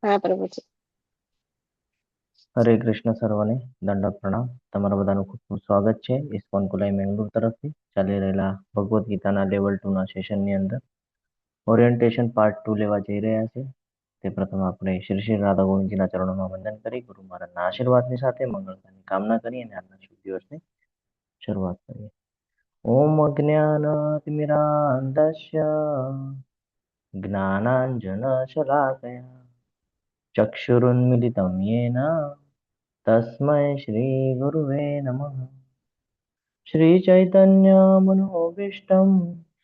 હા પ્રભુજી. હરે કૃષ્ણ સર્વને દંડવત પ્રણામ. તમારા બધાનું ખૂબ ખૂબ સ્વાગત છે ઇસ્કોન કુલાઈ મેંગલુર તરફથી ચાલી રહેલા ભગવદ્ ગીતાના લેવલ 2 ના સેશનની અંદર ઓરિએન્ટેશન પાર્ટ 2 લેવા જઈ રહ્યા છે. તે પ્રથમ આપણે શ્રી શ્રી રાધા ગોવિંદજીના ચરણોમાં વંદન કરી ગુરુ મહારાજના આશીર્વાદની સાથે મંગળતાની કામના કરી અને આજના શુભ દિવસની શરૂઆત કરીએ. ઓમ અજ્ઞાનાતિમિરાંધસ્ય જ્ઞાનાંજનશલાકયા ચક્ષુરુન્મિલિतं येन तस्मै श्रीगुरुवे नमः. श्रीचैतन्यमनोभीष्टं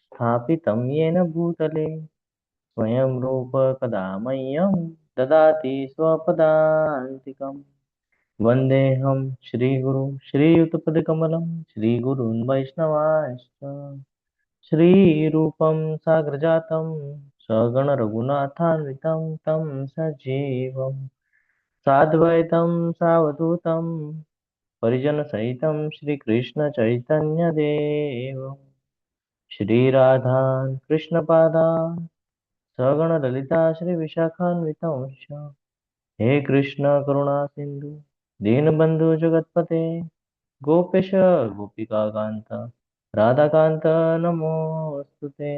स्थापितं येन भूतले स्वयं रूप कदा मह्यं ददाति स्वपदान्तिकम्. वन्देऽहं श्रीगुरु श्रीयुतपदकमलं श्रीगुरून् वैष्णवांश्च श्रीरूपं साग्रजातं सगणरघुनाथान्वितं तं सजीवम् साद्वैतं सावधूतं परिजनसहितं श्रीकृष्णचैतन्यदेवं श्रीराधान् कृष्णपादान् सगणललिता श्रीविशाखान्वितं च हे कृष्ण करुणा सिन्धु दीनबन्धु जगत्पते गोपेश गोपिकाकान्त राधाकान्त नमोऽस्तुते.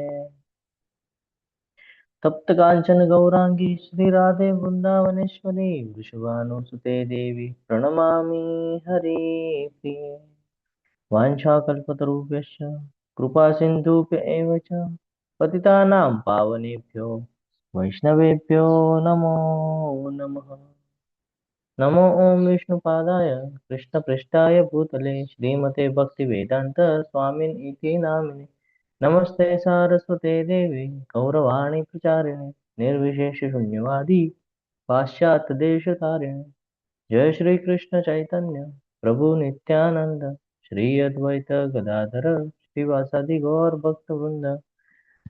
तप्त कांचन गौरांगी श्रीराधे वृंदावनेश्वरी वृषभानुसुते देवी प्रणमामि हरिप्रिये. वाञ्छाकल्पतरुभ्यश्च कृपा सिन्धुभ्य एव च पतितानां पावनेभ्यो वैष्णवेभ्यो नमो नमः. नमो ओं विष्णुपादाय कृष्णपृष्ठाय भूतले श्रीमते भक्तिवेदान्त स्वामिन् इति नामिने नमस्ते सारस्वते देवी गौरवाणी प्रचारिणे निर्विशेष शून्यवादी पाश्चात्यदेशतारिणे जय श्री कृष्ण चैतन्य प्रभु नित्यानंद श्री अद्वैत गदाधर श्रीवासादि गौर भक्त वृंद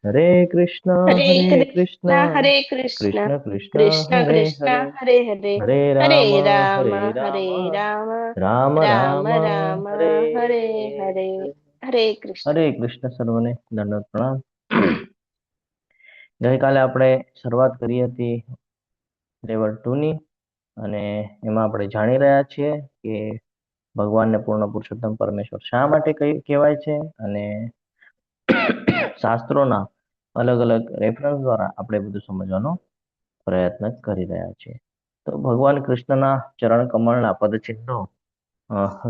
हरे कृष्ण હરે कृष्ण કૃષ્ણ હરે કૃષ્ણ कृष्ण कृष्ण કૃષ્ણ हरे કૃષ્ણ हरे હરે હરે हरे હરે राम રામ हरे હરે राम રામ राम રામ राम રામ हरे હરે હરે हरे. હરે કૃષ્ણ. હરે કૃષ્ણ સર્વને દંડવત પ્રણામ. ગઈકાલે આપણે શરૂઆત કરી હતી લેવલ 2 ની અને એમાં આપણે જાણી રહ્યા છીએ કે ભગવાનને પૂર્ણ પુરુષોત્તમ પરમેશ્વર શા માટે કહેવાય છે અને શાસ્ત્રોના અલગ અલગ રેફરન્સ દ્વારા આપણે બધું સમજવાનો પ્રયત્ન કરી રહ્યા છીએ. તો ભગવાન કૃષ્ણના ચરણ કમળના પદચિહ્નો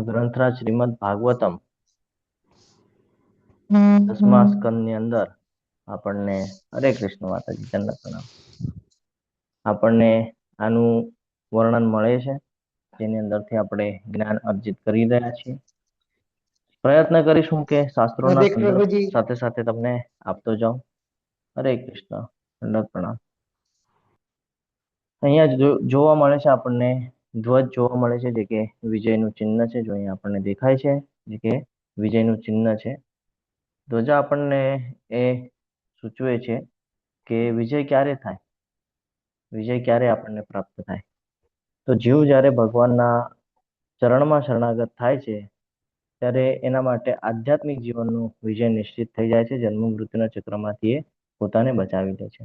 ગ્રંથરાજ શ્રીમદ ભાગવતમ 10મા સ્કંદની અંદર આપણને હરે કૃષ્ણ માતાજી દંડવત પ્રણામ આપણને આનું વર્ણન મળે છે જેની અંદરથી આપણે જ્ઞાન અર્જિત કરી રહ્યા છીએ. પ્રયત્ન કરીશું કે શાસ્ત્રોના હરે સંદર્ભ પ્રભુજી. સાથે સાથે તમને આપતો જાઉં. હરે કૃષ્ણ દંડવત પ્રણામ. અહીંયા જોવા મળે છે આપણને ધ્વજ જોવા મળે છે જે કે વિજયનું ચિહ્ન છે. જો અહીંયા આપણને દેખાય છે જે કે વિજયનું ચિહ્ન છે. ધ્વજા આપણને એ સૂચવે છે કે વિજય ક્યારે થાય, વિજય ક્યારે આપણને પ્રાપ્ત થાય. તો જીવ જ્યારે ભગવાનના ચરણમાં શરણાગત થાય છે ત્યારે એના માટે આધ્યાત્મિક જીવનનું વિજય નિશ્ચિત થઈ જાય છે. જન્મ મૃત્યુના ચક્રમાંથી એ પોતાને બચાવી લે છે.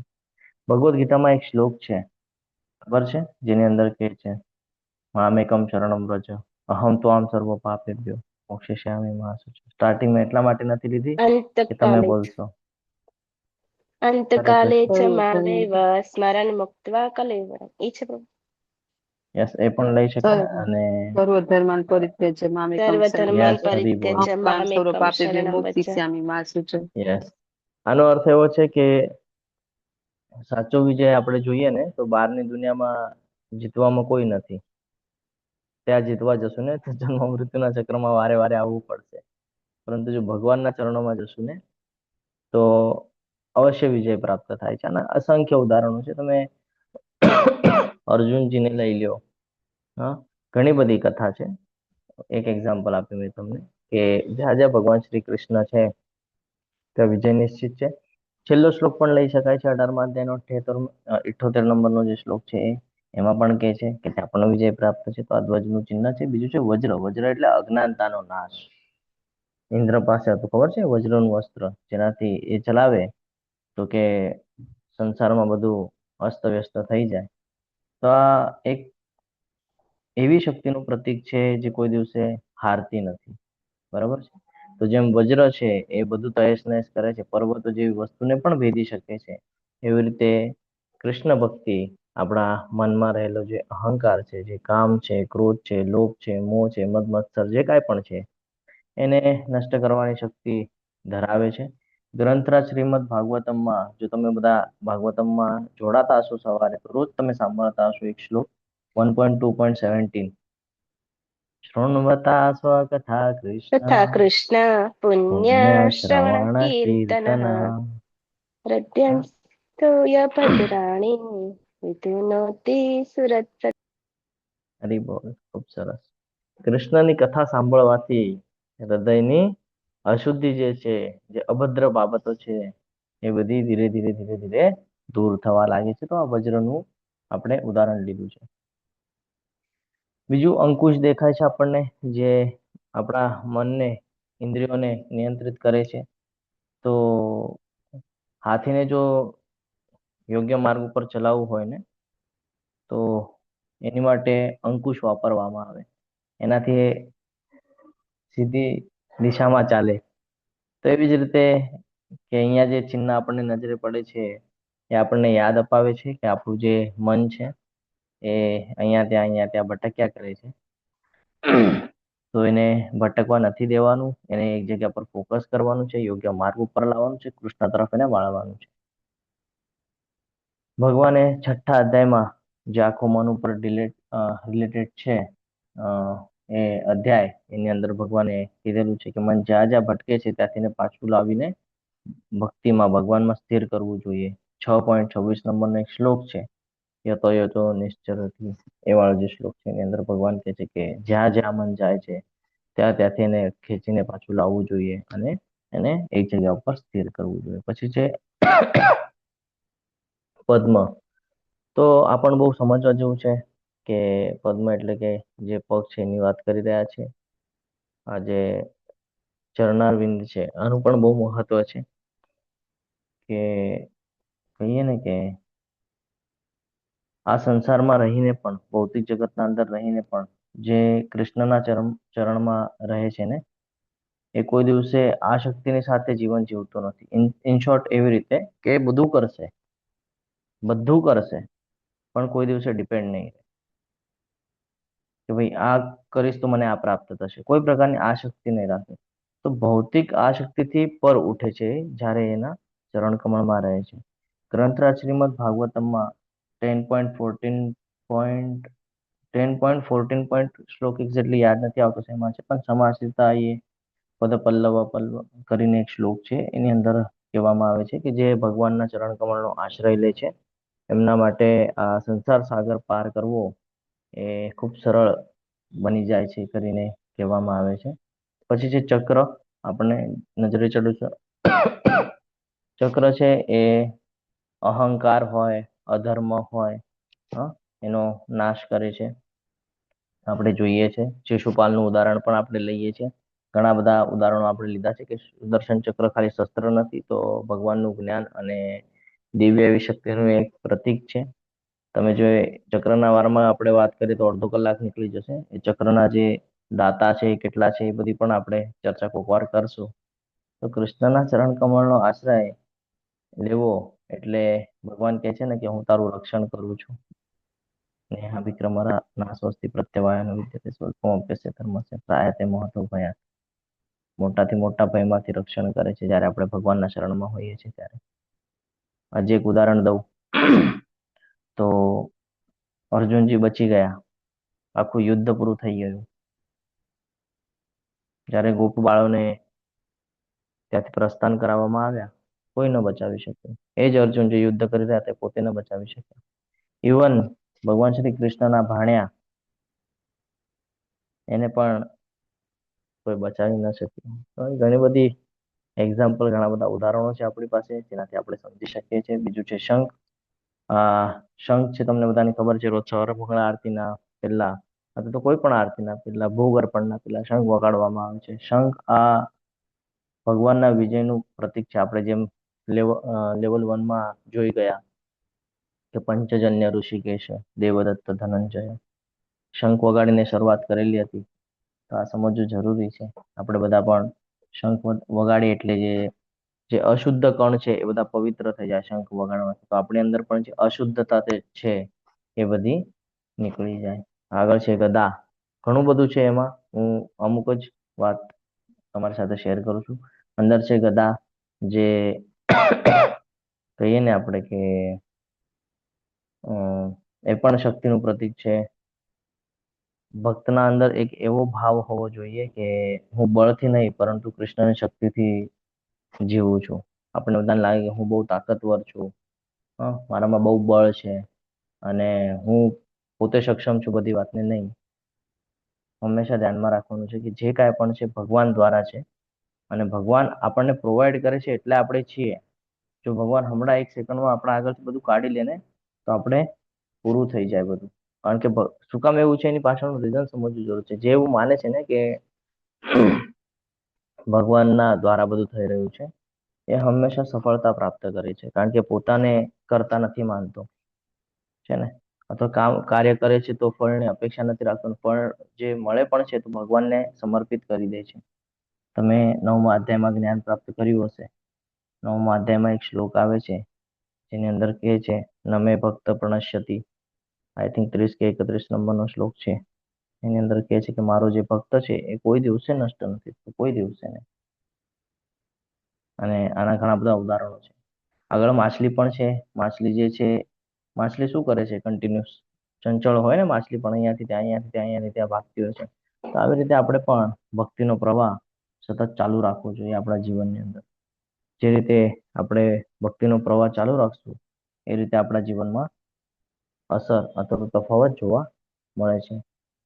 ભગવદ્ ગીતામાં એક શ્લોક છે, ખબર છે, જેની અંદર કહે છે મામેકમ શરણમ વ્રજ અહમ ત્વામ સર્વ પાપેભ્યો મોક્ષયિષ્યામિ મા શુચિ. સ્ટાર્ટિંગમાં એટલા માટે નથી લીધી કે તમે અંતકાલે બોલશો. હરે અંતકાલે ચ કૃષ્ણ. મામેવ સ્મરણ મુક્ત્વા કલેવરમ. ઈ છે પ્રભુ. યસ, એ પણ લઈ શકાય અને સર્વધર્માન પરિત્યજ્ય મામેકમ સર્વધર્માન યસ શરણમ હરી બોલ. પરિત્યજ્ય ત્વાં સર્વ મામેકમ પાપેભ્યો શરણમ વ્રજ. મોક્ષયિષ્યામિ મા શુચિ. યસ, આનો અર્થ એવો છે કે સાચો વિજય આપણે જોઈએ ને તો બહારની દુનિયામાં જીતવામાં કોઈ નથી. ત્યાં જીતવા જશું ને તો જન્મ મૃત્યુના ચક્રમાં વારે વારે આવવું પડશે. પરંતુ જો ભગવાનના ચરણોમાં જશું ને તો અવશ્ય વિજય પ્રાપ્ત થાય છે. અને અસંખ્ય ઉદાહરણો છે. તમે અર્જુનજીને લઈ લ્યો. હા, ઘણી બધી કથા છે. એક એક્ઝામ્પલ આપ્યું મેં તમને કે જ્યાં જ્યાં ભગવાન શ્રી કૃષ્ણ છે ત્યાં વિજય નિશ્ચિત છે. છેલ્લો શ્લોક પણ લઈ શકાય છે 18મા અધ્યાયનો 78 નંબરનો જે શ્લોક છે એમાં પણ કહે છે કે ત્યાં પણ વિજય પ્રાપ્ત છે. તો આ ધ્વજનું ચિહ્ન છે. બીજું છે વજ્ર. વજ્ર એટલે અજ્ઞાનતાનો નાશ. ઇન્દ્ર પાસે હતું, ખબર છે, વજ્રનું અસ્ત્ર, જેનાથી એ ચલાવે તો કે સંસારમાં બધું અસ્તવ્યસ્ત થઈ જાય. તો આ એક એવી શક્તિનું પ્રતીક છે જે કોઈ દિવસે હારતી નથી, બરાબર છે. તો જેમ વજ્ર છે એ બધું તહેસ નહેસ કરે છે, પર્વતો જેવી વસ્તુને પણ ભેદી શકે છે, એવી રીતે કૃષ્ણ ભક્તિ આપણા મનમાં રહેલો જે અહંકાર છે, જે કામ છે, ક્રોધ છે, લોભ છે, મોહ છે, મદ મત્સર જે કાંઈ પણ છે એને નષ્ટ કરવાની શક્તિ ધરાવે છે. ગ્રંથરાજ શ્રીમદ ભાગવતમમાં જો તમે બધા ભાગવતમમાં જોડાતા હશો સવારે તો રોજ તમે સાંભળતા હશો એક શ્લોક 1.2.17 શૃણ્વતા સ્વકથા તથા કૃષ્ણ કૃષ્ણ પુણ્ય પુણ્ય શ્રવણ શ્રવણ કીર્તન કીર્તન. હૃદયંસ્તો ભદ્રાણી વિધુનોતિ સુરત. હરી બોલ, ખૂબ સરસ. કૃષ્ણની કથા સાંભળવાથી હૃદયની અશુદ્ધિ જે છે, જે અભદ્ર બાબતો છે, એ બધી ધીરે ધીરે ધીરે ધીરે દૂર થવા લાગે છે. તો આ વજ્રનું આપણે ઉદાહરણ લીધું છે. બીજું અંકુશ દેખાય છે આપણને, જે આપણા મનને, ઇન્દ્રિયોને નિયંત્રિત કરે છે. તો હાથીને જો યોગ્ય માર્ગ ઉપર ચલાવવું હોય ને તો એની માટે અંકુશ વાપરવામાં આવે, એનાથી સીધી દિશામાં ચાલે. તો એવી જ રીતે કે અહીંયા જે ચિહ્ન આપણને નજરે પડે છે એ આપણને યાદ અપાવે છે કે આપણું જે મન છે એ અહીંયા ત્યાં ભટક્યા કરે છે. તો એને ભટકવા નથી દેવાનું, એને એક જગ્યા પર ફોકસ કરવાનું છે, યોગ્ય માર્ગ ઉપર લાવવાનું છે, કૃષ્ણ તરફ એને વાળવાનું છે. ભગવાને છઠ્ઠા અધ્યાયમાં જે આખો મન ઉપર રિલેટેડ છે અ, એ અધ્યાય એની અંદર ભગવાને કીધેલું છે કે મન જ્યાં જ્યાં ભટકે છે ત્યાંથી એને પાછું લાવીને ભક્તિમાં, ભગવાનમાં સ્થિર કરવું જોઈએ. 6.26 નંબરનો એક શ્લોક છે, યતો યતો નિશ્ચરતિ, એ વાળો જે શ્લોક છે એની અંદર ભગવાન કહે છે કે જ્યાં જ્યાં મન જાય છે ત્યાં ત્યાંથી એને ખેંચીને પાછું લાવવું જોઈએ અને એને એક જગ્યા ઉપર સ્થિર કરવું જોઈએ. પછી છે પદ્મ. તો આ પણ બહુ સમજવા જેવું છે કે પદ્મ એટલે કે જે પગ છે એની વાત કરી રહ્યા છે. આ જે ચરણારવિંદ છે આનું પણ બહુ મહત્વ છે કે કહીએ ને કે આ સંસારમાં રહીને પણ, ભૌતિક જગતના અંદર રહીને પણ જે કૃષ્ણના ચરણમાં રહે છે ને એ કોઈ દિવસે આ શક્તિની સાથે જીવન જીવતો નથી. ઇન શોર્ટ એવી રીતે કે બધું કરશે પણ કોઈ દિવસે ડિપેન્ડ નહીં કે ભાઈ આ કરીશ તો મને આ પ્રાપ્ત થશે, કોઈ પ્રકારની આસક્તિ નહીં રાખે. તો ભૌતિક આસક્તિથી પર ઉઠે છે જ્યારે એના ચરણ કમળમાં રહે છે. ગ્રંથરાજ શ્રીમદ ભાગવતમમાં 10.14 શ્લોક એક્ઝેક્ટલી યાદ નથી આવતો શેમાં છે, પણ સમાસિતા એ પદ પલ્લવ પલ્લવ કરીને એક શ્લોક છે, એની અંદર કહેવામાં આવે છે કે જે ભગવાનના ચરણ કમળનો આશ્રય લે છે એમના માટે આ સંસાર સાગર પાર કરવો એ ખૂબ સરળ બની જાય છે કરીને કહેવામાં આવે છે. પછી છે ચક્ર, આપણને નજરે ચડું ચક્ર છે એ અહંકાર હોય, અધર્મ હોય, એનો નાશ કરે છે. આપણે જોઈએ છે શિશુપાલનું ઉદાહરણ પણ આપણે લઈએ છીએ. ઘણા બધા ઉદાહરણો આપણે લીધા છે કે સુદર્શન ચક્ર ખાલી શસ્ત્ર નથી, તો ભગવાનનું જ્ઞાન અને દિવ્ય એવી શક્તિનું એક પ્રતીક છે. તમે જો એ ચક્રના વારમાં આપણે વાત કરીએ તો અડધો કલાક નીકળી જશે. એ ચક્રના જે દાતા છે એ કેટલા છે એ બધી પણ આપણે ચર્ચા કોક વાર કરશું. તો કૃષ્ણના ચરણ કમળનો આશ્રય લેવો એટલે ભગવાન કહે છે ને કે હું તારું રક્ષણ કરું છું. નેહ વિક્રમરા નાસ્વસ્તિ પ્રત્યવાયનો વિદ્યતે સ્વલ્પમપ્યસ્ય ધર્મસ્ય ત્રાયતે મહતો ભયાત. મોટાથી મોટા ભયમાંથી રક્ષણ કરે છે જ્યારે આપણે ભગવાનના શરણમાં હોઈએ છીએ ત્યારે. હજી એક ઉદાહરણ દઉં તો અર્જુનજી બચી ગયા, આખું યુદ્ધ પૂરું થઈ ગયું. જ્યારે ગોપ બાળોને ત્યાંથી પ્રસ્થાન કરાવવામાં આવ્યા, કોઈ ન બચાવી શક્યું. એ જ અર્જુન જે યુદ્ધ કરી રહ્યા તે પોતે ન બચાવી શક્યા. ઇવન ભગવાન શ્રી કૃષ્ણના ભાણ્યા એને પણ કોઈ બચાવી ન શક્યું. તો ઘણી બધી એક્ઝામ્પલ, ઘણા બધા ઉદાહરણો છે આપણી પાસે જેનાથી આપણે સમજી શકીએ છીએ. બીજું છે શંખ. શંખ છે તમને બધાને ખબર છે, રોજ સવારે મંગળા આરતીના પહેલા અથવા તો કોઈ પણ આરતીના પહેલા, ભોગ અર્પણના પહેલા શંખ વગાડવામાં આવે છે. શંખ આ ભગવાનના વિજયનું પ્રતીક છે. આપણે જેમ લેવલ 1માં જોઈ ગયા કે પંચજન્ય ઋષિકેશ દેવદત્ત ધનંજય શંખ વગાડીને શરૂઆત કરેલી હતી. તો આ સમજવું જરૂરી છે. આપણે બધા પણ શંખ વગાડીએ એટલે જે અશુદ્ધ કણ છે એ બધા પવિત્ર થઈ જાય શંખ વગાડવાથી. તો આપણી અંદર પણ જે અશુદ્ધતા છે એ બધી નીકળી જાય. આગળ છે ગદા. ઘણું બધું છે એમાં, હું અમુક જ વાત તમારી સાથે શેર કરું છું. અંદર છે ગદા, જે કહીએ ને આપણે કે એ પણ શક્તિનું પ્રતીક છે. ભક્તના અંદર એક એવો ભાવ હોવો જોઈએ કે હું બળથી નહીં પરંતુ કૃષ્ણની શક્તિથી જીવું છું. આપણે બધાને લાગે કે હું બહુ તાકાતવર છું, મારામાં બહુ બળ છે અને હું પોતે સક્ષમ છું બધી વાતને. નહીં. હંમેશા ધ્યાનમાં રાખવાનું છે કે જે કાંઈ પણ છે ભગવાન દ્વારા છે અને ભગવાન આપણને પ્રોવાઈડ કરે છે એટલે આપણે છીએ. જો ભગવાન હમણાં એક સેકન્ડમાં આપણા આગળથી બધું કાઢી લે ને તો આપણે પૂરું થઈ જાય બધું. કારણ કે શું કામ એવું છે એની પાછળનું રીઝન સમજવું જરૂર છે. જે એવું માને છે ને કે ભગવાનના દ્વારા બધું થઈ રહ્યું છે એ હંમેશા સફળતા પ્રાપ્ત કરે છે, કારણ કે પોતાને કરતા નથી માનતો છે ને. અથવા કાર્ય કરે છે તો ફળની અપેક્ષા નથી રાખતો, પણ જે મળે પણ છે તો ભગવાનને સમર્પિત કરી દે છે. તમે 9મા અધ્યાયમાં જ્ઞાન પ્રાપ્ત કર્યું હશે. 9મા અધ્યાયમાં એક શ્લોક આવે છે જેની અંદર કહે છે નમે ભક્ત પ્રણશ્યતિ. આઈ થિંક 30 કે 31 નંબરનો શ્લોક છે. એની અંદર કહે છે કે મારો જે ભક્ત છે એ કોઈ દિવસે નષ્ટ નથી થતો, કોઈ દિવસે નહીં. અને આના ઘણા બધા ઉદાહરણો છે. આગળ માછલી પણ છે. માછલી જે છે, માછલી શું કરે છે? કન્ટિન્યુઅસ ચંચળ હોય ને માછલી પણ, અહીંયાથી ત્યાં, અહીંયાથી ત્યાં, અહીંયાથી ત્યાં ભાગતી હોય છે. તો આવી રીતે આપણે પણ ભક્તિનો પ્રવાહ સતત ચાલુ રાખવો જોઈએ આપણા જીવનની અંદર. જે રીતે આપણે ભક્તિનો પ્રવાહ ચાલુ રાખશું એ રીતે આપણા જીવનમાં અસર અથવા તો તફાવત જોવા મળે છે.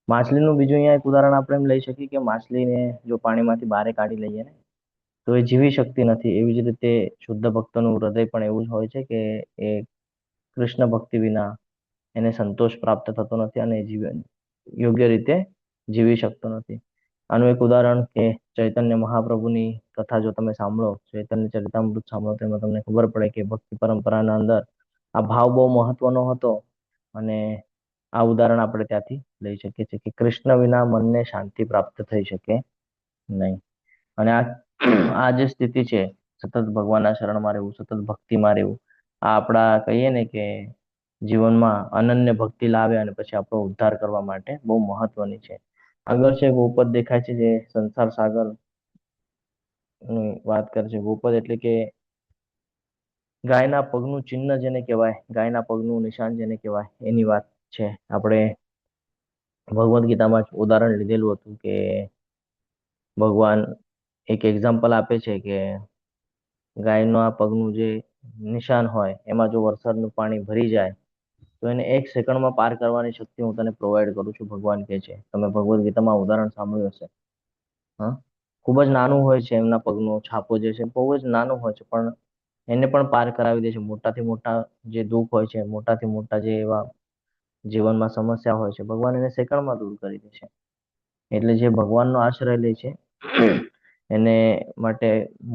માછલીનું બીજું અહીંયા એક ઉદાહરણ આપણે એમ લઈ શકીએ કે માછલીને જો પાણીમાંથી બહાર કાઢી લઈએ ને તો એ જીવી શકતી નથી. એવી જ રીતે શુદ્ધ ભક્તનું હૃદય પણ એવું જ હોય છે કે એ કૃષ્ણ ભક્તિ વિના એને સંતોષ પ્રાપ્ત થતો નથી અને જીવન યોગ્ય રીતે જીવી શકતો નથી. આનું એક ઉદાહરણ કે ચૈતન્ય મહાપ્રભુની કથા જો તમે સાંભળો, ચૈતન્ય ચરિતામૃત સાંભળો, તેમાં તમને ખબર પડે કે ભક્તિ પરંપરાના અંદર આ ભાવ બહુ મહત્વનો હતો. અને આ ઉદાહરણ આપણે ત્યાંથી લઈ શકીએ છીએ કે કૃષ્ણ વિના મનને શાંતિ પ્રાપ્ત થઈ શકે નહીં. અને આ જે સ્થિતિ છે, સતત ભગવાનના શરણમાં રહેવું, સતત ભક્તિમાં રહેવું, આ આપણા કહીએ ને કે જીવનમાં અનન્ય ભક્તિ લાવે અને પછી આપણો ઉદ્ધાર કરવા માટે બહુ મહત્વની છે. આગળ છે ગોપદ દેખાય છે, જે સંસાર સાગર ની વાત કરે છે. ગોપદ એટલે કે ગાયના પગનું ચિહ્ન જેને કહેવાય, ગાયના પગનું નિશાન જેને કહેવાય, એની વાત છે. આપણે ભગવદ્ ગીતામાં જ ઉદાહરણ લીધેલું હતું કે ભગવાન એક એક્ઝામ્પલ આપે છે કે ગાયનો આ પગનું જે નિશાન હોય એમાં જો વરસાદનું પાણી ભરી જાય તો એને 1 સેકન્ડમાં પાર કરવાની શક્તિ હું તને પ્રોવાઈડ કરું છું, ભગવાન કહે છે. તમે ભગવદ્ ગીતામાં ઉદાહરણ સાંભળ્યું હશે. હા, ખૂબ જ નાનું હોય છે એમના પગનો છાપો જે છે, બહુ જ નાનું હોય છે, પણ એને પણ પાર કરાવી દે છે. મોટાથી મોટા જે દુઃખ હોય છે, મોટાથી મોટા જે એવા જીવનમાં સમસ્યા હોય છે, ભગવાન એને સેકન્ડમાં દૂર કરી દે છે. એટલે જે ભગવાનનો આશ્રય લે છે એને માટે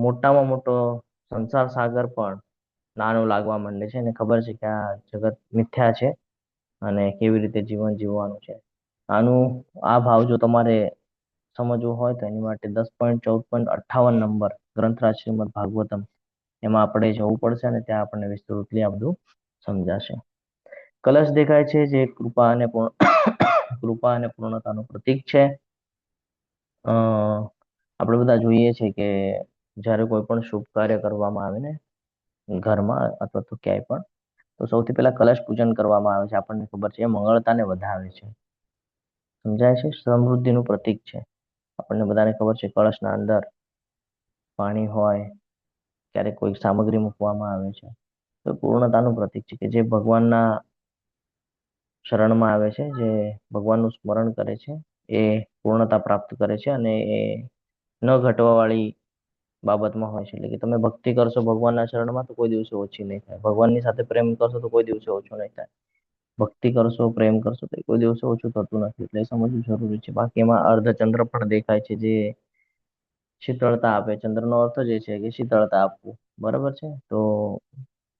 મોટામાં મોટો સંસાર સાગર પણ નાનું લાગવા માંડે છે. એને ખબર છે કે આ જગત મિથ્યા છે અને કેવી રીતે જીવન જીવવાનું છે. આ ભાવ જો તમારે સમજવું હોય તો એની માટે 10.14.58 નંબર ગ્રંથરાજ શ્રીમદ ભાગવતમ, એમાં આપણે જવું પડશે અને ત્યાં આપણને વિસ્તૃતલી આ બધું સમજાશે. કલશ દેખાય છે, જે કૃપા અને પૂર્ણતાનું પ્રતીક છે. આપણે બધા જોઈએ છે કે જ્યારે કોઈ પણ શુભ કાર્ય કરવામાં આવે ને ઘરમાં અથવા તો ક્યાંય પણ, તો સૌથી પહેલા કલશ પૂજન કરવામાં આવે છે. આપણને ખબર છે એ મંગળતાને વધારે છે. સમજાય છે? સમૃદ્ધિનું પ્રતીક છે. આપણને બધાને ખબર છે કળશના અંદર પાણી હોય, ક્યારેક કોઈ સામગ્રી મૂકવામાં આવે છે, તો પૂર્ણતાનું પ્રતીક છે કે જે ભગવાનના શરણમાં આવે છે, જે ભગવાનનું સ્મરણ કરે છે, એ પૂર્ણતા પ્રાપ્ત કરે છે અને એ ન ઘટવા વાળી બાબતમાં હોય છે. એટલે કે તમે ભક્તિ કરશો ભગવાનના શરણમાં તો કોઈ દિવસે ઓછી નહીં થાય. ભગવાનની સાથે પ્રેમ કરશો તો કોઈ દિવસે ઓછું નહીં થાય. ભક્તિ કરશો, પ્રેમ કરશો તો કોઈ દિવસે ઓછું થતું નથી. એટલે સમજવું જરૂરી છે. બાકી એમાં અર્ધચંદ્ર પણ દેખાય છે, જે શીતળતા આપે. ચંદ્રનો અર્થ જ એ છે કે શીતળતા આપવું. બરાબર છે? તો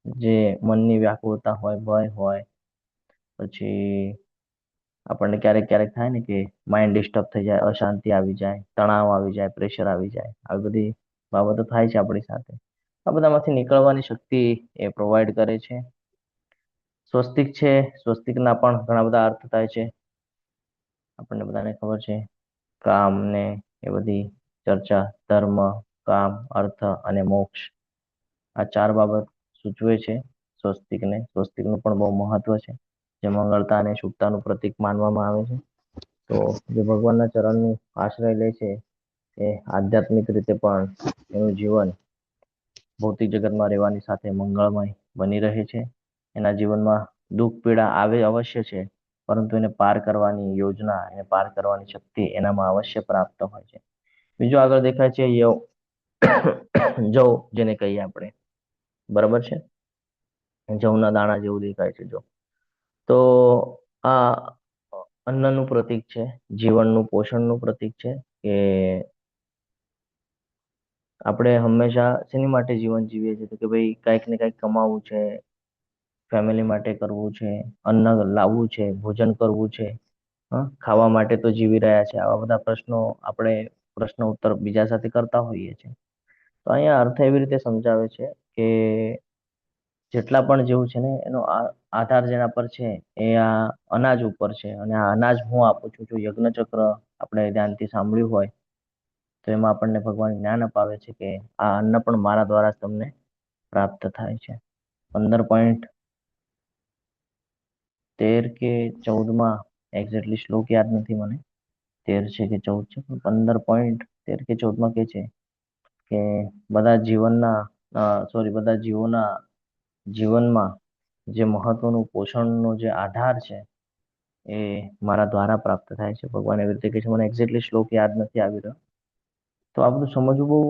જે મનની વ્યાકુળતા હોય, ભય હોય, પછી આપણને ક્યારેક ક્યારેક થાય ને કે માઇન્ડ ડિસ્ટર્બ થઈ જાય, અશાંતિ આવી જાય, તણાવ આવી જાય, પ્રેશર આવી જાય, આવી બધી બાબતો થાય છે આપણી સાથે. આ બધામાંથી નીકળવાની શક્તિ એ પ્રોવાઈડ કરે છે. સ્વસ્તિક છે, સ્વસ્તિકના પણ ઘણા બધા અર્થ થાય છે. આપણને બધાને ખબર છે, કામ ને એ બધી ચર્ચા, ધર્મ, કામ, અર્થ અને મોક્ષ, આ ચાર બાબત સૂચવે છે સ્વસ્તિકને. સ્વસ્તિકનું પણ બહુ મહત્વ છે, જે મંગળતા અને શુભતાનું પ્રતીક માનવામાં આવે છે. તો જે ભગવાનના ચરણનું આશ્રય લે છે એ આધ્યાત્મિક રીતે પણ એનું જીવન ભૌતિક જગતમાં રહેવાની સાથે મંગળમય બની રહે છે. એના જીવનમાં દુઃખ પીડા આવે અવશ્ય છે, પરંતુ એને પાર કરવાની યોજના, એને પાર કરવાની શક્તિ એનામાં અવશ્ય પ્રાપ્ત હોય છે. બીજું આગળ દેખાય છે જવ, જેને કહીએ આપણે, બરાબર છે, જવના દાણા જેવું દેખાય છે જો. તો આ અન્નનું પ્રતીક છે, જીવનનું, પોષણનું પ્રતીક છે, કે આપણે હંમેશા શેની માટે જીવન જીવીએ છીએ? તો કે ભાઈ કંઈક ને કંઈક કમાવવું છે, ફેમિલી માટે કરવું છે, અન્ન લાવવું છે, ભોજન કરવું છે, ખાવા માટે તો જીવી રહ્યા છે. આવા બધા પ્રશ્નો આપણે પ્રશ્ન ઉત્તર બીજા સાથે કરતા હોઈએ છીએ. તો અહીંયા અર્થ એવી રીતે સમજાવે છે કે જેટલા પણ જેવું છે ને, એનો આધાર જેના પર છે એ આ અનાજ ઉપર છે. અને આ અનાજ હું આપું છું. જો યજ્ઞ ચક્ર આપણે ધ્યાનથી સાંભળ્યું હોય તો એમાં આપણને ભગવાન જ્ઞાન અપાવે છે કે આ અન્ન પણ મારા દ્વારા જ તમને પ્રાપ્ત થાય છે. 15.13 કે 14માં એક્ઝેક્ટલી શ્લોક યાદ નથી મને, 13 છે કે 14 છે, પણ 15.13 કે 14માં કે છે કે બધા જીવોના જીવનમાં જે મહત્વનું પોષણનો જે આધાર છે એ મારા દ્વારા પ્રાપ્ત થાય છે. ભગવાન એવી રીતે કહે છે, મને એક્ઝેક્ટલી શ્લોક યાદ નથી આવી રહ્યો. તો આ બધું સમજવું બહુ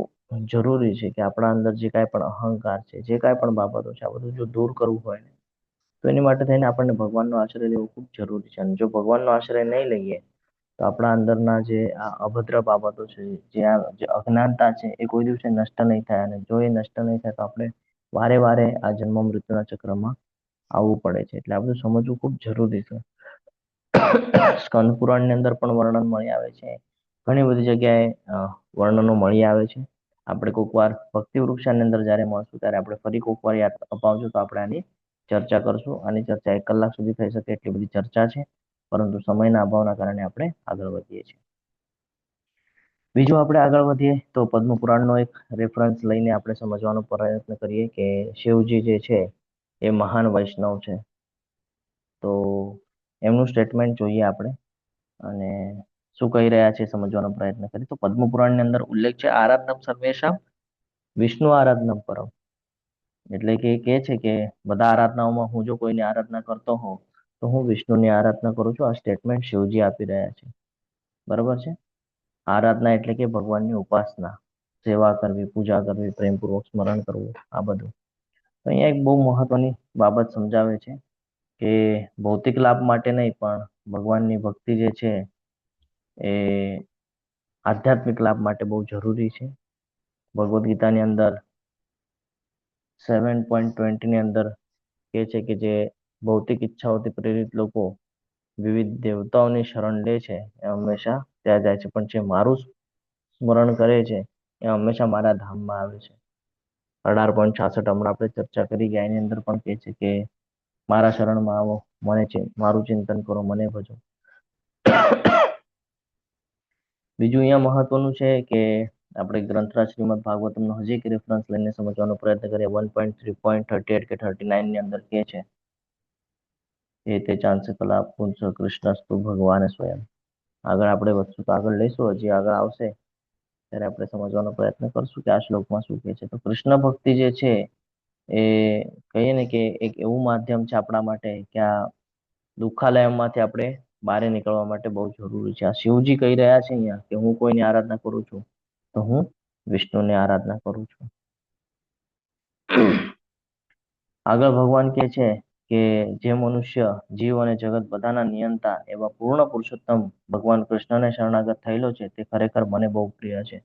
જરૂરી છે કે આપણા અંદર જે કાંઈ પણ અહંકાર છે, જે કાંઈ પણ બાબતો છે, આ બધું જો દૂર કરવું હોય ને, તો એની માટે થઈને આપણને ભગવાનનો આશ્રય લેવો ખૂબ જરૂરી છે. અને જો ભગવાનનો આશ્રય નહીં લઈએ તો આપણા અંદરના જે આ અભદ્ર બાબતો છે, જે અજ્ઞાનતા છે, એ કોઈ દિવસે નષ્ટ નહીં થાય. અને જો એ નષ્ટ નહીં થાય તો આપણે વારે વારે આ જન્મ મૃત્યુના ચક્રમાં આવવું પડે છે. એટલે આ બધું સમજવું ખૂબ જરૂરી છે. સ્કંદ પુરાણની અંદર પણ વર્ણન મળી આવે છે, ઘણી બધી જગ્યાએ વર્ણનો મળી આવે છે. આપણે કોઈક વાર ભક્તિ વૃક્ષાની અંદર જ્યારે મળશું ત્યારે આપણે ફરી કોઈક વાર યાદ અપાવજો તો આપણે આની ચર્ચા કરશું. આની ચર્ચા 1 કલાક સુધી થઈ શકે એટલી બધી ચર્ચા છે, પરંતુ સમયના અભાવના કારણે આપણે આગળ વધીએ છીએ. બીજું આપણે આગળ વધીએ તો પદ્મ પુરાણનો એક રેફરન્સ લઈને આપણે સમજવાનો પ્રયત્ન કરીએ કે શિવજી જે છે એ મહાન વૈષ્ણવ છે. તો એમનું સ્ટેટમેન્ટ જોઈએ આપણે અને શું કહી રહ્યા છે સમજવાનો પ્રયત્ન કરીએ. તો પદ્મ પુરાણની અંદર ઉલ્લેખ છે, આરાધનમ સર્વેષાં વિષ્ણુ આરાધનમ પરમ. એટલે કે કહે છે કે બધા આરાધનાઓમાં હું જો કોઈની આરાધના કરતો હોઉં તો હું વિષ્ણુની આરાધના કરું છું. આ સ્ટેટમેન્ટ શિવજી આપી રહ્યા છે, બરાબર છે. આરાધના એટલે કે ભગવાનની ઉપાસના, સેવા કરવી, પૂજા કરવી, પ્રેમપૂર્વક સ્મરણ કરવું, આ બધું. તો અહીંયા એક બહુ મહત્વની બાબત સમજાવે છે કે ભૌતિક લાભ માટે નહીં, પણ ભગવાનની ભક્તિ જે છે એ આધ્યાત્મિક લાભ માટે બહુ જરૂરી છે. ભગવદ્ ગીતાની અંદર 7.20 ની અંદર કહે છે કે જે ભૌતિક ઈચ્છાઓથી પ્રેરિત લોકો વિવિધ દેવતાઓની શરણ લે છે એ હંમેશા ત્યાં જાય છે, પણ જે મારું સ્મરણ કરે છે એ હંમેશા મારા ધામમાં આવે છે. 18.66 હમણાં આપણે ચર્ચા કરી ગયા, એની અંદર પણ કહે છે કે મારા શરણમાં આવો, મારું ચિંતન કરો, મને ભજો. બીજું અહીંયા મહત્વનું છે કે આપણે ગ્રંથરાજ શ્રીમદ ભાગવતમનો હજી એક રેફરન્સ લઈને સમજવાનો પ્રયત્ન કરીએ. 1.3.38 કે 39 ની અંદર કહે છે એ તે ચાંસે કલા પુંસ કૃષ્ણસ્તુ ભગવાન સ્વયં. આગળ આપણે વધશું તો આગળ લઈશું, હજી આગળ આવશે ત્યારે આપણે સમજવાનો પ્રયત્ન કરશું કે આ શ્લોકમાં શું કહે છે. તો કૃષ્ણ ભક્તિ જે છે એ કહીએ ને કે એક એવું માધ્યમ છે આપણા માટે કે આ દુઃખાલયમાંથી આપણે બહાર નીકળવા માટે બહુ જરૂરી છે. આ શિવજી કહી રહ્યા છે અહીંયા કે હું કોઈની આરાધના કરું છું તો હું વિષ્ણુની આરાધના કરું છું. આગળ ભગવાન કહે છે કે જે મનુષ્ય, જીવ અને જગત બધાના નિયંતા એવા પૂર્ણ પુરુષોત્તમ ભગવાન કૃષ્ણને શરણાગત થયેલો છે તે ખરેખર મને બહુ પ્રિય છે.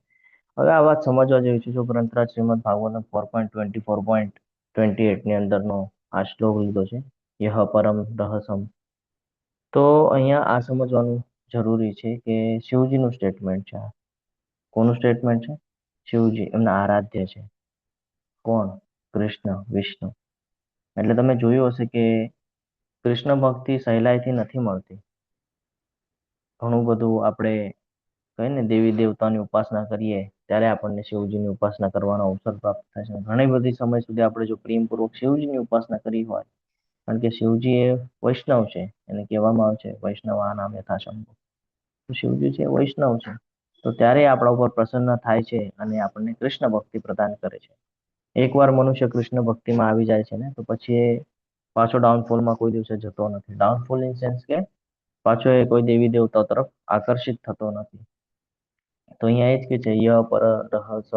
હવે આ વાત સમજવા જેવી છે. જો ગ્રંથરાજ શ્રીમદ ભાગવતમ 4.24 28 ની અંદરનો આ શ્લોક લીધો છે, યહ પરમ રહસમ. તો અહીંયા આ સમજવાનું જરૂરી છે કે શિવજીનું સ્ટેટમેન્ટ છે. કોનું સ્ટેટમેન્ટ છે? શિવજી, એમના આરાધ્ય છે. કોણ? કૃષ્ણ, વિષ્ણુ. એટલે તમે જોયું હશે કે કૃષ્ણ ભક્તિ સહેલાઈથી નથી મળતી. ઘણું બધું આપણે કહીએ ને, દેવી દેવતાની ઉપાસના કરીએ ત્યારે આપણને શિવજીની ઉપાસના કરવાનો અવસર પ્રાપ્ત થાય છે. ઘણી બધી સમય સુધી આપણે જો પ્રેમપૂર્વક શિવજીની ઉપાસના કરી હોય, કારણ કે શિવજી એ વૈષ્ણવ છે, એને કહેવામાં આવે છે વૈષ્ણવા નામ યથા શંભુ. તો શિવજી છે વૈષ્ણવ છે, તો ત્યારે આપણા ઉપર પ્રસન્ન થાય છે અને આપણને કૃષ્ણ ભક્તિ પ્રદાન કરે છે. એકવાર મનુષ્ય કૃષ્ણ ભક્તિમાં આવી જાય છે ને, તો પછી એ પાછો ડાઉનફોલમાં કોઈ દિવસે જતો નથી. ડાઉનફોલ ઇન સેન્સ કે પાછો એ કોઈ દેવી દેવતા તરફ આકર્ષિત થતો નથી. તો અહીંયા એ જ કે છે ય પર રહસ.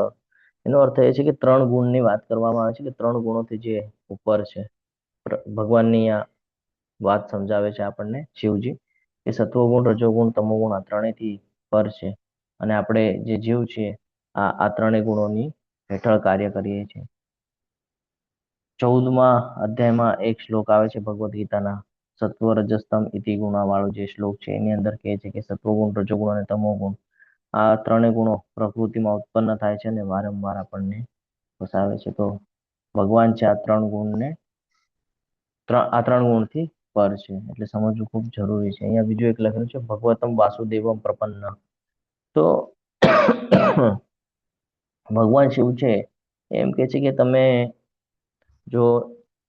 એનો અર્થ એ છે કે 3 ગુણની વાત કરવામાં આવે છે કે 3 ગુણોથી જે ઉપર છે. ભગવાનની આ વાત સમજાવે છે આપણને શિવજી, કે સત્વગુણ, રજોગુણ, તમોગુણ આ ત્રણેયથી પર છે. અને આપણે જે જીવ છીએ આ 3 ગુણોની હેઠળ કાર્ય કરીએ છીએ. 14મા અધ્યાયમાં એક શ્લોક આવે છે ભગવદ્ ગીતાના, સત્વ રજસ્તમ ઇતિ ગુણા વાળો જે શ્લોક છે, એની અંદર કહે છે કે સત્વગુણ, રજોગુણ અને તમોગુણ આ 3 ગુણો પ્રકૃતિમાં ઉત્પન્ન થાય છે અને વારંવાર આપણને ફસાવે છે. તો ભગવાન છે આ 3 ગુણને આ 3 ગુણથી પર છે, એટલે સમજવું ખૂબ જરૂરી છે. અહીંયા બીજું એક લખ્યું છે ભગવતમ વાસુદેવમ પ્રપન્ન. તો ભગવાન શિવ છે એમ કે છે કે તમે જો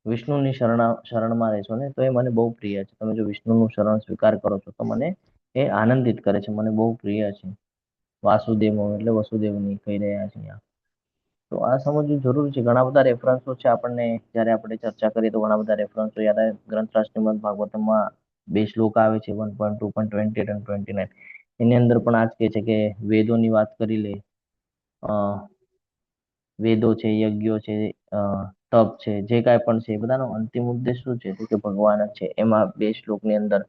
વિષ્ણુની શરણમાં રહેશો ને, તો એ મને બહુ પ્રિય છે. તમે જો વિષ્ણુનું શરણ સ્વીકાર કરો છો તો મને એ આનંદિત કરે છે, મને બહુ પ્રિય છે. વાસુદેવ એટલે વસુદેવની કહી રહ્યા છે અહીંયા. તો આ સમજવું જરૂરી છે. ઘણા બધા રેફરન્સો છે આપણને, જ્યારે આપણે ચર્ચા કરીએ તો ઘણા બધા રેફરન્સો યાદ આવે. ગ્રંથરાજ શ્રીમદ ભાગવતમમાં 2 શ્લોક આવે છે, 1.2.28 અને 29. એની અંદર પણ આ જ કહે છે કે વેદોની વાત કરી લે, વેદો છે, યજ્ઞો છે, તપ છે, જે કાંઈ પણ છે, એ બધાનો અંતિમ ઉદ્દેશ શું છે? તો કે ભગવાન જ છે. એમાં 2 શ્લોકની અંદર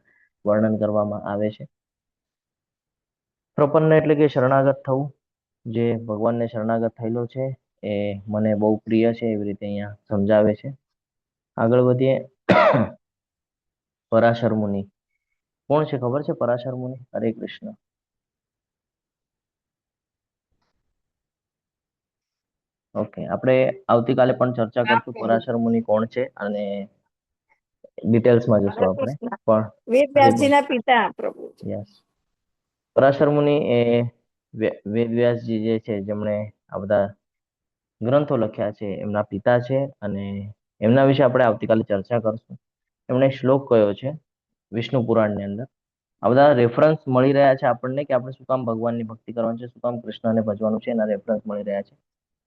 વર્ણન કરવામાં આવે છે. પ્રપન્ન એટલે કે શરણાગત થવું. જે ભગવાનને શરણાગત થયેલો છે એ મને બહુ પ્રિય છે, એવી રીતે અહીંયા સમજાવે છે. આગળ વધીએ. પરાશર મુનિ કોણ છે ખબર છે? પરાશર મુનિ, હરે કૃષ્ણ. ઓકે, આપણે આવતીકાલે પણ ચર્ચા કરશું પરાશર મુનિ કોણ છે, અને ડિટેલ્સમાં જશું આપણે. કૃષ્ણ પણ હરે બોલ. વેદવ્યાસજીના પિતા પ્રભુજી. યસ. પરાશર મુનિ એ વેદવ્યાસજી જે છે, જેમણે આ બધા ગ્રંથો લખ્યા છે, એમના પિતા છે, અને એમના વિશે આપણે આવતીકાલે ચર્ચા કરશું. એમણે શ્લોક કયો છે વિષ્ણુ પુરાણની અંદર. આ બધા રેફરન્સ મળી રહ્યા છે આપણને કે આપણે શું કામ ભગવાનની ભક્તિ કરવાની છે, શું કામ કૃષ્ણને ભજવાનું છે, એના રેફરન્સ મળી રહ્યા છે.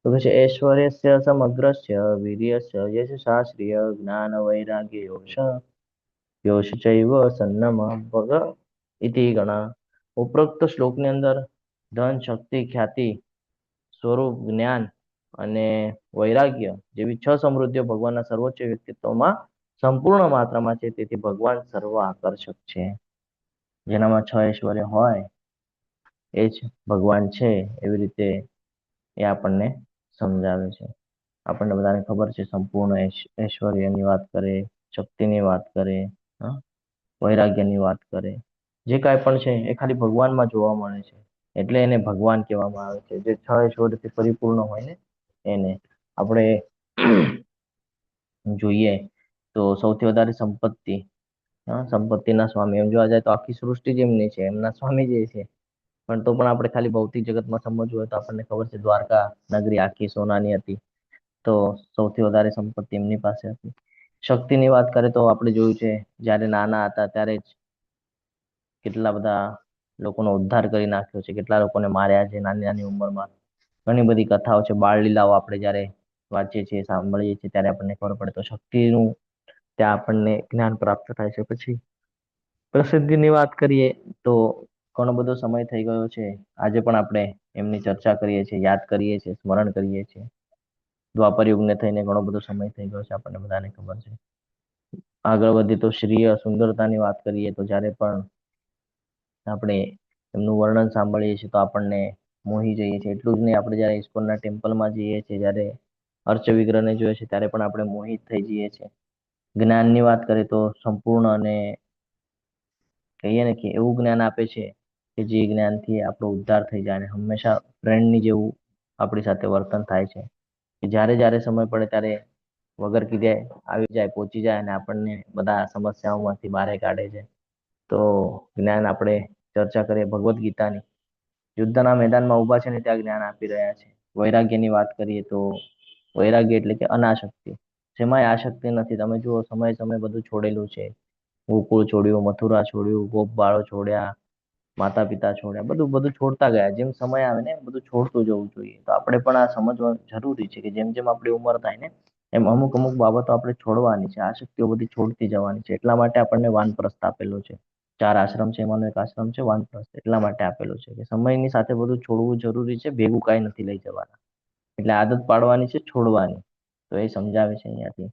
તો કે છે ઐશ્વર્યસ્ય સમગ્રસ્ય વીર્યસ્ય યશ શાસ્ત્રીય જ્ઞાન વૈરાગ્ય યોશ ચૈવ સન્નમ ભગ ઇતિ ગણા. ઉપરોક્ત શ્લોકની અંદર ધન, શક્તિ, ખ્યાતિ, સ્વરૂપ, જ્ઞાન અને વૈરાગ્ય જેવી 6 સમૃદ્ધિઓ ભગવાનના સર્વોચ્ચ વ્યક્તિત્વમાં સંપૂર્ણ માત્રામાં છે. તેથી ભગવાન સર્વ આકર્ષક છે. જેનામાં 6 ઐશ્વર્ય હોય એ જ ભગવાન છે, એવી રીતે એ આપણને સમજાવે છે. આપણને બધાને ખબર છે, સંપૂર્ણ ઐશ્વર્યની વાત કરે, શક્તિની વાત કરે, વૈરાગ્યની વાત કરે, જે કાંઈ પણ છે એ ખાલી ભગવાનમાં જોવા મળે છે. એટલે એને ભગવાન કહેવામાં આવે છે. જે 6 ઐશ્વર્યથી પરિપૂર્ણ હોય ને એને. આપણે જોઈએ તો સૌથી વધારે સંપત્તિ, સંપત્તિના સ્વામી એમ જોવા જાય તો આખી સૃષ્ટિ જેમની છે, એમના સ્વામી જે છે. પણ તો પણ આપણે ખાલી ભૌતિક જગતમાં સમજવું હોય તો આપણને ખબર છે દ્વારકા નગરી આખી સોનાની હતી, તો સૌથી વધારે સંપત્તિ એમની પાસે હતી. શક્તિની વાત કરીએ તો આપણે જોયું છે, જ્યારે નાના હતા ત્યારે જ કેટલા બધા લોકોનો ઉદ્ધાર કરી નાખ્યો છે, કેટલા લોકોને માર્યા છે નાની નાની ઉંમરમાં. ઘણી બધી કથાઓ છે, બાળ લીલાઓ આપણે જ્યારે વાંચીએ છીએ, સાંભળીએ છીએ, ત્યારે આપણને ખબર પડે. તો શક્તિનું ત્યાં આપણને જ્ઞાન પ્રાપ્ત થાય છે. પછી પ્રસિદ્ધિની વાત કરીએ તો ઘણો બધો સમય થઈ ગયો છે. આજે પણ આપણે એમની ચર્ચા કરીએ છીએ, યાદ કરીએ છીએ, સ્મરણ કરીએ છીએ. દ્વાપર યુગને થઈને ઘણો બધો સમય થઈ ગયો છે, આપણને બધાને ખબર છે. આગળ વધીએ તો શ્રીય સુંદરતાની વાત કરીએ તો જ્યારે પણ આપણે એમનું વર્ણન સાંભળીએ છીએ તો આપણને મોહી જઈએ છીએ. એટલું જ નહીં, આપણે જ્યારે ઇસ્કોનના ટેમ્પલમાં જઈએ છીએ, જ્યારે અર્ચ વિગ્રહને જોઈએ છે ત્યારે પણ આપણે મોહિત થઈ જઈએ છીએ. જ્ઞાનની વાત કરીએ તો સંપૂર્ણ અને કહીએ ને કે એવું જ્ઞાન આપે છે કે જે જ્ઞાનથી આપણો ઉદ્ધાર થઈ જાય અને હંમેશા ફ્રેન્ડની જેવું આપણી સાથે વર્તન થાય છે કે જ્યારે જ્યારે સમય પડે ત્યારે વગર કીધે આવી જાય, પહોંચી જાય અને આપણને બધા સમસ્યાઓમાંથી બહાર કાઢે છે. તો જ્ઞાન આપણે ચર્ચા કરીએ ભગવદ્ ગીતાની. યુદ્ધના મેદાનમાં ઊભા છે ને ત્યાં જ્ઞાન આપી રહ્યા છે. વૈરાગ્યની વાત કરીએ તો વૈરાગ્ય એટલે કે અનાસક્તિ. જેમાંય આસક્તિ નથી. તમે જુઓ સમય સમય બધું છોડેલું છે. ગોકુળ છોડ્યું, મથુરા છોડ્યું, ગોપ બાળો છોડ્યા, માતા પિતા છોડ્યા, બધું બધું છોડતા ગયા. જેમ સમય આવે ને બધું છોડતું જવું જોઈએ. તો આપણે પણ આ સમજવા જરૂરી છે કે જેમ જેમ આપણી ઉંમર થાય ને એમ અમુક અમુક બાબતો આપણે છોડવાની છે. આસક્તિઓ બધી છોડતી જવાની છે. એટલા માટે આપણને વાનપ્રસ્થ આપેલો છે. 4 આશ્રમ છે એમાંનો એક આશ્રમ છે વાનપ્રસ્થ. એટલા માટે આપેલો છે કે સમયની સાથે બધું છોડવું જરૂરી છે. ભેગું કાંઈ નથી લઈ જવાના. એટલે આદત પાડવાની છે, છોડવાની. તો એ સમજાવે છે અહીંયાથી.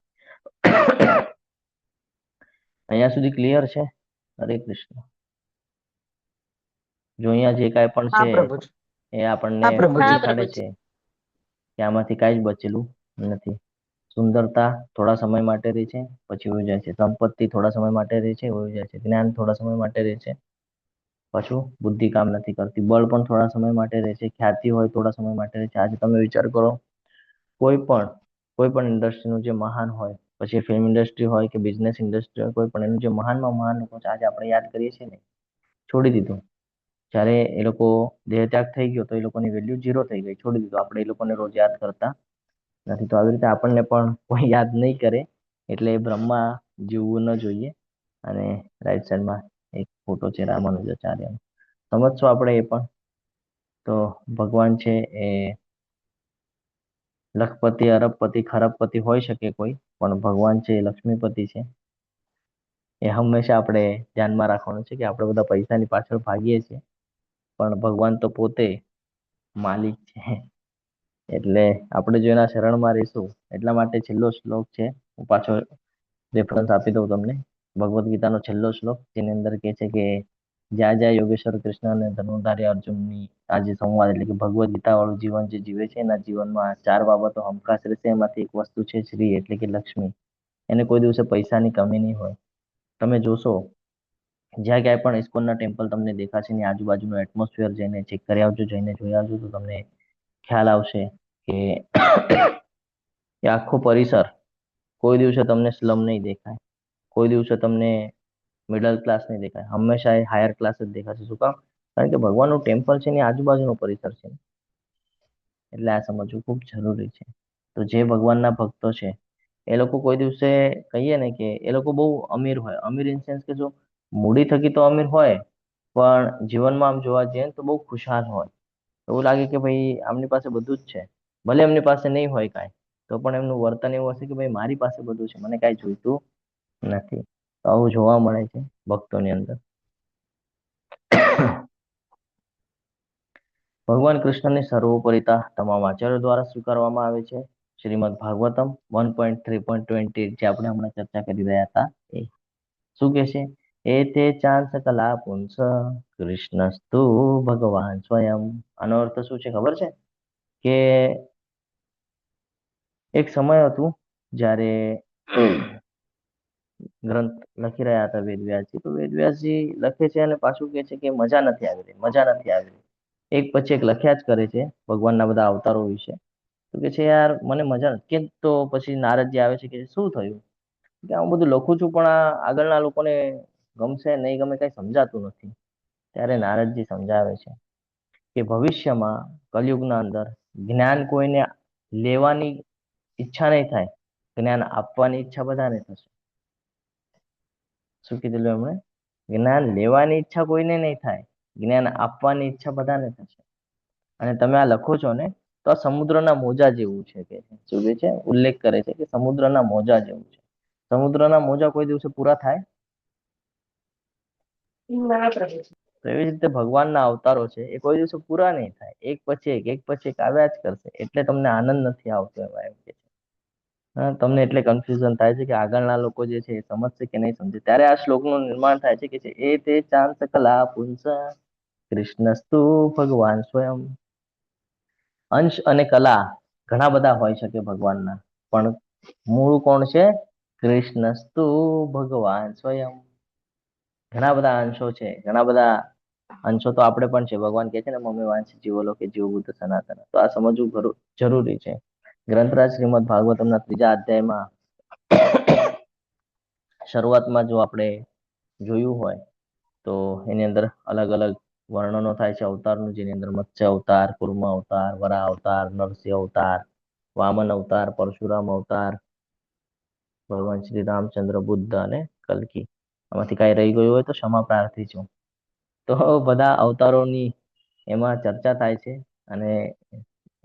અહીંયા સુધી ક્લિયર છે? હરે કૃષ્ણ. જો અહીંયા જે કાંઈ પણ હા છે પ્રભુજી. એ આપણને હા પ્રભુજી. દેખાડે છે કે આમાંથી કાંઈ જ બચેલું નથી. સુંદરતા થોડા સમય માટે રહે છે, પછી વહી જાય છે. સંપત્તિ થોડા સમય માટે રહે છે, વહી જાય છે. જ્ઞાન થોડા સમય માટે રહે છે, પાછું બુદ્ધિ કામ નથી કરતી. બળ પણ થોડા સમય માટે રહે છે. ખ્યાતિ હોય થોડા સમય માટે રહે છે. આજે તમે વિચાર કરો, કોઈ પણ ઇન્ડસ્ટ્રીનું જે મહાન હોય, પછી ફિલ્મ ઇન્ડસ્ટ્રી હોય કે બિઝનેસ ઇન્ડસ્ટ્રી હોય, કોઈ પણ એનું જે મહાનમાં મહાન લોકો છે આજે આપણે યાદ કરીએ છીએ ને, છોડી દીધું. જ્યારે એ લોકો દેહ ત્યાગ થઈ ગયો તો એ લોકોની વેલ્યુ ઝીરો થઈ ગઈ, છોડી દીધું. આપણે એ લોકોને રોજ યાદ કરતા નથી. તો આવી રીતે આપણને પણ કોઈ યાદ નહીં કરે એટલે બ્રહ્મા જીવવું ન જોઈએ. અને રાઈટ સાઈડમાં એક ફોટો છે રામાનુજાચાર્યનો. સમજશો આપણે એ પણ. તો ભગવાન છે એ લખપતિ, અરબપતિ, ખરબપતિ હોઈ શકે કોઈ, પણ ભગવાન છે એ લક્ષ્મીપતિ છે. એ હંમેશા આપણે ધ્યાનમાં રાખવાનું છે કે આપણે બધા પૈસાની પાછળ ભાગીએ છીએ, પણ ભગવાન તો પોતે માલિક છે. એટલે આપણે જો એના શરણમાં રહીશું, એટલા માટે છેલ્લો શ્લોક છે, હું પાછો રેફરન્સ આપી દઉં તમને. ભગવદ્ ગીતાનો છેલ્લો શ્લોક જેની અંદર કહે છે કે જ્યાં જ્યાં યોગેશ્વર કૃષ્ણ અને ધનુર્ધારી અર્જુનની આજે સંવાદ એટલે કે ભગવદ્ ગીતા વાળું જીવન જે જીવે છે એના જીવનમાં 4 બાબતો હમખાસ રહેશે. એમાંથી એક વસ્તુ છે શ્રી એટલે કે લક્ષ્મી. એને કોઈ દિવસે પૈસાની કમી નહીં હોય. તમે જોશો જ્યાં ક્યાંય પણ ઇસ્કોનના ટેમ્પલ તમને દેખાશે ને આજુબાજુનું એટમોસ્ફિયર જઈને ચેક કરી આવજો, જઈને જોઈ આવજો તો તમને ખ્યાલ આવશે કે એ આખો પરિસર કોઈ દિવસે તમને સ્લમ નહીં દેખાય, કોઈ દિવસે તમને મિડલ ક્લાસ નહીં દેખાય. હંમેશા એ હાયર ક્લાસ જ દેખાશે. શું કામ? કારણ કે ભગવાનનું ટેમ્પલ છે ને આજુબાજુનો પરિસર છે. એટલે આ સમજવું ખૂબ જરૂરી છે. તો જે ભગવાનના ભક્તો છે એ લોકો કોઈ દિવસે કહીએ ને કે એ લોકો બહુ અમીર હોય. અમીર ઇન સેન્સ કે જો મૂડી થકી તો અમીર હોય, પણ જીવનમાં આમ જોવા જઈએ તો બહુ ખુશાલ હોય. એવું લાગે કે ભાઈ આમની પાસે બધું જ છે. ભલે એમની પાસે નહીં હોય કાંઈ, તો પણ એમનું વર્તન એવું હશે કે ભાઈ મારી પાસે બધું છે, મને કાંઈ જોઈતું નથી. તો આવું જોવા મળે છે ભક્તોની અંદર. ભગવાન કૃષ્ણની સર્વોપરિતા તમામ આચાર્યો દ્વારા સ્વીકારવામાં આવે છે. શ્રીમદ ભાગવતમ 1.3.20 જે આપણે હમણાં ચર્ચા કરી રહ્યા હતા એ શું કે છે? એ તે ચાંસ કલા પુંસ કૃષ્ણસ્તુ ભગવાન સ્વયં. આનો અર્થ શું છે ખબર છે? કે એક સમય હતું જ્યારે ગ્રંથ લખી રહ્યા હતા વેદવ્યાસજી. તો વેદવ્યાસજી લખે છે અને પાછું કહે છે કે મજા નથી આવી રહી, મજા નથી આવી રહી. એક પછી એક લખ્યા જ કરે છે ભગવાનના બધા અવતારો વિશે. તો કે છે યાર મને મજા નથી. કે તો પછી નારદજી આવે છે કે શું થયું? કે હું બધું લખું છું પણ આ આગળના લોકોને ગમશે નહીં ગમે કઈ સમજાતું નથી. ત્યારે નારદજી સમજાવે છે કે ભવિષ્યમાં કલયુગના અંદર જ્ઞાન કોઈને લેવાની ઈચ્છા નહીં થાય, જ્ઞાન આપવાની ઈચ્છા બધાને થશે. શું કીધેલું એમણે? જ્ઞાન લેવાની ઈચ્છા કોઈને નહીં થાય, જ્ઞાન આપવાની ઈચ્છા બધાને થશે. અને તમે આ લખો છો ને તો આ સમુદ્રના મોજા જેવું છે કે શું કે છે? ઉલ્લેખ કરે છે કે સમુદ્રના મોજા જેવું છે. સમુદ્રના મોજા કોઈ દિવસે પૂરા થાય? ના પ્રભુજી. તો એવી રીતે ભગવાનના અવતારો છે એ કોઈ દિવસે પૂરા નહીં થાય. એક પછી એક આવ્યા જ કરશે. એટલે તમને આનંદ નથી આવતો એમાં એમ કે છે. તમને એટલે કન્ફ્યુઝન થાય છે કે આગળના લોકો જે છે એ સમજશે કે નહીં સમજે. ત્યારે આ શ્લોકનું નિર્માણ થાય છે કે એ તે ચાંસ કલા પુંસ કૃષ્ણસ્તુ ભગવાન સ્વયં. અંશ અને કલા ઘણા બધા હોય શકે ભગવાનના, પણ મૂળ કોણ છે? કૃષ્ણસ્તુ ભગવાન સ્વયં. ઘણા બધા અંશો છે, ઘણા બધા અંશો તો આપણે પણ છે. ભગવાન કહે છે ને, મમ્મી વાંચી જીવો કે જીવ બુદ્ધ સનાતન. તો આ સમજવું જરૂરી છે. ગ્રંથરાજ શ્રીમદ ભાગવતમના 3જા અધ્યાયમાં શરૂઆતમાં જો આપણે જોયું હોય તો એની અંદર અલગ અલગ વર્ણનો થાય છે અવતારનું, જેની અંદર મત્સ્ય અવતાર, કુર્મ અવતાર, વરા અવતાર, નરસિંહ અવતાર, વામન અવતાર, પરશુરામ અવતાર, ભગવાન શ્રી રામચંદ્ર, બુદ્ધ અને કલ્કી. આમાંથી કાંઈ રહી ગયું હોય તો ક્ષમા પ્રાર્થી છું. તો બધા અવતારોની એમાં ચર્ચા થાય છે અને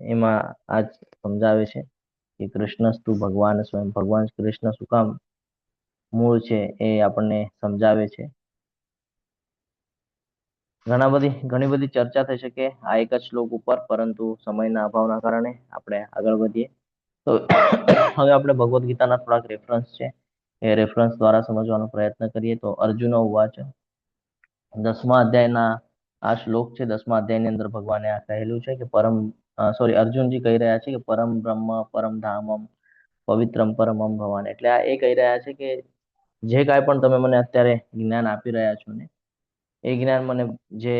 એમાં આજ સમજાવે છે કે કૃષ્ણસ્તુ ભગવાન સ્વયં. ભગવાન કૃષ્ણ શું કામ મૂળ છે એ આપણને સમજાવે છે. ઘણી બધી ચર્ચા થઈ શકે આ એક જ શ્લોક ઉપર, પરંતુ સમયના અભાવના કારણે આપણે આગળ વધીએ. તો હવે આપણે ભગવદ્ ગીતાના થોડાક રેફરન્સ છે, એ રેફરન્સ દ્વારા સમજવાનો પ્રયત્ન કરીએ. તો અર્જુન ઉવાચ, 10મા અધ્યાયના આ શ્લોક છે. 10મા અધ્યાયની અંદર ભગવાને આ કહેલું છે કે અર્જુનજી કહી રહ્યા છે કે પરમ બ્રહ્મ પરમ ધામમ પવિત્રમ પરમમ ભવાન. એટલે આ એ કહી રહ્યા છે કે જે કાંઈ પણ તમે મને અત્યારે જ્ઞાન આપી રહ્યા છો ને, એ જ્ઞાન મને જે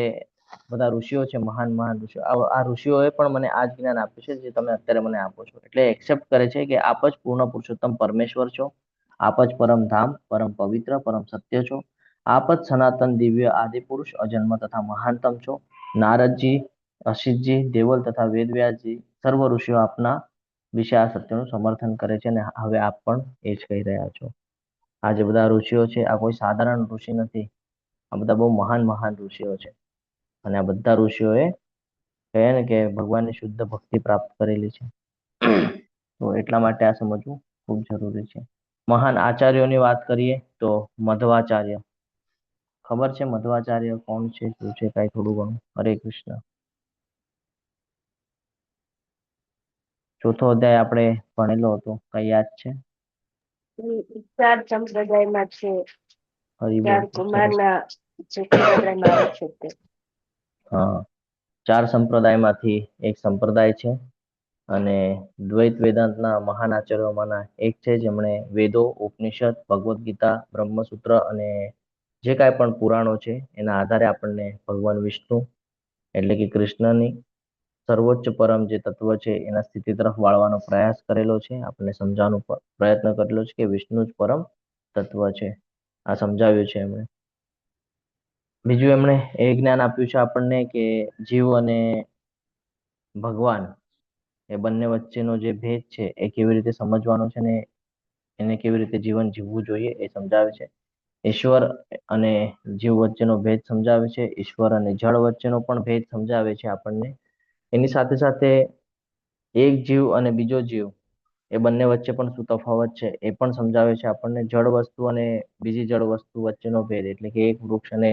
બધા ઋષિઓ છે, મહાન મહાન ઋષિઓ, આ ઋષિઓએ પણ મને આ જ જ્ઞાન આપ્યું છે જે તમે અત્યારે મને આપો છો. એટલે એક્સેપ્ટ કરે છે કે આપ જ પૂર્ણ પુરુષોત્તમ પરમેશ્વર છો, આપ જ પરમ ધામ, પરમ પવિત્ર, પરમ સત્ય છો, આપ જ સનાતન દિવ્ય આદિ પુરુષ, અજન્મ તથા મહાનતમ છો. નારદજી, અશિતજી, દેવલ તથા વેદવ્યાસજી સર્વ ઋષિઓ આપના વિશે આ સત્યનું સમર્થન કરે છે અને હવે આપ પણ એ જ કહી રહ્યા છો. આ જે બધા ઋષિઓ છે, આ કોઈ સાધારણ ઋષિ નથી, આ બધા બહુ મહાન મહાન ઋષિઓ છે. અને આ બધા ઋષિઓએ કહે ને કે ભગવાનની શુદ્ધ ભક્તિ પ્રાપ્ત કરેલી છે. તો એટલા માટે આ સમજવું ખૂબ જરૂરી છે. મહાન આચાર્યોની વાત કરીએ તો મધ્વાચાર્ય. ખબર છે મધ્વાચાર્ય કોણ છે, શું છે, કાંઈ થોડું ઘણું? હરે કૃષ્ણ. ચોથો અધ્યાય આપણે ભણેલો હતો, કઈ યાદ છે? 4 સંપ્રદાયમાં છે, હરિબોલ. 4 કુમારના જે સંપ્રદાયમાં આવે છે તે. હા, 4 સંપ્રદાયમાંથી એક સંપ્રદાય છે અને દ્વૈત વેદાંતના મહાન આચાર્યોમાંના એક છે, જેમણે વેદો, ઉપનિષદ, ભગવદ્ ગીતા, બ્રહ્મસૂત્ર અને જે કાંઈ પણ પુરાણો છે એના આધારે આપણને ભગવાન વિષ્ણુ એટલે કે કૃષ્ણની સર્વોચ્ચ પરમ જે તત્વ છે એના સ્થિતિ તરફ વાળવાનો પ્રયાસ કરેલો છે. આપણને સમજાવવાનો પ્રયત્ન કરેલો છે કે વિષ્ણુ જ પરમ તત્વ છે. આ સમજાવ્યું છે એમણે. બીજું એમણે એ જ્ઞાન આપ્યું છે આપણને કે જીવ અને ભગવાન એ બંને વચ્ચેનો જે ભેદ છે એ કેવી રીતે સમજવાનો છે ને એને કેવી રીતે જીવન જીવવું જોઈએ એ સમજાવે છે. ઈશ્વર અને જીવ વચ્ચેનો ભેદ સમજાવે છે. ઈશ્વર અને જળ વચ્ચેનો પણ ભેદ સમજાવે છે આપણને. એની સાથે સાથે એક જીવ અને બીજો જીવ એ બંને વચ્ચે પણ શું તફાવત છે એ પણ સમજાવે છે આપણને. જળ વસ્તુ અને બીજી જળ વસ્તુ વચ્ચેનો ભેદ, એટલે કે એક વૃક્ષ અને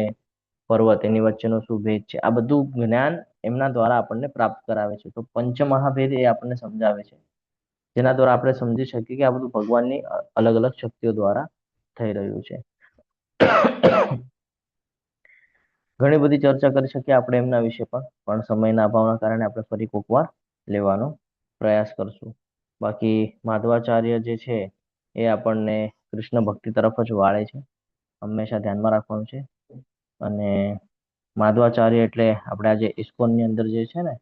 પર્વત એની વચ્ચેનો શું ભેદ છે, આ બધું જ્ઞાન એમના દ્વારા આપણને પ્રાપ્ત કરાવે છે. તો પંચમહાભેદ એ આપણને સમજાવે છે, જેના દ્વારા આપણે સમજી શકીએ કે આ બધું ભગવાનની અલગ અલગ શક્તિઓ દ્વારા થઈ રહ્યું છે. ઘણી બધી ચર્ચા કરી શકીએ આપણે એમના વિશે પણ સમયના અભાવના કારણે આપણે ફરી કોક વાર લેવાનો પ્રયાસ કરશું. બાકી માધવાચાર્ય જે છે એ આપણને કૃષ્ણ ભક્તિ તરફ જ વાળે છે, હંમેશા ધ્યાનમાં રાખવાનું છે. અને માધવાચાર્ય એટલે આપણે આજે ઇસ્કોનની અંદર જે છે ને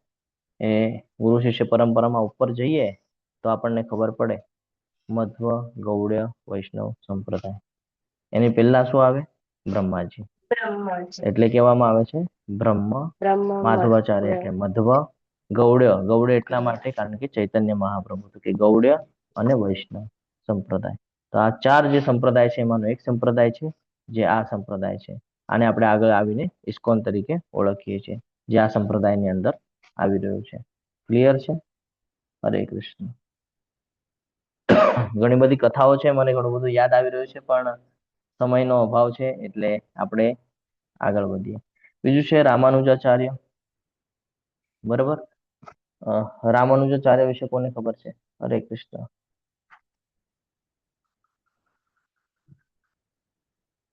એ ગુરુ શિષ્ય પરંપરામાં ઉપર જઈએ તો આપણને ખબર પડે મધ્વ, ગૌડ્ય, વૈષ્ણવ સંપ્રદાય. એની પહેલા શું આવે? બ્રહ્માજી. બ્રહ્મ એટલે કહેવામાં આવે છે બ્રહ્મ માધવાચાર્ય બ્રહ્મ એટલે મધ્વ, ગૌડ્ય. ગૌડ્ય એટલા માટે કારણ કે ચૈતન્ય મહાપ્રભુ તો કે ગૌડ્ય અને વૈષ્ણવ સંપ્રદાય. તો આ 4 જે સંપ્રદાય છે એમાંનો એક સંપ્રદાય છે જે આ સંપ્રદાય છે. આને આપણે આગળ આવીને ઇસ્કોન તરીકે ઓળખીએ છીએ, જે આ સંપ્રદાયની અંદર આવી રહ્યું છે. ક્લિયર છે? હરે કૃષ્ણ. ઘણી બધી કથાઓ છે, મને ઘણું બધું યાદ આવી રહ્યું છે, પણ સમયનો અભાવ છે એટલે આપણે આગળ વધીએ. બીજું છે રામાનુજાચાર્ય. બરાબર. રામાનુજાચાર્ય વિશે કોને ખબર છે? હરે કૃષ્ણ.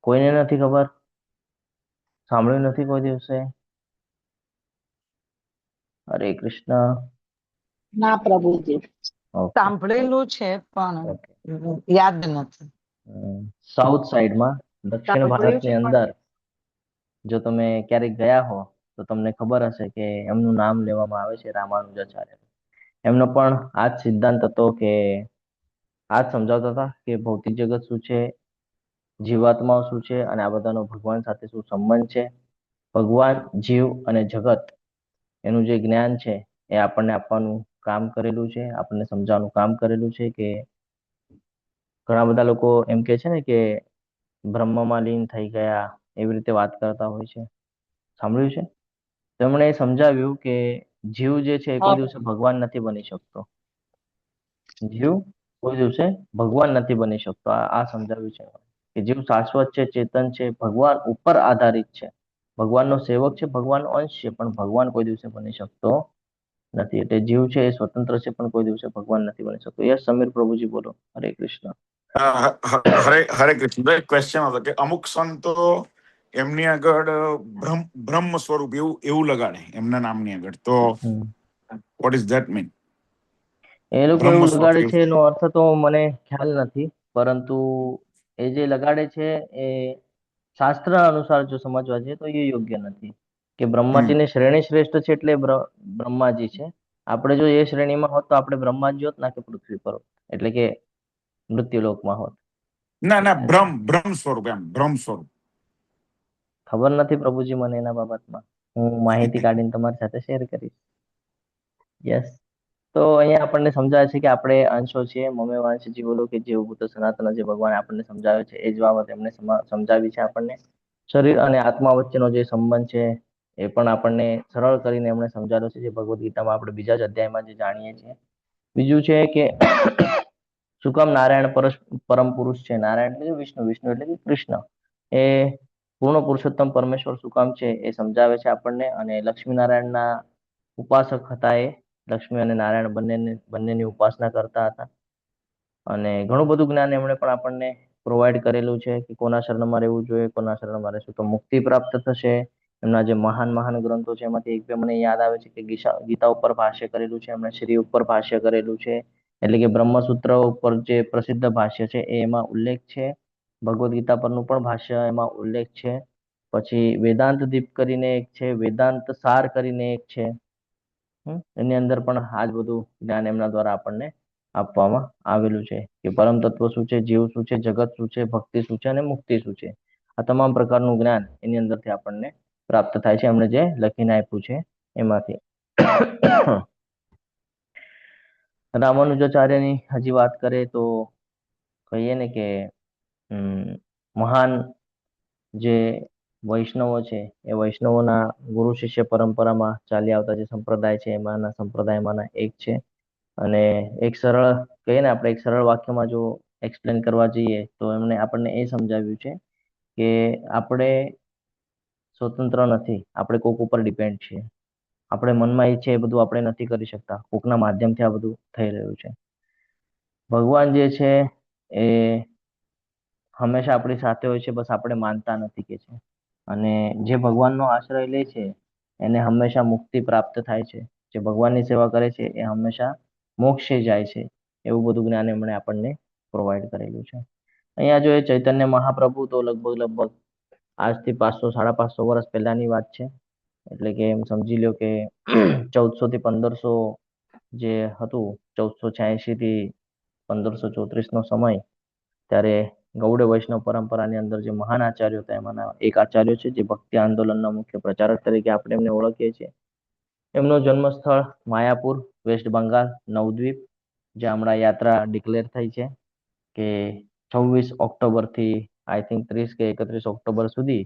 કોઈને નથી ખબર? સાંભળ્યું નથી કોઈ દિવસે? હરે કૃષ્ણ. ના પ્રભુજી, ઓકે સાંભળેલું છે પણ ઓકે. યાદ નથી. સાઉથ સાઈડમાં દક્ષિણ સાંભળ્યું ભારતની છે પણ અંદર જો તમે ક્યારેક ગયા હો તો તમને ખબર હશે કે એમનું નામ લેવામાં આવે છે રામાનુજાચાર્ય. એમનો પણ આ જ સિદ્ધાંત હતો કે આ જ સમજાવતા હતા કે ભૌતિક જગત શું છે, જીવાત્માઓ શું છે, અને આ બધાનો ભગવાન સાથે શું સંબંધ છે. ભગવાન, જીવ અને જગત એનું જે જ્ઞાન છે એ આપણને આપવાનું કામ કરેલું છે, આપણને સમજાવવાનું કામ કરેલું છે. કે ઘણા બધા લોકો એમ કે છે ને કે બ્રહ્મમાં લીન થઈ ગયા, એવી રીતે વાત કરતા હોય છે. સાંભળ્યું છે? તેમણે સમજાવ્યું કે જીવ જે છે એ કોઈ દિવસે ભગવાન નથી બની શકતો. જીવ કોઈ દિવસે ભગવાન નથી બની શકતો. આ સમજાવ્યું છે કે જીવ શાશ્વત છે, ચેતન છે, ભગવાન ઉપર આધારિત છે, ભગવાનનો સેવક છે, ભગવાનનો અંશ છે, પણ ભગવાન કોઈ દિવસે બની શકતો નથી. એટલે જીવ છે એ સ્વતંત્ર છે, પણ કોઈ દિવસે ભગવાન નથી બની શકતો. યસ સમીર પ્રભુજી, બોલો. હરે કૃષ્ણ. હરે હરે કૃષ્ણ. એક ક્વેશ્ચન હતો કે અમુક સંતો એમની આગળ બ્રહ્મ સ્વરૂપ એવું એવું લગાડે એમના નામની આગળ, તો વોટ ઇઝ ધેટ મીન? એ લોકો બ્રહ્મ એવું સ્વરૂપ લગાડે એવું. છે એનો અર્થ તો મને ખ્યાલ નથી, પરંતુ એ જે લગાડે છે એ શાસ્ત્ર અનુસાર જો સમજવા જઈએ તો એ યોગ્ય નથી. કે બ્રહ્માજીની શ્રેણી શ્રેષ્ઠ છે એટલે બ્રહ્માજી છે. આપણે જો એ શ્રેણીમાં હોત તો આપણે બ્રહ્માજી હોત, ના કે પૃથ્વી પર હોત, એટલે કે મૃત્યુલોકમાં હોત. ના ના, બ્રહ્મ સ્વરૂપ, એમ બ્રહ્મ સ્વરૂપ. ખબર નથી પ્રભુજી મને એના બાબતમાં. હું માહિતી કાઢીને તમારી સાથે શેર કરીશ. યસ. તો અહીંયા આપણને સમજાવે છે કે આપણે અંશો છીએ, મમે વાંશ જીવોલો કે જે ભૂત સનાતન, જે ભગવાન આપણને સમજાવે છે એ જ બાબત એમને સમજાવી છે આપણને. શરીર અને આત્મા વચ્ચેનો જે સંબંધ છે એ પણ આપણને સરળ કરીને એમણે સમજાવ્યો છે, જે ભગવદ્ ગીતામાં આપણે બીજા જ અધ્યાયમાં જે જાણીએ છીએ. બીજું છે કે શું કામ નારાયણ પરમ પુરુષ છે. નારાયણ એટલે વિષ્ણુ, વિષ્ણુ એટલે કે કૃષ્ણ. એ પૂર્ણ પુરુષોત્તમ પરમેશ્વર શું કામ છે એ સમજાવે છે આપણને. અને લક્ષ્મીનારાયણના ઉપાસક હતા એ. લક્ષ્મી અને નારાયણ બંનેની ઉપાસના કરતા હતા. અને ઘણું બધું જ્ઞાન એમણે પણ આપણને પ્રોવાઈડ કરેલું છે કે કોના શરણમાં રહેવું જોઈએ, કોના શરણમાં રહેશું તો મુક્તિ પ્રાપ્ત થશે. એમના જે મહાન મહાન ગ્રંથો છે એમાંથી એક બે મને યાદ આવે છે કે ગીતા ઉપર ભાષ્ય કરેલું છે એમણે, શ્રી ઉપર ભાષ્ય કરેલું છે, એટલે કે બ્રહ્મસૂત્ર ઉપર જે પ્રસિદ્ધ ભાષ્ય છે એ એમાં ઉલ્લેખ છે. ભગવદ્ ગીતા પરનું પણ ભાષ્ય એમાં ઉલ્લેખ છે. પછી વેદાંત દીપ કરીને એક છે, વેદાંત સાર કરીને એક છે. એની અંદર પણ આ જ બધું જ્ઞાન એમના દ્વારા આપણને આપવામાં આવેલું છે કે પરમ તત્વ શું છે, જીવ શું છે, જગત શું છે, ભક્તિ શું છે અને મુક્તિ શું છે. આ તમામ પ્રકારનું જ્ઞાન એની અંદરથી આપણને પ્રાપ્ત થાય છે. એમણે જે લખીને આપ્યું છે એમાંથી. રામાનુજાચાર્યની હજી વાત કરીએ તો કહીએ ને કે મહાન જે વૈષ્ણવો છે એ વૈષ્ણવોના ગુરુ શિષ્ય પરંપરામાં ચાલી આવતા જે સંપ્રદાય છે એમાંના સંપ્રદાયમાંના એક છે. અને એક સરળ કહીએ ને આપણે, એક સરળ વાક્યમાં જો એક્સપ્લેન કરવા જઈએ તો એમણે આપણને એ સમજાવ્યું છે કે આપણે સ્વતંત્ર નથી, આપણે કોક ઉપર ડિપેન્ડ છીએ. આપણે મનમાં ઈચ્છે એ બધું આપણે નથી કરી શકતા, કોકના માધ્યમથી આ બધું થઈ રહ્યું છે. ભગવાન જે છે એ હંમેશા આપણી સાથે હોય છે, બસ આપણે માનતા નથી કે છે. અને જે ભગવાનનો આશ્રય લે છે એને હંમેશા મુક્તિ પ્રાપ્ત થાય છે. જે ભગવાનની સેવા કરે છે એ હંમેશા મોક્ષે જાય છે. એવું બધું જ્ઞાન એમણે આપણને પ્રોવાઈડ કરેલું છે. અહીંયા જો એ ચૈતન્ય મહાપ્રભુ તો લગભગ આજથી 500 550 વર્ષ પહેલાની વાત છે. એટલે કે એમ સમજી લો કે 1400 થી 1500 જે હતું, 1486 થી 1534 નો સમય, ત્યારે ગૌડ વૈષ્ણવ પરંપરાની અંદર જે મહાન આચાર્યો હતા એમાંના એક આચાર્ય છે જે ભક્તિ આંદોલનના મુખ્ય પ્રચારક તરીકે આપણે એમને ઓળખીએ છીએ. એમનું જન્મસ્થળ માયાપુર, વેસ્ટ બંગાળ, નવદ્વીપ, જે હમણાં યાત્રા ડિક્લેર થઈ છે કે 26 ઓક્ટોબર થી આઈ થિંક 30 કે 31 ઓક્ટોબર સુધી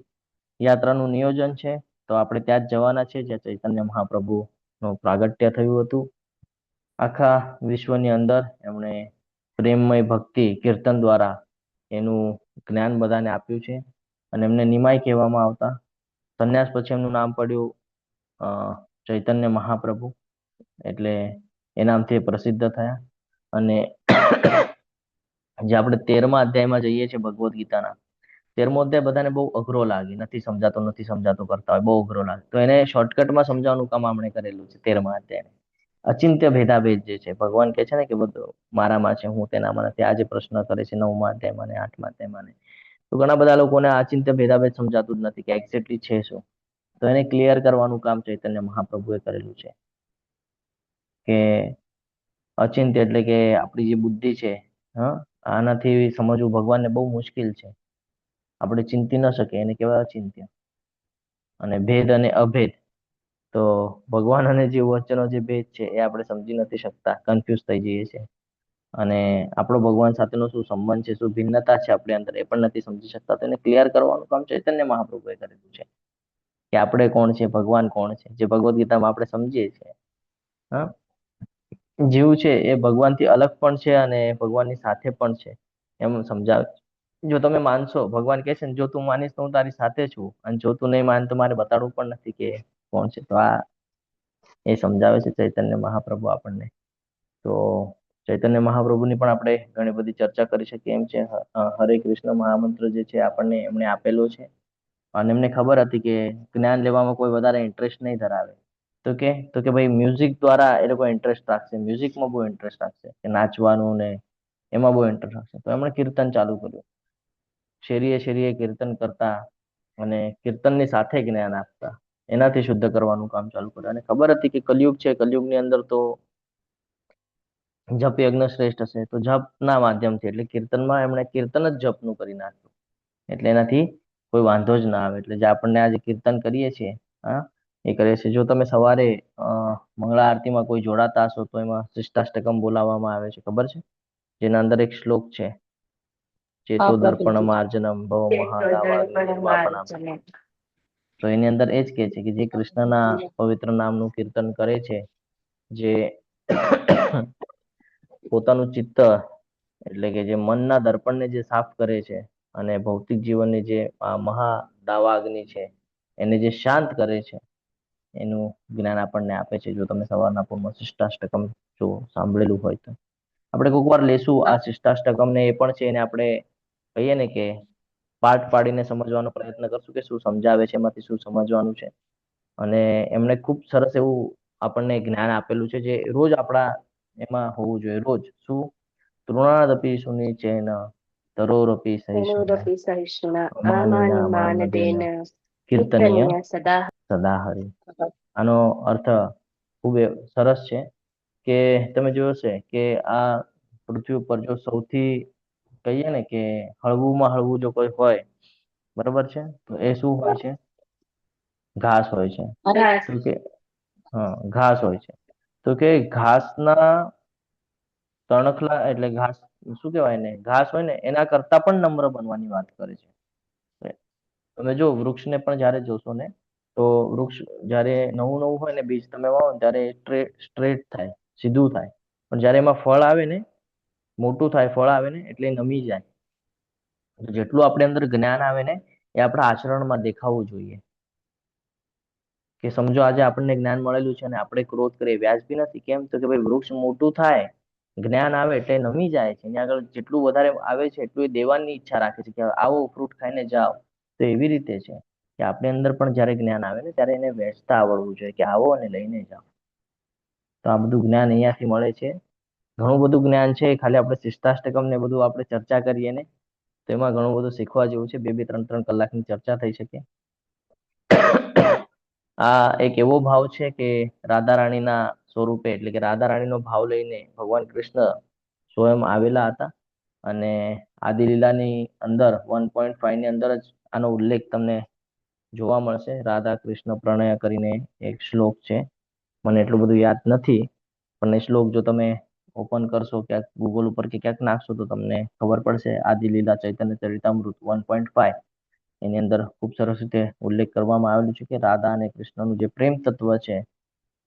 યાત્રાનું નિયોજન છે. તો આપણે ત્યાં જ જવાના છે જ્યાં ચૈતન્ય મહાપ્રભુનું પ્રાગટ્ય થયું હતું. આખા વિશ્વની અંદર એમણે પ્રેમમય ભક્તિ કીર્તન દ્વારા એનું જ્ઞાન બધાને આપ્યું છે. અને એમને નિમાય કહેવામાં આવતા. સંન્યાસ પછી એમનું નામ પડ્યું ચૈતન્ય મહાપ્રભુ, એટલે એ નામથી પ્રસિદ્ધ થયા. અને જે આપણે 13મા અધ્યાયમાં જઈએ છીએ ભગવદ્ ગીતાના, 13મો અધ્યાય બધાને બહુ અઘરો લાગે, નથી સમજાતો કરતા હોય, બહુ અઘરો લાગે. તો એને શોર્ટકટમાં સમજાવવાનું કામ આપણે કરેલું છે 13મા અધ્યાય. અચિંત્ય ભેદાભેદ જે છે, ભગવાન કહે છે ને કે બધું મારામાં છે, હું તેનામાં નથી. આ જે પ્રશ્ન કરે છે 9મા અધ્યાયમાં ને 8મા અધ્યાયમાં ને, તો ઘણા બધા લોકોને આ અચિંત્ય ભેદાભેદ સમજાતું જ નથી કે એક્ઝેક્ટલી છે શું. તો એને ક્લિયર કરવાનું કામ ચૈતન્ય મહાપ્રભુએ કરેલું છે કે અચિંત્ય એટલે કે આપણી જે બુદ્ધિ છે, હા, આનાથી સમજવું ભગવાનને બહુ મુશ્કેલ છે. આપણે ચિંતી ન શકીએ એને કહેવાય અચિંત્ય. અને ભેદ અને અભેદ, તો ભગવાન અને જીવ વચ્ચેનો જે ભેદ છે એ આપણે સમજી નથી શકતા, કન્ફ્યુઝ થઈ જઈએ છીએ. અને આપણો ભગવાન સાથેનો શું સંબંધ છે, શું ભિન્નતા છે આપણી અંદર, એ પણ નથી સમજી શકતા. તો એને ક્લિયર કરવાનું કામ ચૈતન્ય મહાપ્રભુએ કરેલું છે કે આપણે કોણ છે, ભગવાન કોણ છે, જે ભગવદ્ ગીતામાં આપણે સમજીએ છીએ. હા, જીવ છે એ ભગવાનથી અલગ પણ છે અને ભગવાનની સાથે પણ છે, એમ સમજાવે. જો તમે માનશો, ભગવાન કહે છે ને, જો તું માનીશ તો હું તારી સાથે છું, અને જો તું નહીં માન તો મારે બતાડવું પણ નથી કે કોણ છે. તો આ એ સમજાવે છે ચૈતન્ય મહાપ્રભુ આપણને. તો ચૈતન્ય મહાપ્રભુની પણ આપણે ઘણી બધી ચર્ચા કરી શકીએ એમ છે. હરે કૃષ્ણ મહામંત્ર જે છે આપણને એમણે આપેલો છે, અને એમને ખબર હતી કે જ્ઞાન લેવામાં કોઈ વધારે ઇન્ટરેસ્ટ નહીં ધરાવે. તો કે ભાઈ મ્યુઝિક દ્વારા એ લોકો ઇન્ટરેસ્ટ રાખશે, મ્યુઝિકમાં બહુ ઇન્ટરેસ્ટ રાખશે, કે નાચવાનું ને એમાં બહુ ઇન્ટરેસ્ટ રાખશે. તો એમણે કીર્તન ચાલુ કર્યું, શેરીએ શેરીએ કીર્તન કરતા અને કીર્તનની સાથે જ્ઞાન આપતા, એનાથી શુદ્ધ કરવાનું કામ ચાલુ કર્યું. અને ખબર હતી કે કલયુગ છે, કલયુગની અંદર તો જપ યજ્ઞ શ્રેષ્ઠ હશે, તો જપના માધ્યમથી, એટલે કીર્તનમાં એમણે કીર્તન જ જપનું કરી નાખ્યું. એટલે એનાથી કોઈ વાંધો જ ના આવે. એટલે જે આપણને આજે કીર્તન કરીએ છીએ, હા, એ કરીએ છીએ. જો તમે સવારે મંગળા આરતીમાં કોઈ જોડાતા હશો તો એમાં શિષ્ટાષ્ટકમ બોલાવવામાં આવે છે, ખબર છે? જેના અંદર એક શ્લોક છે, ચેતો હા દર્પણ પ્રભુજી. માર્જનમ ભવ મહાદાવાગ્નિ નિર્વાપનમ. તો એની અંદર એ જ કહે છે કે જે કૃષ્ણના પવિત્ર નામનું કીર્તન કરે છે, જે પોતાનું ચિત્ત એટલે કે જે મનના દર્પણને જે સાફ કરે છે, અને ભૌતિક જીવનની જે આ મહાદાવા અગ્નિ છે એને જે શાંત કરે છે, એનું જ્ઞાન આપણને આપે છે. જો તમે સવારના પૂરમાં શિષ્ટાષ્ટકમ જો સાંભળેલું હોય તો આપણે કોઈક વાર લેશું આ શિષ્ટાષ્ટકમ ને, એ પણ છે એને આપણે કહીએ ને કે પાઠ પાડીને સમજવાનો પ્રયત્ન કરશું કે શું સમજાવે છે, એમાંથી શું સમજવાનું છે. અને એમણે ખૂબ સરસ એવું આપણને જ્ઞાન આપેલું છે, જે રોજ આપણા એમાં હોવું જોઈએ. રોજ શું? તૃણાદપી સુનિચેન તરોરપી સહિષ્ણુના તનોરપી સહિષ્ણુના અમાનિના માનદેન માનદેન કીર્તનીય કીર્તનીય સદા. સદા હરિ. આનો અર્થ ખૂબ સરસ છે કે તમે જોયો છે કે આ પૃથ્વી ઉપર જો સૌથી કહીએ ને કે હળવુંમાં હળવું જો કોઈ હોય, બરોબર છે, તો એ શું હોય છે? ઘાસ હોય છે. ઘાસ. તો કે હા, ઘાસ હોય છે. તો કે ઘાસના તણખલા એટલે ઘાસ શું કહેવાય ને, ઘાસ હોય ને એના કરતા પણ નમ્ર બનવાની વાત કરે છે. તમે જો વૃક્ષને પણ જ્યારે જોશો ને, તો વૃક્ષ જ્યારે નવું નવું હોય ને, બીજ તમે વાવો ને ત્યારે સ્ટ્રેટ થાય, સીધું થાય. પણ જ્યારે એમાં ફળ આવે ને, મોટું થાય, ફળ આવે ને, એટલે નમી જાય. જેટલું આપણે અંદર જ્ઞાન આવે ને, એ આપણા આચરણમાં દેખાવું જોઈએ. કે સમજો આજે આપણને જ્ઞાન મળેલું છે અને આપણે ક્રોધ કરીએ, વ્યાજબી નથી. કેમ? તો કે ભાઈ વૃક્ષ મોટું થાય, જ્ઞાન આવે એટલે નમી જાય છે. એની આગળ જેટલું વધારે આવે છે એટલું એ દેવાની ઈચ્છા રાખે છે કે આવો ફ્રૂટ ખાઈને જાઓ. તો એવી રીતે છે કે આપણી અંદર પણ જ્યારે જ્ઞાન આવે ને, ત્યારે એને વહેંચતા આવડવું જોઈએ કે આવો અને લઈને જાઓ. તો આ બધું જ્ઞાન અહીંયાથી મળે છે. ઘણું બધું જ્ઞાન છે. ખાલી આપણે શિષ્ટાષ્ટકમ ને બધું આપણે ચર્ચા કરીએ ને, તો એમાં ઘણું બધું શીખવા જેવું છે. 2-3 કલાકની ચર્ચા થઈ શકે. આ એક એવો ભાવ છે કે રાધા રાણીના સ્વરૂપે, એટલે કે રાધા રાણીનો ભાવ લઈને ભગવાન કૃષ્ણ સ્વયં આવેલા હતા. અને આદિ લીલાની અંદર 1.5 ની અંદર જ આનો ઉલ્લેખ તમને જોવા મળશે. રાધા કૃષ્ણ પ્રણય કરીને એક શ્લોક છે, મને એટલું બધું યાદ નથી, પણ એ શ્લોક જો તમે ઓપન કરશો ક્યાંક ગૂગલ ઉપર કે ક્યાંક નાખશો તો તમને ખબર પડશે. આદિ લીલા ચૈતન્ય ચરિતામૃત 1.5, એની અંદર ખૂબ સરસ રીતે ઉલ્લેખ કરવામાં આવેલું છે કે રાધા અને કૃષ્ણનું જે પ્રેમ તત્વ છે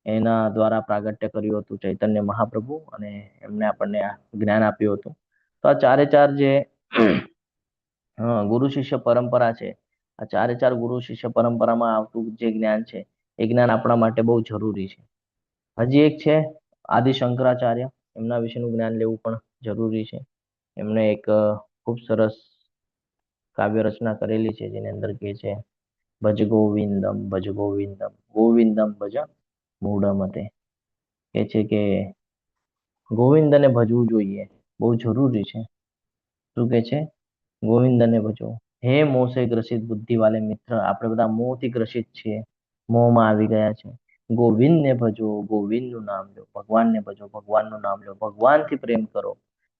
એના દ્વારા પ્રાગટ્ય કર્યું હતું ચૈતન્ય મહાપ્રભુ, અને એમને આપણને આ જ્ઞાન આપ્યું હતું. તો આ ચારે ચાર જે ગુરુ શિષ્ય પરંપરા છે, આ ચારે ચાર ગુરુ શિષ્ય પરંપરામાં આવતું જે જ્ઞાન છે, એ જ્ઞાન આપણા માટે બહુ જરૂરી છે. હજી એક છે આદિ શંકરાચાર્ય, એમના વિશેનું જ્ઞાન લેવું પણ જરૂરી છે. એમણે એક ખૂબ સરસ કાવ્ય રચના કરેલી છે, જેની અંદર કે છે ભજ ગોવિંદમ, ભજ ગોવિંદમ, ગોવિંદમ ભજ મૂઢમતે. કે છે કે ગોવિંદને ભજવું જોઈએ, બહુ જરૂરી છે. શું કે છે? ગોવિંદને ભજો. હે મોહસે ગ્રસિત બુદ્ધિ વાલે મિત્ર, આપણે બધા મોહથી ગ્રસિત છીએ, મોહમાં આવી ગયા છે. ગોવિંદને ભજો, ગોવિંદનું નામ લો. ભગવાનને ભજો, ભગવાનનું નામ લો. ભગવાનથી પ્રેમ કરો,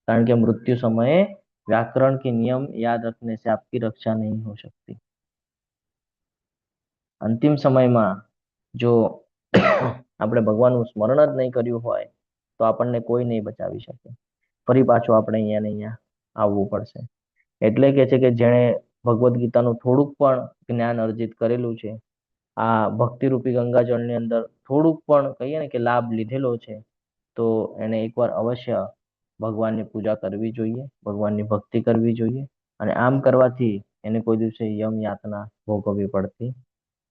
કારણ કે मृत्यु સમયે व्याकरण के नियम याद रखने से आपकी रक्षा नहीं हो सकती. અંતિમ સમયમાં જો આપણે ભગવાનનું સ્મરણ જ નહીં કર્યું હોય તો આપણને કોઈ નહીં બચાવી શકે. ફરી પાછું આપણે અહીંયા ને અહીંયા આવવું પડશે. એટલે કે છે કે જેણે ભગવદ્ ગીતાનું થોડુંક પણ જ્ઞાન અર્જિત કરેલું છે, આ ભક્તિરૂપી ગંગાજળની અંદર થોડુંક પણ કહીએ ને કે લાભ લીધેલો છે, તો એને એકવાર અવશ્ય ભગવાનની પૂજા કરવી જોઈએ, ભગવાનની ભક્તિ કરવી જોઈએ. અને આમ કરવાથી એને કોઈ દિવસે યમ યાતના ભોગવવી પડતી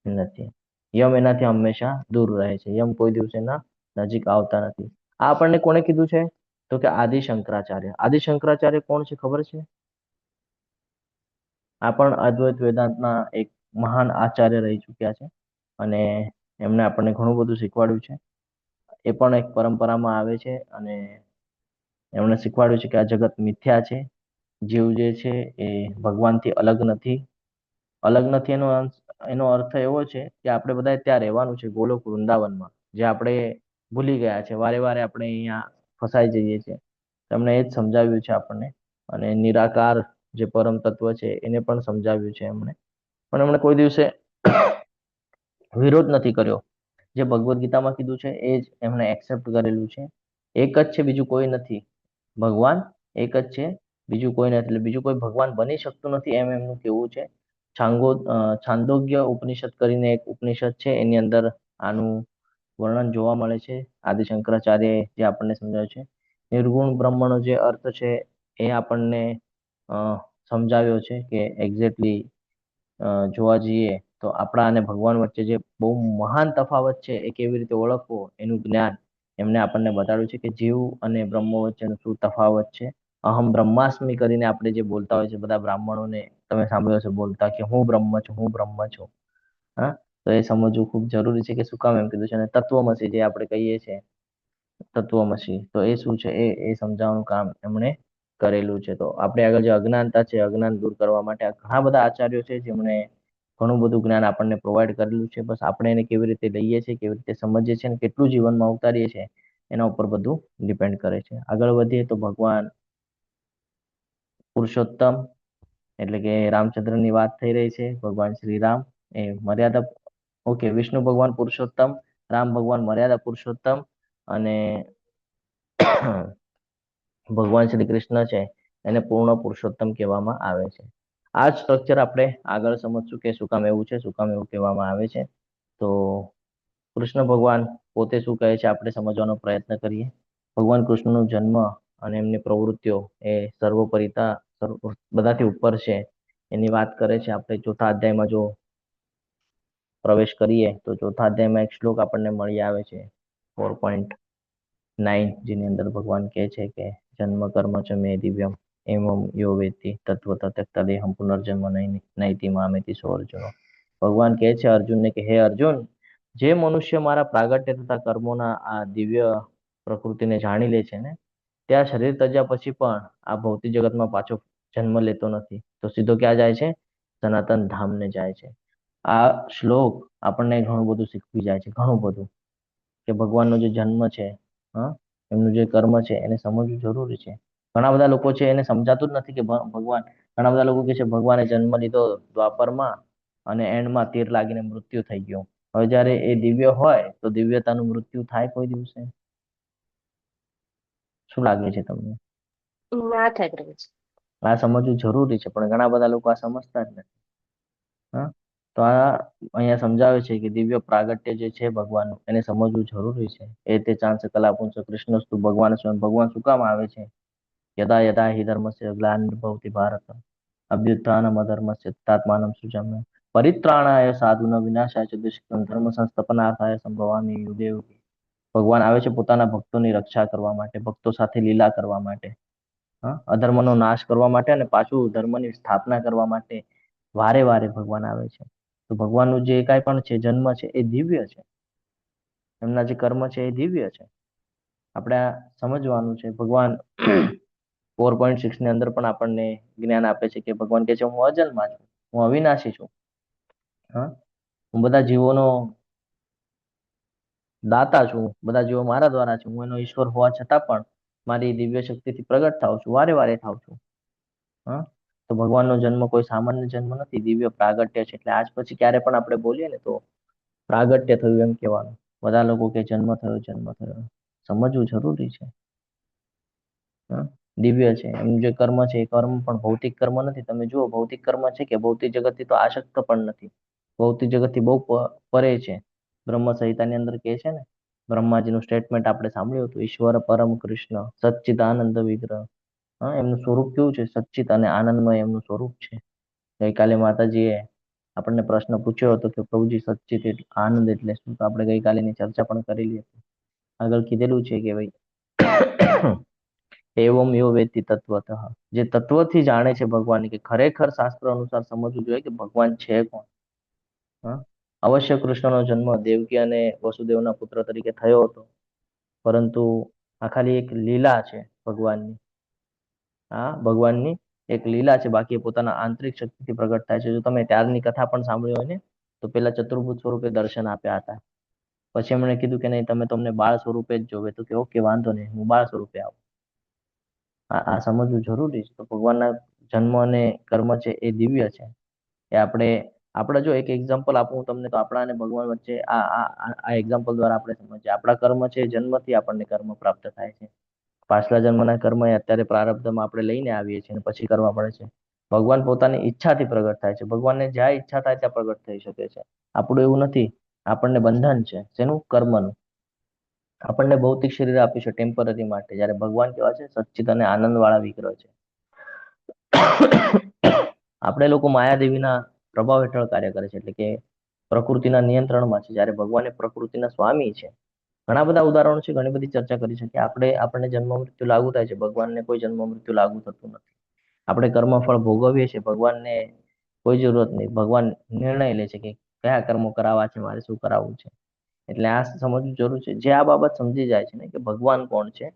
નથી. યમ એનાથી હંમેશા દૂર રહે છે. યમ કોઈ દિવસે એના નજીક આવતા નથી. આ આપણને કોણે કીધું છે? તો કે આદિ શંકરાચાર્ય. આદિ શંકરાચાર્ય કોણ છે ખબર છે? આ પણ અદ્વૈત વેદાંતના એક મહાન આચાર્ય રહી ચૂક્યા છે અને એમને આપણને ઘણું બધું શીખવાડ્યું છે. એ પણ એક પરંપરામાં આવે છે અને એમણે શીખવાડ્યું છે કે આ જગત મિથ્યા છે, જીવ જે છે એ ભગવાનથી અલગ નથી. અલગ નથી એનો અર્થ એવો છે કે આપણે બધા ત્યાં રહેવાનું છે, ગોલોક વૃંદાવનમાં, જે આપણે ભૂલી ગયા છે. વારે વારે આપણે અહીંયા ફસાઈ જઈએ છીએ. એમણે એ જ સમજાવ્યું છે આપણને. અને નિરાકાર જે પરમ તત્વ છે એને પણ સમજાવ્યું છે એમણે. પણ એમણે કોઈ દિવસે વિરોધ નથી કર્યો. જે ભગવદ્ ગીતામાં કીધું છે એ જ એમણે એક્સેપ્ટ કરેલું છે. એક જ છે, બીજું કોઈ નથી. ભગવાન એક જ છે, બીજું કોઈ નથી. એટલે બીજું કોઈ ભગવાન બની શકતું નથી એમ એમનું કેવું છે. છાંદોગ્ય ઉપનિષદ કરીને એક ઉપનિષદ છે, એની અંદર આનું વર્ણન જોવા મળે છે. આદિ શંકરાચાર્ય જે આપણને સમજાવ્યું છે. નિર્ગુણ બ્રહ્મનો જે અર્થ છે એ આપણને સમજાવ્યો છે કે એક્ઝેક્ટલી જોવા જઈએ તો આપણા અને ભગવાન વચ્ચે જે બહુ મહાન તફાવત છે એ કેવી રીતે ઓળખવો એનું જ્ઞાન એમને આપણને બતાડ્યું છે કે જીવ અને બ્રહ્મ વચ્ચેનો શું તફાવત છે. અહમ બ્રહ્માસ્મિ કરીને આપણે જે બોલતા હોય છે બધા બ્રાહ્મણોને તમે સાંભળ્યો છે બોલતા કે હું બ્રહ્મ છું, હું બ્રહ્મ છું. હા, તો એ સમજવું ખૂબ જરૂરી છે કે શું કામ એમ કીધું છે. અને તત્વમસી જે આપણે કહીએ છીએ તત્વમસી, તો એ શું છે એ સમજાવવાનું કામ એમણે કરેલું છે. તો આપણે આગળ જે અજ્ઞાનતા છે, અજ્ઞાન દૂર કરવા માટે ઘણા બધા આચાર્યો છે જેમણે ઘણું બધું જ્ઞાન આપણને પ્રોવાઈડ કરેલું છે. બસ આપણે એને કેવી રીતે લઈએ છીએ, કેવી રીતે સમજીએ છીએ અને કેટલું જીવનમાં ઉતારીએ છીએ એના ઉપર બધું ડિપેન્ડ કરે છે. આગળ વધીએ તો ભગવાન પુરુષોત્તમ એટલે કે રામચંદ્રની વાત થઈ રહી છે. ભગવાન શ્રી રામ એ મર્યાદા ઓકે, વિષ્ણુ ભગવાન પુરુષોત્તમ, રામ ભગવાન મર્યાદા પુરુષોત્તમ અને ભગવાન શ્રી કૃષ્ણ છે એને પૂર્ણ પુરુષોત્તમ કહેવામાં આવે છે. આ જ સ્ટ્રક્ચર આપણે આગળ સમજશું કે શું કામ એવું છે, શું કામ એવું કહેવામાં આવે છે. તો કૃષ્ણ ભગવાન પોતે શું કહે છે આપણે સમજવાનો પ્રયત્ન કરીએ. ભગવાન કૃષ્ણનો જન્મ અને એમની પ્રવૃત્તિઓ એ સર્વોપરિતા બધાથી ઉપર છે એની વાત કરે છે. આપણે ચોથા અધ્યાયમાં જો પ્રવેશ કરીએ તો ચોથા અધ્યાયમાં એક શ્લોક આપણને મળી આવે છે 4.9, જેની અંદર ભગવાન કહે છે કે જન્મ કર્મ ચ મે દિવ્યમ એવમ યો વેત્તિ તત્વત ત્યક્તા દેહમ પુનર્જન્મ નૈતિ મામેતિ સો અર્જુન. ભગવાન કહે છે અર્જુનને કે હે અર્જુન, જે મનુષ્ય મારા પ્રાગટ્ય તથા કર્મોના આ દિવ્ય પ્રકૃતિને જાણી લે છે ને, ત્યાં શરીર તજ્યા પછી પણ આ ભૌતિક જગતમાં પાછો જન્મ લેતો નથી, તો સીધો ક્યાં જાય છે? સનાતન ધામને જાય છે. આ શ્લોક આપણને ઘણું બધું શીખવી જાય છે, ઘણું બધું, કે ભગવાનનો જે જન્મ છે, એમનું જે કર્મ છે એને સમજવું જરૂરી છે. ઘણા બધા લોકો છે એને સમજાતું જ નથી કે ભગવાન, ઘણા બધા લોકો કહે છે ભગવાને જન્મ લીધો દ્વાપરમાં અને એન્ડમાં તીર લાગીને મૃત્યુ થઈ ગયું. હવે જયારે એ દિવ્ય હોય તો દિવ્યતાનું મૃત્યુ થાય કોઈ દિવસે? શું લાગે છે તમને? ના થાય પ્રભુજી. આ સમજવું જરૂરી છે, પણ ઘણા બધા લોકો આ સમજતા જ નથી. હા, તો આ અહીંયા સમજાવે છે કે દિવ્ય પ્રાગટ્ય જે છે ભગવાનનું એને સમજવું જરૂરી છે. એ તે ચાંસ કલાપુંસ કૃષ્ણસ્તુ ભગવાન સ્વયં. ભગવાન શું કામ આવે છે? યદા યદા હિ ધર્મસ્ય ગ્લાનિર્ભવતિ ભારત અભ્યુત્થાનમ અધર્મસ્ય તદાત્માનમ સૃજામ્યહમ પરિત્રાણાય સાધુના વિનાશાય ચ દુષ્કૃતમ ધર્મ સંસ્થાપનાર્થાય સંભવામિ યુગે યુગે. ભગવાન આવે છે પોતાના ભક્તોની રક્ષા કરવા માટે, ભક્તો સાથે લીલા કરવા માટે, અધર્મનો નાશ કરવા માટે અને પાછું ધર્મની સ્થાપના કરવા માટે વારે વારે ભગવાન આવે છે. તો ભગવાનનું જે કાંઈ પણ છે જન્મ છે એ દિવ્ય છે. એમના જે કર્મ છે એ દિવ્ય છે. આપણે આ સમજવાનું છે. ભગવાન 4.6 ની અંદર પણ આપણને જ્ઞાન આપે છે કે ભગવાન કહે છે હું અજન્મા છું, હું અવિનાશી છું. હા, હું બધા જીવોનો દાતા છું, બધા જીવો મારા દ્વારા છે, હું એનો ઈશ્વર હોવા છતાં પણ મારી દિવ્ય શક્તિથી પ્રગટ થાઉં છું, વારે વારે થાઉં છું. હા, તો ભગવાનનો જન્મ કોઈ સામાન્ય જન્મ નથી, દિવ્ય પ્રાગટ્ય છે. એટલે આજ પછી ક્યારે પણ આપણે બોલીએ ને તો પ્રાગટ્ય થયું એમ કહેવાનું. બધા લોકો કે જન્મ થયો, જન્મ થયો. સમજવું જરૂરી છે. હા, દિવ્ય છે. એનું જે કર્મ છે એ કર્મ પણ ભૌતિક કર્મ નથી. તમે જુઓ ભૌતિક કર્મ છે કે ભૌતિક જગતથી તો આસક્ત પણ નથી, ભૌતિક જગતથી બહુ પરે છે. બ્રહ્મ સંહિતાની અંદર કહે છે ને, બ્રહ્માજીનું સ્ટેટમેન્ટ આપણે સાંભળ્યું હતું, ઈશ્વર પરમ કૃષ્ણ સચ્ચિદાનંદ વિગ્રહ. હા, એમનું સ્વરૂપ કેવું છે? સચ્ચિત અને આનંદમય એમનું સ્વરૂપ છે. ગઈકાલે માતાજીએ આપણને પ્રશ્ન પૂછ્યો હતો કે પ્રભુજી સચ્ચિત આનંદ એટલે શું? તો આપણે ગઈકાલે એની ચર્ચા પણ કરેલી હતી. આગળ કીધેલું છે કે ભાઈ એવમ યો વેત્તિ તત્વતઃ, જે તત્વથી જાણે છે ભગવાન, કે ખરેખર શાસ્ત્ર અનુસાર સમજવું જોઈએ કે ભગવાન છે કોણ. હા, અવશ્ય કૃષ્ણનો જન્મ દેવકી અને વસુદેવના પુત્ર તરીકે થયો હતો, પરંતુ આ ખાલી એક લીલા છે ભગવાનની. હા, ભગવાનની એક લીલા છે, બાકી પોતાના આંતરિક શક્તિથી પ્રગટ થાય છે. જો તમે ત્યારની કથા પણ સાંભળી હોય ને, તો પેલા ચતુર્ભુજ સ્વરૂપે દર્શન આપ્યા હતા. પછી એમણે કીધું કે નહીં, તમે તમને બાળ સ્વરૂપે જ જોવે. તો કે ઓકે, વાંધો નહીં, હું બાળ સ્વરૂપે આવું. આ સમજવું જરૂરી છે. તો ભગવાનના જન્મ અને કર્મ છે એ દિવ્ય છે. એ આપણે જો એક એક્ઝામ્પલ આપું તમને, તો આપણા અને ભગવાન વચ્ચે આ એક્ઝામ્પલ દ્વારા આપણે સમજીએ. આપણા કર્મ છે જન્મથી આપણને કર્મ પ્રાપ્ત થાય છે. પાછલા જન્મના કર્મ એ અત્યારે પ્રારબ્ધમાં આપણે લઈને આવીએ છીએ અને પછી કરવા પડે છે. ભગવાન પોતાની ઈચ્છાથી પ્રગટ થાય છે. ભગવાનને જ્યાં ઈચ્છા થાય ત્યાં પ્રગટ થઈ શકે છે. આપણું એવું નથી. આપણને બંધન છે શેનું? કર્મનું. આપણને ભૌતિક શરીર આપ્યું છે ટેમ્પરરી માટે, જ્યારે ભગવાન કેવા છે? સચ્ચિત અને આનંદ વાળા વિગ્રહ છે. આપણે લોકો માયાદેવીના પ્રભાવ હેઠળ કાર્ય કરે છે, એટલે કે પ્રકૃતિના નિયંત્રણમાં છે, જ્યારે ભગવાન એ પ્રકૃતિના સ્વામી છે. ઘણા બધા ઉદાહરણો છે, ઘણી બધી ચર્ચા કરી છે કે આપણને જન્મ મૃત્યુ લાગુ થાય છે, ભગવાનને કોઈ જન્મ મૃત્યુ લાગુ થતું નથી. આપણે કર્મફળ ભોગવીએ છીએ, ભગવાનને કોઈ જરૂરત નહીં. ભગવાન નિર્ણય લે છે કે કયા કર્મો કરાવવા છે, મારે શું કરાવવું છે. એટલે આ સમજવું જરૂર છે. જે આ બાબત સમજી જાય છે ને કે ભગવાન કોણ છે,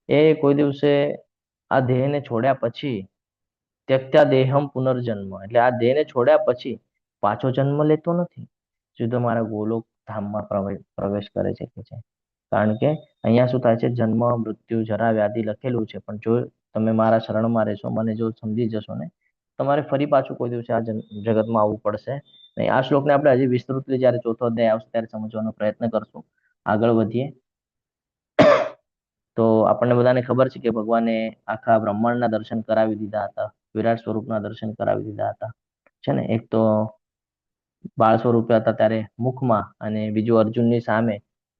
એ કોઈ દિવસે આ દેહને છોડ્યા પછી ત્યક્ત્યા દેહમ પુનર્જન્મ, એટલે આ દેહને છોડ્યા પછી પાછો જન્મ લેતો નથી, સીધો મારા ગોલોક ધામમાં પ્રવેશ કરે છે. કારણ કે અહીંયા શું થાય છે? જન્મ મૃત્યુ જરા વ્યાધિ લખેલું છે, પણ જો તમે મારા શરણમાં રહેશો, મને જો સમજી જશો ને, તમારે ફરી પાછું કોઈ દિવસે આ જગતમાં આવવું પડશે નહીં. આ શ્લોકને આપણે હજી વિસ્તૃતલી જ્યારે ચોથો અધ્યાય આવશે ત્યારે સમજવાનો પ્રયત્ન કરશું. આગળ વધીએ તો આપણને બધાને ખબર છે કે ભગવાને આખા બ્રહ્માંડના દર્શન કરાવી દીધા હતા, વિરાટ સ્વરૂપના દર્શન કરાવી દીધા હતા, છે ને. એક તો બાળ સ્વરૂપે હતા ત્યારે મુખમાં, અને બીજું અર્જુનની સામે,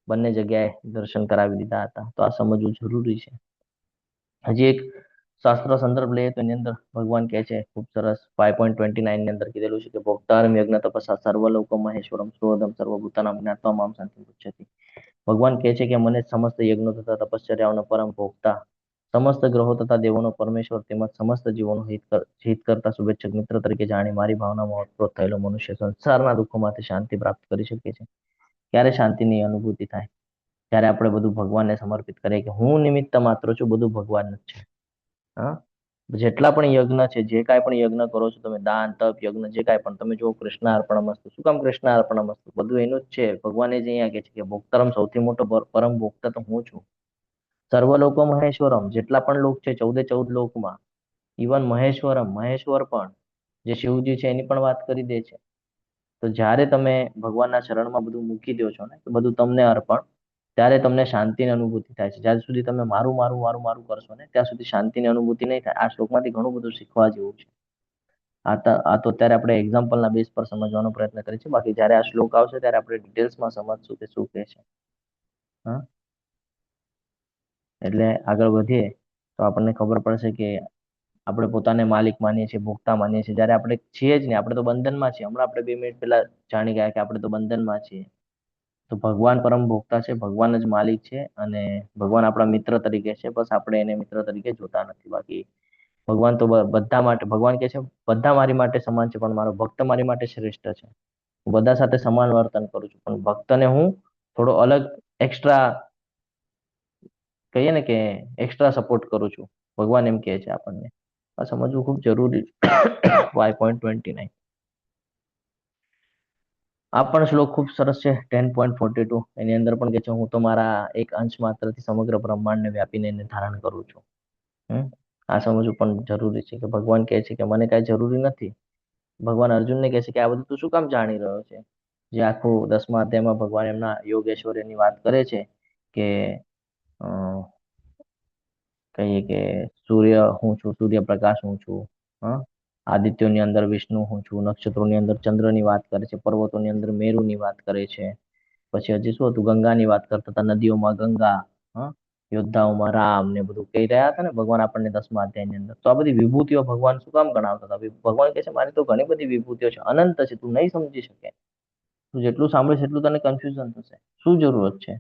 બંને જગ્યાએ દર્શન કરાવી દીધા હતા. તો આ સમજવું જરૂરી છે. હજી એક શાસ્ત્ર સંદર્ભ લઈએ તો એની અંદર ભગવાન કહે છે ખૂબ સરસ, 5.29 ની અંદર કીધેલું છે કે ભોક્તારમ યજ્ઞ તપસ્યા સર્વલોક મહેશ્વરમ સોદમ સર્વભૂતાનામ જ્ઞાત્વા મામ શાંતિમ પૃચ્છતિ. ભગવાન કહે છે કે મને સમસ્ત યજ્ઞો તથા તપશ્ચર્યાઓનો પરમ ભોગતા, સમસ્ત ગ્રહો તથા દેવોનો પરમેશ્વર, તેમજ સમસ્ત જીવોનો હિત કરતા શુભેચ્છક મિત્ર તરીકે જાણી મારી ભાવનામાં ઓતપ્રોત થયેલો મનુષ્ય સંસારના દુઃખોમાંથી શાંતિ પ્રાપ્ત કરી શકે છે. ક્યારે શાંતિની અનુભૂતિ થાય? ત્યારે આપણે બધું ભગવાનને સમર્પિત કરીએ કે હું નિમિત્ત માત્ર છું, બધું ભગવાન જ છે. હા, જેટલા પણ યજ્ઞ છે, જે કાંઈ પણ યજ્ઞ કરો છો તમે, દાન તપ યજ્ઞ જે કાંઈ પણ, તમે જો કૃષ્ણ અર્પણમસ્તુ. શું કામ કૃષ્ણ અર્પણમસ્તુ? બધું એનું જ છે. ભગવાન જ અહીંયા કહે છે કે ભોક્તારમ, સૌથી મોટો પરમ ભોક્તા તો હું છું. સર્વલોકો મહેશ્વરમ, જેટલા પણ લોક છે 14 લોકમાં, ઇવન મહેશ્વરમ, મહેશ્વર પણ જે શિવજી છે એની પણ વાત કરી દે છે. તો જ્યારે તમે ભગવાનના શરણમાં બધું મૂકી દો છો ને, તો બધું તમને અર્પણ, ત્યારે તમને શાંતિની અનુભૂતિ થાય છે. જ્યાં સુધી તમે મારું મારું મારું મારું કરશો ને, ત્યાં સુધી શાંતિની અનુભૂતિ નહીં થાય. આ શ્લોકમાંથી ઘણું બધું શીખવા જેવું છે. આ તો અત્યારે આપણે એક્ઝામ્પલના બેઝ પર સમજવાનો પ્રયત્ન કરીએ છીએ. બાકી જ્યારે આ શ્લોક આવશે ત્યારે આપણે ડિટેલ્સમાં સમજશું કે શું કહે છે. હા, એટલે આગળ વધીએ તો આપણને ખબર પડશે કે આપણે પોતાને માલિક માનીએ છીએ, ભોગતા માનીએ છીએ, જ્યારે આપણે છીએ જ નહીં. આપણે તો બંધનમાં છીએ. હમણાં આપણે 2 મિનિટ પહેલા જાણી ગયા કે આપણે તો બંધનમાં છીએ. તો ભગવાન પરમ ભોગતા છે, ભગવાન જ માલિક છે, અને ભગવાન આપણા મિત્ર તરીકે છે. બસ આપણે એને મિત્ર તરીકે જોતા નથી. બાકી ભગવાન તો બધા માટે, ભગવાન કહે છે બધા મારી માટે સમાન છે, પણ મારો ભક્ત મારી માટે શ્રેષ્ઠ છે. હું બધા સાથે સમાન વર્તન કરું છું, પણ ભક્તને હું થોડો અલગ એક્સ્ટ્રા કહીએ ને કે એક્સ્ટ્રા સપોર્ટ કરું છું, ભગવાન એમ કહે છે આપણને. આ સમજવું ખૂબ જરૂરી છે. 5.29 આ પણ શ્લોક ખૂબ સરસ છે. 10.42 એની અંદર પણ કહે છે, હું તો મારા એક અંશ માત્રથી સમગ્ર બ્રહ્માંડને વ્યાપીને એને ધારણ કરું છું. આ સમજવું પણ જરૂરી છે કે ભગવાન કહે છે કે મને કાંઈ જરૂરી નથી. ભગવાન અર્જુનને કહે છે કે આ બધું તું શું કામ જાણી રહ્યો છે? જે આખું 10મા અધ્યાયમાં ભગવાન એમના યોગેશ્વર્યની વાત કરે છે કે અ, કહીએ કે સૂર્ય હું છું, સૂર્યપ્રકાશ હું છું, હા, આદિત્યોની અંદર વિષ્ણુ હું છું, નક્ષત્રોની અંદર ચંદ્રની વાત કરે છે, પર્વતોની અંદર મેરુની વાત કરે છે. પછી હજી શું હતું, ગંગાની વાત કરતા હતા, નદીઓમાં ગંગા, હા, યોદ્ધાઓમાં રામ ને બધું કહી રહ્યા હતા ને ભગવાન આપણને 10મા અધ્યાયની અંદર. તો આ બધી વિભૂતિઓ ભગવાન શું કામ ગણાવતા હતા? ભગવાન કહે છે મારી તો ઘણી બધી વિભૂતિઓ છે, અનંત છે, તું નહીં સમજી શકે. તું જેટલું સાંભળીશ એટલું તને કન્ફ્યુઝન થશે. શું જરૂરત છે?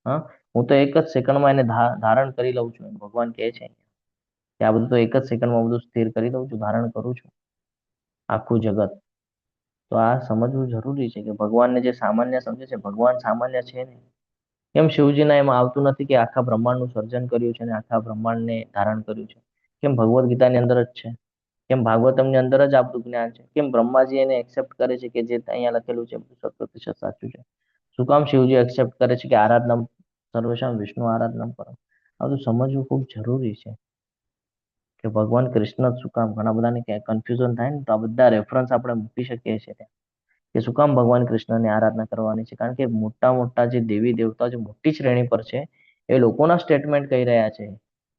હા, હું તો એક જ સેકન્ડમાં એને ધારણ કરી લઉં છું. ભગવાન કહે છે કે આ બધું તો એક જ સેકન્ડમાં બધું સ્થિર કરી દઉં છું, ધારણ કરું છું આખું જગત. તો આ સમજવું જરૂરી છે કે ભગવાનને જે સામાન્ય સમજે છે, ભગવાન સામાન્ય છે નહીં. કેમ શિવજીના એમાં આવતું નથી કે આખા બ્રહ્માંડનું સર્જન કર્યું છે અને આખા બ્રહ્માંડને ધારણ કર્યું છે? કેમ ભગવદ્ ગીતાની અંદર જ છે? કેમ ભાગવતમની અંદર જ આ બધું જ્ઞાન છે? કેમ બ્રહ્માજી એને એક્સેપ્ટ કરે છે કે જે અહીંયા લખેલું છે બધું 100% સાચું છે? શું કામ શિવજી એક્સેપ્ટ કરે છે કે આરાધના સર્વેશામ વિષ્ણુ આરાધના પરમ? આ બધું સમજવું ખૂબ જરૂરી છે કે ભગવાન કૃષ્ણ શું કામ? ઘણા બધાને કન્ફ્યુઝન થાય ને, તો આ બધા રેફરન્સ આપણે મૂકી શકીએ છીએ ત્યાં કે શું કામ ભગવાન કૃષ્ણની આરાધના કરવાની છે. કારણ કે મોટા મોટા જે દેવી દેવતાઓ જે મોટી શ્રેણી પર છે એ લોકોના સ્ટેટમેન્ટ કહી રહ્યા છે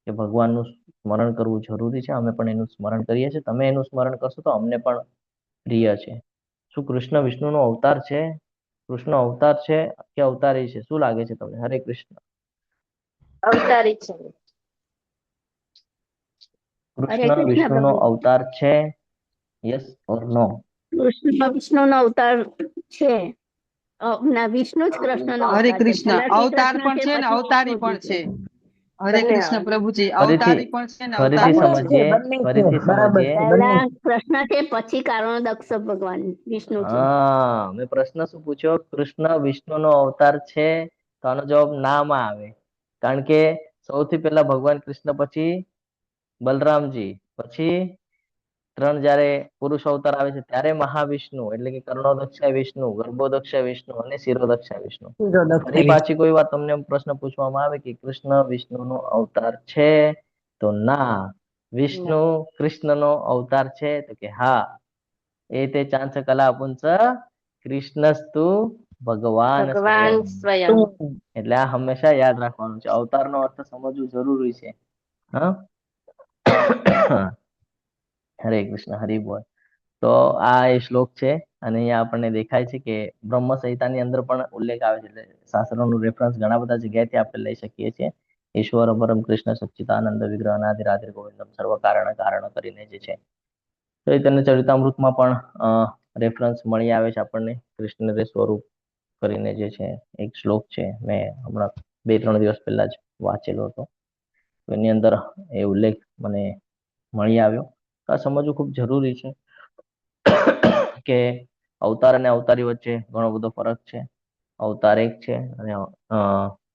કે ભગવાનનું સ્મરણ કરવું જરૂરી છે. અમે પણ એનું સ્મરણ કરીએ છીએ. તમે એનું સ્મરણ કરશો તો અમને પણ પ્રિય છે. શું કૃષ્ણ વિષ્ણુનો અવતાર છે? કૃષ્ણ અવતાર છે કે અવતારી છે? શું લાગે છે તમને? હરે કૃષ્ણ. અવતારી છે. હરે કૃષ્ણ કૃષ્ણ વિષ્ણુનો પ્રભુ. અવતાર છે? યસ ઓર નો? કૃષ્ણ વિષ્ણુનો અવતાર છે. ના, વિષ્ણુ જ કૃષ્ણનો હરે અવતાર છે. કૃષ્ણ. પહેલા શ્રી અવતાર કૃષ્ણ પણ છે, છે ને પછી અવતારી પણ વિષ્ણુજી છે. છે. હરે બંને કૃષ્ણ આવે. પ્રભુજી. ફરીથી અવતારી પણ છે ને ફરીથી અવતારી પણ છે. સમજીએ, ફરીથી સમજીએ. પહેલા કૃષ્ણ છે, પછી કારણોદક્ષ ભગવાન વિષ્ણુ છે. હા, મેં પ્રશ્ન શું પૂછ્યો? કૃષ્ણ વિષ્ણુનો અવતાર છે? તો આનો જવાબ ના માં આવે. કારણ કે સૌથી પહેલા ભગવાન કૃષ્ણ, પછી બલરામજી, પછી ત્રણ જ્યારે પુરુષ અવતાર આવે છે ત્યારે મહાવિષ્ણુ એટલે કે કર્ણોદક્ષ વિષ્ણુ, ગર્ભોદક્ષ વિષ્ણુ અને શિરોદક્ષ વિષ્ણુ. ફરી પાછી કોઈ વાર તમને પ્રશ્ન પૂછવામાં આવે કે કૃષ્ણ વિષ્ણુનો અવતાર છે? તો ના. વિષ્ણુ કૃષ્ણનો અવતાર છે? તો કે હા. એ તે ચાંચ કલા પુંસ કૃષ્ણસ્તુ ભગવાન ભગવાન સ્વયં. સ્વયં. એટલે આ હંમેશા યાદ રાખવાનું છે. અવતારનો અર્થ સમજવું જરૂરી છે. હા. હરે કૃષ્ણ, હરિ બોલ. તો આ એ શ્લોક છે અને અહીંયા આપણને દેખાય છે કે બ્રહ્મ સંહિતાની અંદર પણ ઉલ્લેખ આવે છે. એટલે શાસ્ત્રોનું રેફરન્સ ઘણા બધા જગ્યાએથી આપણે લઈ શકીએ છીએ. ઈશ્વર પરમ કૃષ્ણ સચ્ચિદાનંદ વિગ્રહ અનાદિ રાધે ગોવિંદમ સર્વ કારણ કારણ કરીને જે છે. તો એ તેને ચરિતામૃતમાં પણ રેફરન્સ મળી આવે છે આપણને. કૃષ્ણ રે સ્વરૂપ કરીને જે છે એક શ્લોક છે, મેં હમણાં 2-3 દિવસ પહેલા જ વાંચેલો હતો. એની અંદર એ ઉલ્લેખ મને મળી આવ્યો. આ સમજવું ખૂબ જરૂરી છે કે અવતાર અને અવતારી વચ્ચે ઘણો બધો ફરક છે. અવતાર એક છે અને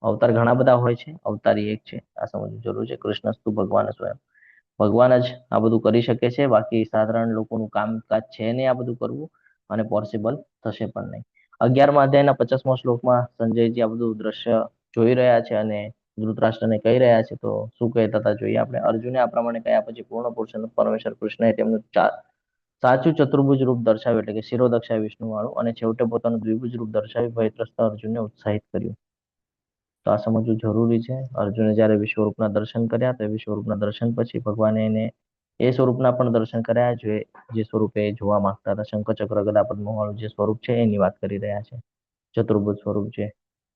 અવતાર ઘણા બધા હોય છે, અવતારી એક છે. આ સમજવું જરૂરી છે. કૃષ્ણસ્તુ ભગવાન સ્વયં. ભગવાન જ આ બધું કરી શકે છે. બાકી સાધારણ લોકોનું કામકાજ છે નહીં આ બધું કરવું, અને પોસિબલ થશે પણ નહીં. 11મા અધ્યાયના 50મા શ્લોકમાં સંજયજી આ બધું દ્રશ્ય જોઈ રહ્યા છે અને ધૃતરાષ્ટ્રને કહી રહ્યા છે. તો શું કહેતા હતા જોઈએ આપણે. અર્જુને આ પ્રમાણે કહ્યા પછી પૂર્ણ પુરુષોત્તમ પરમેશ્વર કૃષ્ણએ તેમનું સાચું ચતુર્ભુજ રૂપ દર્શાવ્યું, એટલે કે શિરોદક્ષા વિષ્ણુ વાળું, અને છેવટે પોતાનું દ્વિભુજ રૂપ દર્શાવી ભયત્રસ્ત અર્જુનને ઉત્સાહિત કર્યું. તો આ સમજવું જરૂરી છે. અર્જુને જ્યારે વિશ્વરૂપના દર્શન કર્યા, તો વિશ્વરૂપના દર્શન પછી ભગવાને એને એ સ્વરૂપના પણ દર્શન કર્યા જે સ્વરૂપે જોવા માંગતા હતા. શંખ ચક્ર ગદા પદ્મ વાળું જે સ્વરૂપ છે એની વાત કરી રહ્યા છે. ચતુર્ભુજ સ્વરૂપ જે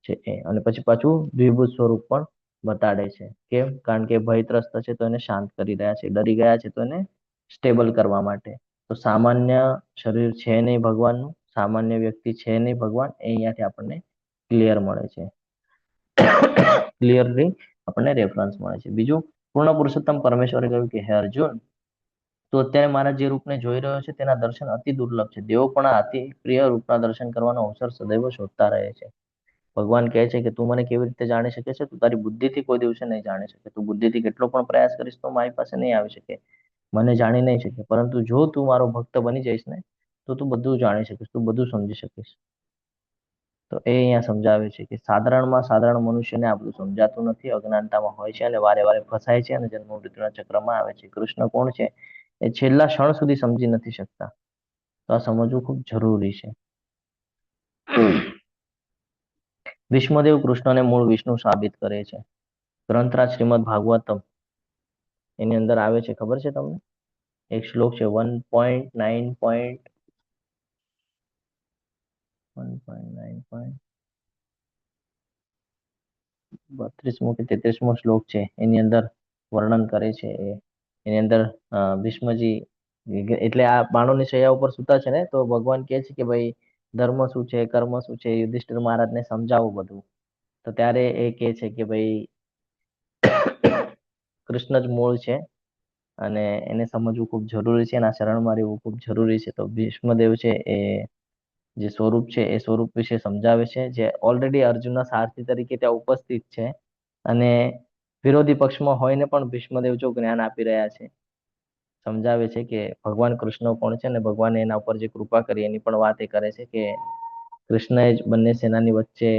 છે એ. અને પછી પાછું દ્વિભુજ સ્વરૂપ પણ બતાડે છે. કેમ? કારણ કે ભયત્રસ્ત છે તો એને શાંત કરી રહ્યા છે, ડરી ગયા છે તો એને સ્ટેબલ કરવા માટે. તો સામાન્ય શરીર છે નહીં ભગવાનનું, સામાન્ય વ્યક્તિ છે નહીં ભગવાન, એ અહીંયાથી આપણને ક્લિયર મળે છે. ક્લિયરલી આપણને રેફરન્સ મળે છે. બીજું, પૂર્ણ પુરુષોત્તમ પરમેશ્વરે કહ્યું કે હે અર્જુન, તો અત્યારે મારા જે રૂપને જોઈ રહ્યો છે તેના દર્શન અતિ દુર્લભ છે. દેવો પણ આ અતિ પ્રિય રૂપના દર્શન કરવાનો અવસર સદૈવ શોધતા રહે છે. ભગવાન કહે છે કે તું મને કેવી રીતે જાણી શકે છે? તું તારી બુદ્ધિથી કોઈ દિવસે નહીં જાણી શકે. તું બુદ્ધિથી કેટલો પણ પ્રયાસ કરીશ તો મારી પાસે નહીં આવી શકે, મને જાણી નહીં શકે. પરંતુ જો તું મારો ભક્ત બની જઈશ ને, તો તું બધું જાણી શકીશ, તું બધું સમજી શકીશ. તો એ અહીંયા સમજાવે છે કે સાધારણમાં સાધારણ મનુષ્યને આ બધું સમજાતું નથી, અજ્ઞાનતામાં હોય છે અને વારે વારે ફસાય છે અને જન્મ મૃત્યુના ચક્રમાં આવે છે. કૃષ્ણ કોણ છે એ છેલ્લા ક્ષણ સુધી સમજી નથી શકતા. તો આ સમજવું ખૂબ જરૂરી છે. ભીષ્મદેવ કૃષ્ણને મૂળ વિષ્ણુ સાબિત કરે છે. ગ્રંથરાજ શ્રીમદ ભાગવતમ એની અંદર આવે છે, ખબર છે તમને? એક શ્લોક છે 1.9.32મો કે 33મો શ્લોક છે. એની અંદર વર્ણન કરે છે. એની અંદર ભીષ્મજી એટલે આ બાણોની શૈયા ઉપર સુતા છે ને, તો ભગવાન કહે છે કે ભાઈ ધર્મ શું છે, કર્મ શું છે, યુધિષ્ઠિર મહારાજને સમજાવો બધું. તો ત્યારે એ કહે છે કે ભાઈ કૃષ્ણ જ મૂળ છે અને એને સમજવું ખૂબ જરૂરી છે, એના શરણમાં રહેવું ખૂબ જરૂરી છે. તો ભીષ્મદેવ છે એ જે સ્વરૂપ છે એ સ્વરૂપ વિશે સમજાવે છે, જે ઓલરેડી અર્જુનના સારથી તરીકે ત્યાં ઉપસ્થિત છે અને વિરોધી પક્ષમાં હોઈને પણ ભીષ્મદેવ જો જ્ઞાન આપી રહ્યા છે, સમજાવે છે કે ભગવાન કૃષ્ણ કોણ છે અને ભગવાને એના ઉપર જે કૃપા કરી એની પણ વાત એ કરે છે કે કૃષ્ણએ જ બંને સેનાની વચ્ચે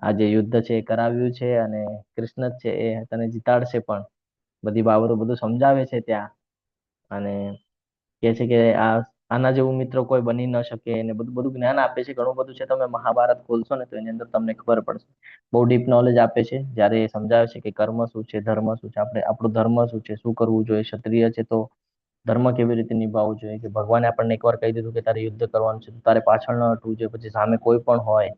આ જે યુદ્ધ છે એ કરાવ્યું છે અને કૃષ્ણ જ છે એ તને જીતાડશે પણ. બધી બાબતો બધું સમજાવે છે ત્યાં અને કહે છે કે આના જેવું મિત્ર કોઈ બની ન શકે અને બધું બધું જ્ઞાન આપે છે. ઘણું બધું છે, તમે મહાભારત ખોલશો ને તો એની અંદર તમને ખબર પડશે. બહુ ડીપ નોલેજ આપે છે જ્યારે એ સમજાવે છે કે કર્મ શું છે, ધર્મ શું છે, આપણું ધર્મ શું છે, શું કરવું જોઈએ. ક્ષત્રિય છે તો ધર્મ કેવી રીતે નિભાવવું જોઈએ, કે ભગવાને આપણને એકવાર કહી દીધું કે તારે યુદ્ધ કરવાનું છે, તારે પાછળ ન હટવું જોઈએ. પછી સામે કોઈ પણ હોય,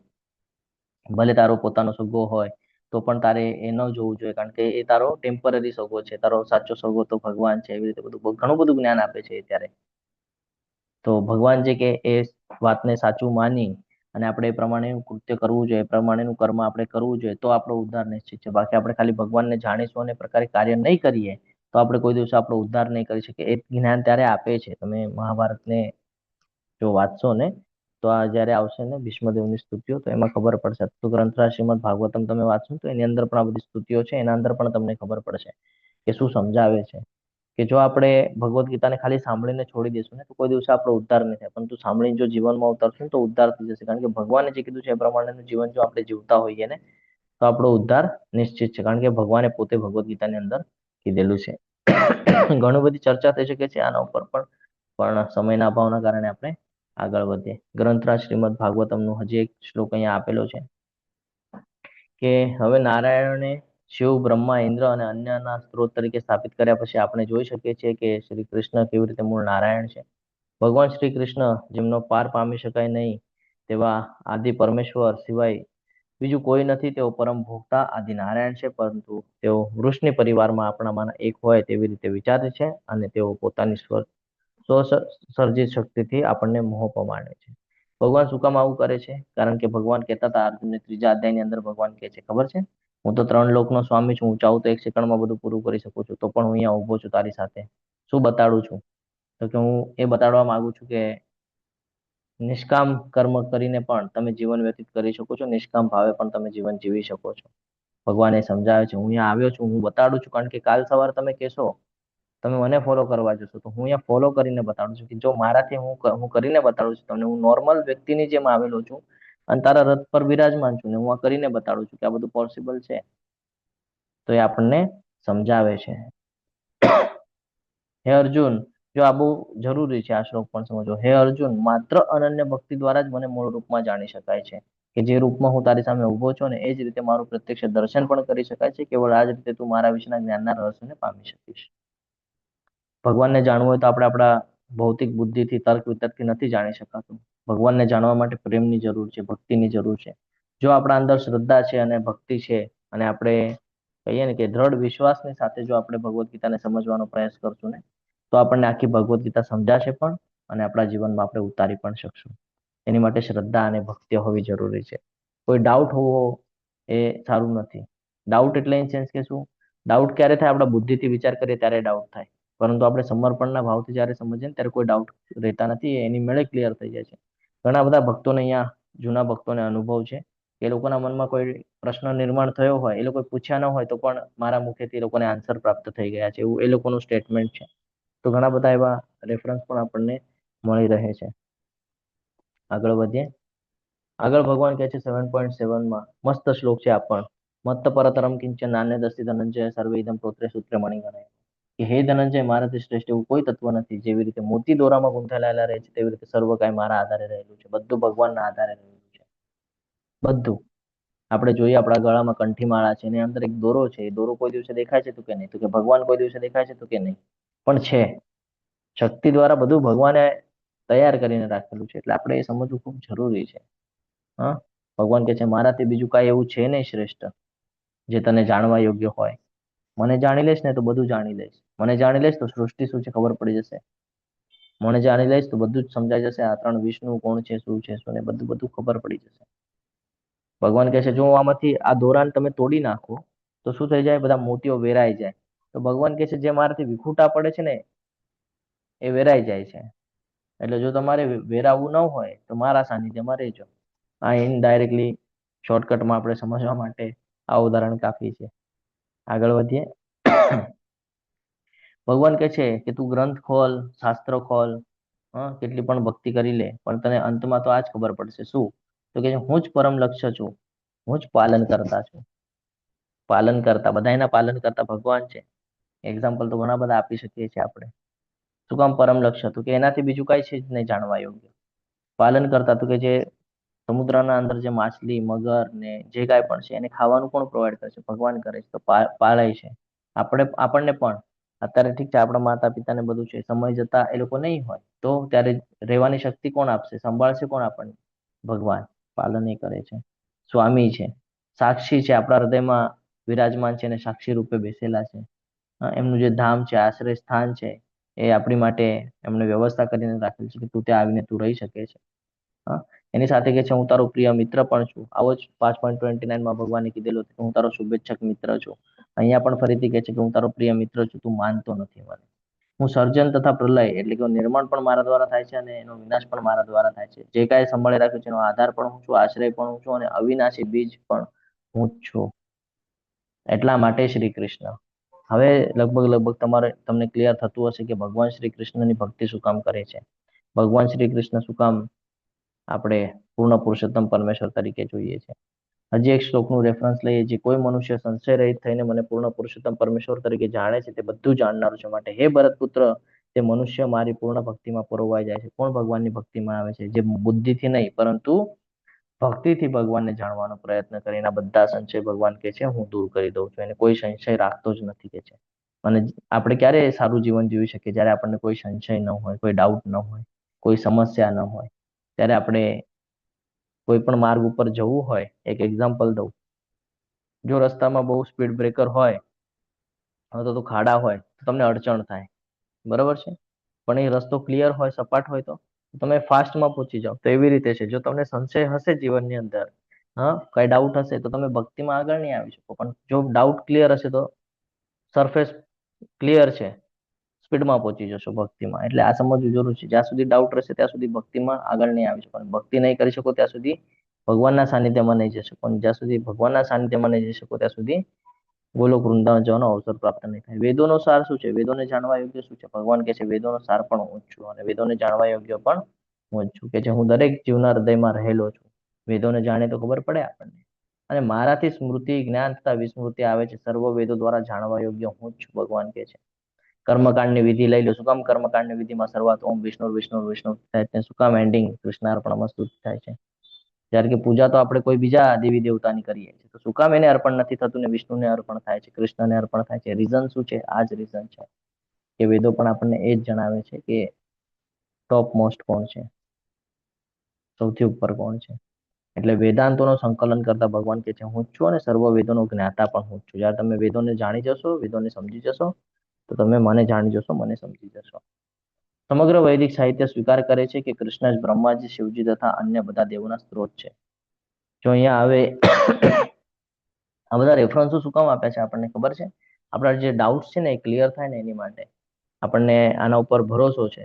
ભલે તારો પોતાનો સગો હોય, તો પણ તારે એ ન જોવું જોઈએ, કારણ કે એ તારો ટેમ્પરરી સગો છે, તારો સાચો સગો તો ભગવાન છે. એવી રીતે બધું ઘણું બધું જ્ઞાન આપે છે ત્યારે. તો ભગવાન જે કે એ વાતને સાચું માની અને આપણે એ પ્રમાણેનું કૃત્ય કરવું જોઈએ, એ પ્રમાણેનું કર્મ આપણે કરવું જોઈએ, તો આપણો ઉદ્ધાર નિશ્ચિત છે. બાકી આપણે ખાલી ભગવાનને જાણીશું અને એ પ્રકારે કાર્ય નહીં કરીએ તો આપણે કોઈ દિવસ આપણો ઉદ્ધાર નહીં કરી શકીએ. એ જ્ઞાન ત્યારે આપે છે. તમે મહાભારતને જો વાંચશો ને તો આ જયારે આવશે ને ભીષ્મદેવની સ્તુતિઓ, તો એમાં ખબર પડશે. તો ગ્રંથરાજ શ્રીમદ ભાગવતમ તમે વાંચો તો એની અંદર પણ આ બધી સ્તુતિઓ છે, એના અંદર પણ તમને ખબર પડશે કે શું સમજાવે છે. કે જો આપણે ભગવદ્ ગીતાને ખાલી સાંભળીને છોડી દઈશું ને તો કોઈ દિવસે આપણો ઉદ્ધાર નહીં થાય, પરંતુ સાંભળીને જો જીવનમાં ઉતારશું ને તો ઉદ્ધાર થઈ જશે. કારણ કે ભગવાને જે કીધું છે એ પ્રમાણેનું જીવન જો આપણે જીવતા હોઈએ ને તો આપણો ઉદ્ધાર નિશ્ચિત છે. કારણ કે ભગવાને પોતે ભગવદ્ ગીતાની અંદર કીધેલું છે. ઘણી બધી ચર્ચા થઈ શકે છે આના ઉપર પણ સમયના અભાવના કારણે આપણે આગળ વધીએ. ગ્રંથરાજ શ્રીમદ ભાગવતમનું હજી એક શ્લોક અહીંયા આપેલો છે કે હવે નારાયણે શિવ, બ્રહ્મા, ઇન્દ્ર અને અન્યના સ્ત્રોત તરીકે સ્થાપિત કર્યા પછી આપણે જોઈ શકીએ છીએ કે શ્રી કૃષ્ણ કેવી રીતે મૂળ નારાયણ છે. ભગવાન શ્રી કૃષ્ણ જેમનો પાર પામી શકાય નહીં તેવા આદિ પરમેશ્વર સિવાય બીજું કોઈ નથી. તેઓ પરમ ભોગતા આદિ નારાયણ છે, પરંતુ તેઓ વૃષ્ણિ પરિવારમાં આપણામાંના એક હોય તેવી રીતે વિચારે છે અને તેઓ પોતાની સ્વસર્જિત શક્તિથી આપણને મોહ પમાડે છે. ભગવાન શું કામ આવું કરે છે? કારણ કે ભગવાન કહેતા હતા અર્જુનને 3જા અધ્યાયની અંદર ભગવાન કહે છે, ખબર છે? હું તો 3 લોકનો સ્વામી છું, હું ચાહું તો 1 સેકન્ડમાં બધું પૂરું કરી શકું છું, તો પણ હું અહીંયા ઉભો છું તારી સાથે. શું બતાડું છું? તો કે હું એ બતાડવા માંગુ છું કે નિષ્કામ કર્મ કરીને પણ તમે જીવન વ્યતીત કરી શકો છો, નિષ્કામ ભાવે પણ તમે જીવન જીવી શકો છો. ભગવાન એ સમજાવે છે. હું અહીંયા આવ્યો છું, હું બતાડું છું, કારણ કે કાલ સવારે તમે કહેશો તમે મને ફોલો કરવા જશો, તો હું અહીંયા ફોલો કરીને બતાડું છું કે જો મારાથી હું કરીને બતાડું છું તમને, હું નોર્મલ વ્યક્તિની જેમ આવેલો છું અને તારા રથ પર બિરાજમાન છું ને હું આ કરીને બતાડું છું કે આ બધું પોસિબલ છે. તો એ આપણને સમજાવે છે. હે અર્જુન, જો આ બહુ જરૂરી છે, આ શ્લોક પણ સમજો. હે અર્જુન, માત્ર અનન્ય ભક્તિ દ્વારા જ મને મૂળ રૂપમાં જાણી શકાય છે. કે જે રૂપમાં હું તારી સામે ઉભો છું ને એ જ રીતે મારું પ્રત્યક્ષ દર્શન પણ કરી શકાય છે. કેવળ આ જ રીતે તું મારા વિશેના જ્ઞાનના રહસ્યને પામી શકીશ. ભગવાનને જાણવું હોય તો આપણે આપણા ભૌતિક બુદ્ધિથી, તર્ક વિતર્કથી નથી જાણી શકાતું. ભગવાનને જાણવા માટે પ્રેમની જરૂર છે, ભક્તિની જરૂર છે. જો આપણા અંદર શ્રદ્ધા છે અને ભક્તિ છે અને આપણે કહીએ ને કે દ્રઢ વિશ્વાસની સાથે જો આપણે ભગવદ્ ગીતાને સમજવાનો પ્રયાસ કરશું ને તો આપણને આખી ભગવદ્ ગીતા સમજાશે પણ અને આપણા જીવનમાં આપણે ઉતારી પણ શકશું. એની માટે શ્રદ્ધા અને ભક્તિ હોવી જરૂરી છે. કોઈ ડાઉટ હોવો એ સારું નથી. ડાઉટ એટલે ઇન સેન્સ કે શું? ડાઉટ ક્યારે થાય? આપણા બુદ્ધિથી વિચાર કરીએ ત્યારે ડાઉટ થાય, પરંતુ આપણે સમર્પણના ભાવથી જ્યારે સમજીએ ને ત્યારે કોઈ ડાઉટ રહેતા નથી. એની મેળે ક્લિયર થઈ જાય છે. ઘણા બધા ભક્તોને અહીંયા, જૂના ભક્તોને અનુભવ છે એ લોકોના મનમાં કોઈ પ્રશ્ન નિર્માણ થયો હોય, એ લોકો પૂછ્યા ન હોય તો પણ મારા મુખેથી એ લોકોને આન્સર પ્રાપ્ત થઈ ગયા છે, એવું એ લોકોનું સ્ટેટમેન્ટ છે. તો ઘણા બધા એવા રેફરન્સ પણ આપણને મળી રહે છે. આગળ વધીએ. આગળ ભગવાન કહે છે 7.7 મસ્ત શ્લોક છે આ પણ. મત્ત પરતરમ કિંચન નાન્ય દસ્તિ ધનંજય સર્વે ઇદમ પ્રોત્રે સૂત્રે મણિગણે. કે હે ધનંજય, મારાથી શ્રેષ્ઠ એવું કોઈ તત્વ નથી. જેવી રીતે મોતી દોરામાં ગૂંથાયેલા રહે છે તેવી રીતે સર્વ કાંઈ મારા આધારે રહેલું છે. બધું ભગવાનના આધારે રહેલું છે. બધું. આપણે જોઈએ આપણા ગળામાં કંઠી માળા છે, એની અંદર એક દોરો છે. એ દોરો કોઈ દિવસે દેખાય છે તો કે નહીં? તો કે ભગવાન કોઈ દિવસે દેખાય છે તો કે નહીં? પણ છે. શક્તિ દ્વારા બધું ભગવાને તૈયાર કરીને રાખેલું છે. એટલે આપણે એ સમજવું ખૂબ જરૂરી છે. હા, ભગવાન કહે છે મારાથી બીજું કાંઈ એવું છે નહીં શ્રેષ્ઠ જે તને જાણવા યોગ્ય હોય. મને જાણી લઈશ ને તો બધું જાણી લઈશ. મને જાણી લઈશ તો સૃષ્ટિ શું છે ખબર પડી જશે. મને જાણી લઈશ તો બધું જ સમજાઈ જશે. આ ત્રણ વિષ્ણુ કોણ છે, શું છે, શું ને બધું ખબર પડી જશે. ભગવાન કહે છે જો આમાંથી આ દોરાને તમે તોડી નાખો તો શું થઈ જાય? બધા મોતીઓ વેરાઈ જાય. તો ભગવાન કહે છે જે મારાથી વિખૂટા પડે છે ને એ વેરાઈ જાય છે. એટલે જો તમારે વેરાવું ન હોય તો મારા સાનિધ્યમાં રહેજો. આ ઇનડાયરેક્ટલી શોર્ટકટમાં આપણે સમજવા માટે આ ઉદાહરણ કાફી છે. આગળ વધીએ. ભગવાન કહે છે કે તું ગ્રંથ ખોલ, શાસ્ત્ર ખોલ, કેટલી પણ ભક્તિ કરી લે, પણ તને અંતમાં તો આ જ ખબર પડશે. શું? તો કે હું જ પરમ લક્ષ્ય છું, હું જ પાલન કરતા છું. પાલન કરતા, બધાના પાલન કરતા ભગવાન છે. એક્ઝામ્પલ તો ઘણા બધા આપી શકીએ છીએ આપણે. શું કામ પરમ લક્ષ્ય? તો કે એનાથી બીજું કાંઈ છે જ નહીં જાણવા યોગ્ય. પાલન કરતા તો કે જે સમુદ્રના અંદર જે માછલી, મગર ને જે કાંઈ પણ છે એને ખાવાનું કોણ પ્રોવાઈડ કરે છે? ભગવાન કરે છે. તો પાળાય છે. આપણને પણ અત્યારે ઠીક છે આપણા માતા પિતાને બધું છે, સમય જતા એ લોકો નહીં હોય તો ત્યારે રહેવાની શક્તિ કોણ આપશે? સંભાળશે કોણ આપણને? ભગવાન. પાલન એ કરે છે. સ્વામી છે, સાક્ષી છે, આપણા હૃદયમાં વિરાજમાન છે અને સાક્ષી રૂપે બેસેલા છે. એમનું જે ધામ છે, આશ્રય સ્થાન છે, એ આપણી માટે એમને વ્યવસ્થા કરીને રાખેલ છે કે તું ત્યાં આવીને તું રહી શકે છે. એની સાથે કે છે હું તારો પ્રિય મિત્ર પણ છું. આવો જ 5.29 ભગવાને કીધેલું કે હું તારો શુભેચ્છક મિત્ર છું. અહીંયા પણ ફરીથી કહે છે કે હું તારો પ્રિય મિત્ર છું, તું માનતો નથી મને. હું સર્જન તથા પ્રલય એટલે કે નિર્માણ પણ મારા દ્વારા થાય છે અને એનો વિનાશ પણ મારા દ્વારા થાય છે. જે કાંઈ સંભાળી રાખ્યું છે એનો આધાર પણ હું છું, આશ્રય પણ હું છું અને અવિનાશી બીજ પણ હું જ છું. એટલા માટે શ્રી કૃષ્ણ. હવે લગભગ તમને ક્લિયર થતું હશે કે ભગવાન શ્રી કૃષ્ણની ભક્તિ શું કામ કરે છે. ભગવાન શ્રી કૃષ્ણ શું કામ આપણે પૂર્ણ પુરુષોત્તમ પરમેશ્વર તરીકે જોઈએ છે. હજી એક શ્લોકનું રેફરન્સ લઈએ. જે કોઈ મનુષ્ય સંશય રહિત થઈને મને પૂર્ણ પુરુષોત્તમ પરમેશ્વર તરીકે જાણે છે તે બધું જાણનારું છે. માટે હે ભરતપુત્ર, તે મનુષ્ય મારી પૂર્ણ ભક્તિમાં પરોવાઈ જાય છે. કોણ ભગવાનની ભક્તિમાં આવે છે? જે બુદ્ધિથી નહીં પરંતુ ભક્તિથી ભગવાનને જાણવાનો પ્રયત્ન કરીને આ બધા સંશય ભગવાન કહે છે હું દૂર કરી દઉં છું. એને કોઈ સંશય રાખતો જ નથી કે છે. અને આપણે ક્યારે સારું જીવન જીવી શકીએ? જ્યારે આપણને કોઈ સંશય ન હોય, કોઈ ડાઉટ ન હોય, કોઈ સમસ્યા ન હોય. ત્યારે આપણે કોઈ પણ માર્ગ ઉપર જવું હોય, એક એક્ઝામ્પલ દઉં. જો રસ્તામાં બહુ સ્પીડ બ્રેકર હોય તો ખાડા હોય તો તમને અડચણ થાય, બરાબર છે. પણ એ રસ્તો ક્લિયર હોય, સપાટ હોય તો તમે ફાસ્ટમાં પહોંચી જાઓ. તો એવી રીતે છે, જો તમને સંશય હશે જીવનની અંદર, કઈ ડાઉટ હશે તો તમે ભક્તિમાં આગળ નહીં આવી શકો. પણ જો ડાઉટ ક્લિયર હશે તો સરફેસ ક્લિયર છે, સ્પીડમાં પહોંચી જશો ભક્તિમાં. એટલે આ સમજવું જરૂર છે. જ્યાં સુધી ડાઉટ રહેશે ત્યાં સુધી ભક્તિમાં આગળ નહીં આવી શકો. ભક્તિ નહીં કરી શકો ત્યાં સુધી ભગવાનના સાનિધ્યમાં નહીં જઈ શકો. જ્યાં સુધી ભગવાનના સાનિધ્યમાં નહીં જઈ શકો ત્યાં સુધી ગોલોક વૃંદાવન જવાનો અવસર પ્રાપ્ત નહીં થાય. વેદોનો સાર શું છે? વેદોને જાણવા યોગ્ય શું છે? ભગવાન કહે છે વેદોનો સાર પણ હું જ છું અને વેદોને જાણવા યોગ્ય પણ હું જ છું. કે જે હું દરેક જીવના હૃદયમાં રહેલો છું. વેદોને જાણે તો ખબર પડે આપણને. અને મારાથી સ્મૃતિ, જ્ઞાન તથા વિસ્મૃતિ આવે છે. સર્વ વેદો દ્વારા જાણવા યોગ્ય હું જ છું, ભગવાન કહે છે. કર્મકાંડની વિધિ લઈ લો. શું કામ કર્મકાંડની વિધિમાં શરૂઆત ઓમ વિષ્ણુ વિષ્ણુ વિષ્ણુ થાય છે? શું કામ એન્ડિંગ કૃષ્ણાર્પણમસ્તુ થાય છે? જ્યારે કે પૂજા તો આપણે કોઈ બીજા દેવી દેવતાની કરીએ છીએ, તો શું કામ એને અર્પણ નથી થતું ને વિષ્ણુને અર્પણ થાય છે, કૃષ્ણને અર્પણ થાય છે? રીઝન શું છે? આ જ રીઝન છે કે વેદો પણ આપણને એ જ જણાવે છે કે ટોપ મોસ્ટ કોણ છે, સૌથી ઉપર કોણ છે. એટલે વેદાંતોનો સંકલન કરતા ભગવાન કહે છે હું જ છું અને સર્વ વેદોનો જ્ઞાતા પણ હું જ છું. જ્યારે તમે વેદોને જાણી જશો, વેદોને સમજી જશો, તો તમે મને જાણી જશો, મને સમજી જશો. સમગ્ર વૈદિક સાહિત્ય સ્વીકાર કરે છે કે કૃષ્ણ જ બ્રહ્માજી, શિવજી તથા અન્ય બધા દેવોના સ્ત્રોત છે. જો અહીંયા આવે આ બધા રેફરન્સો શું કામ આપ્યા છે આપણને ખબર છે? આપણા જે ડાઉટ્સ છે ને એ ક્લિયર થાય ને એની માટે. આપણને આના ઉપર ભરોસો છે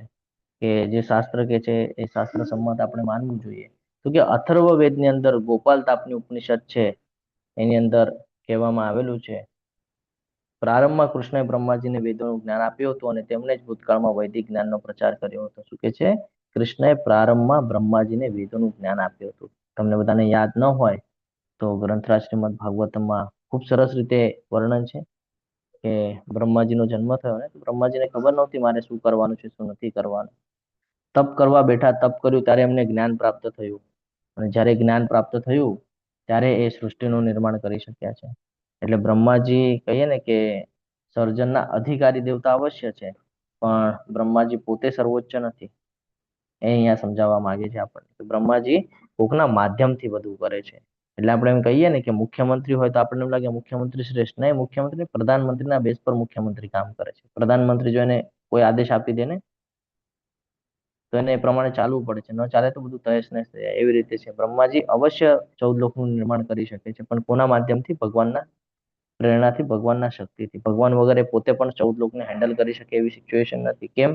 કે જે શાસ્ત્ર કે છે એ શાસ્ત્ર સંમત આપણે માનવું જોઈએ. તો કે અથર્વવેદની અંદર ગોપાલ તાપની ઉપનિષદ છે એની અંદર કહેવામાં આવેલું છે, પ્રારંભમાં કૃષ્ણએ બ્રહ્માજીને વેદોનું જ્ઞાન આપ્યું હતું અને તેમણે જ ભૂતકાળમાં વૈદિક જ્ઞાનનો પ્રચાર કર્યો હતો. શું કે છે? કૃષ્ણએ પ્રારંભમાં બ્રહ્માજીને વેદોનું જ્ઞાન આપ્યું હતું. તમને બધાને યાદ ન હોય તો ગ્રંથરાજ શ્રીમદ ભાગવતમમાં ખૂબ સરસ રીતે વર્ણન છે કે બ્રહ્માજીનો જન્મ થયો ને, બ્રહ્માજીને ખબર નહોતી મારે શું કરવાનું છે, શું નથી કરવાનું. તપ કરવા બેઠા, તપ કર્યું ત્યારે એમને જ્ઞાન પ્રાપ્ત થયું, અને જ્યારે જ્ઞાન પ્રાપ્ત થયું ત્યારે એ સૃષ્ટિનું નિર્માણ કરી શક્યા છે. એટલે બ્રહ્માજી કહીએ ને કે સર્જનના અધિકારી દેવતા અવશ્ય છે, પણ બ્રહ્માજી પોતે સર્વોચ્ચ નથી. એ અહીંયા સમજાવવા માંગે છે આપણને. બ્રહ્માજી કોકના માધ્યમથી બધું કરે છે. એટલે આપણે એમ કહીએ ને કે મુખ્યમંત્રી હોય તો આપણને એમ લાગે મુખ્યમંત્રી શ્રેષ્ઠ. નહીં, મુખ્યમંત્રી પ્રધાનમંત્રીના બેઝ પર મુખ્યમંત્રી કામ કરે છે. પ્રધાનમંત્રી જો એને કોઈ આદેશ આપી દે ને તો એને એ પ્રમાણે ચાલવું પડે છે, ન ચાલે તો બધું તહેસ નહેસ થઈ જાય. એવી રીતે છે બ્રહ્માજી અવશ્ય 14 લોકનું નિર્માણ કરી શકે છે, પણ કોના માધ્યમથી? ભગવાનના પ્રેરણાથી, ભગવાનના શક્તિથી. ભગવાન વગર એ પોતે પણ 14 લોકને હેન્ડલ કરી શકે એવી સિચ્યુએશન નથી. કેમ?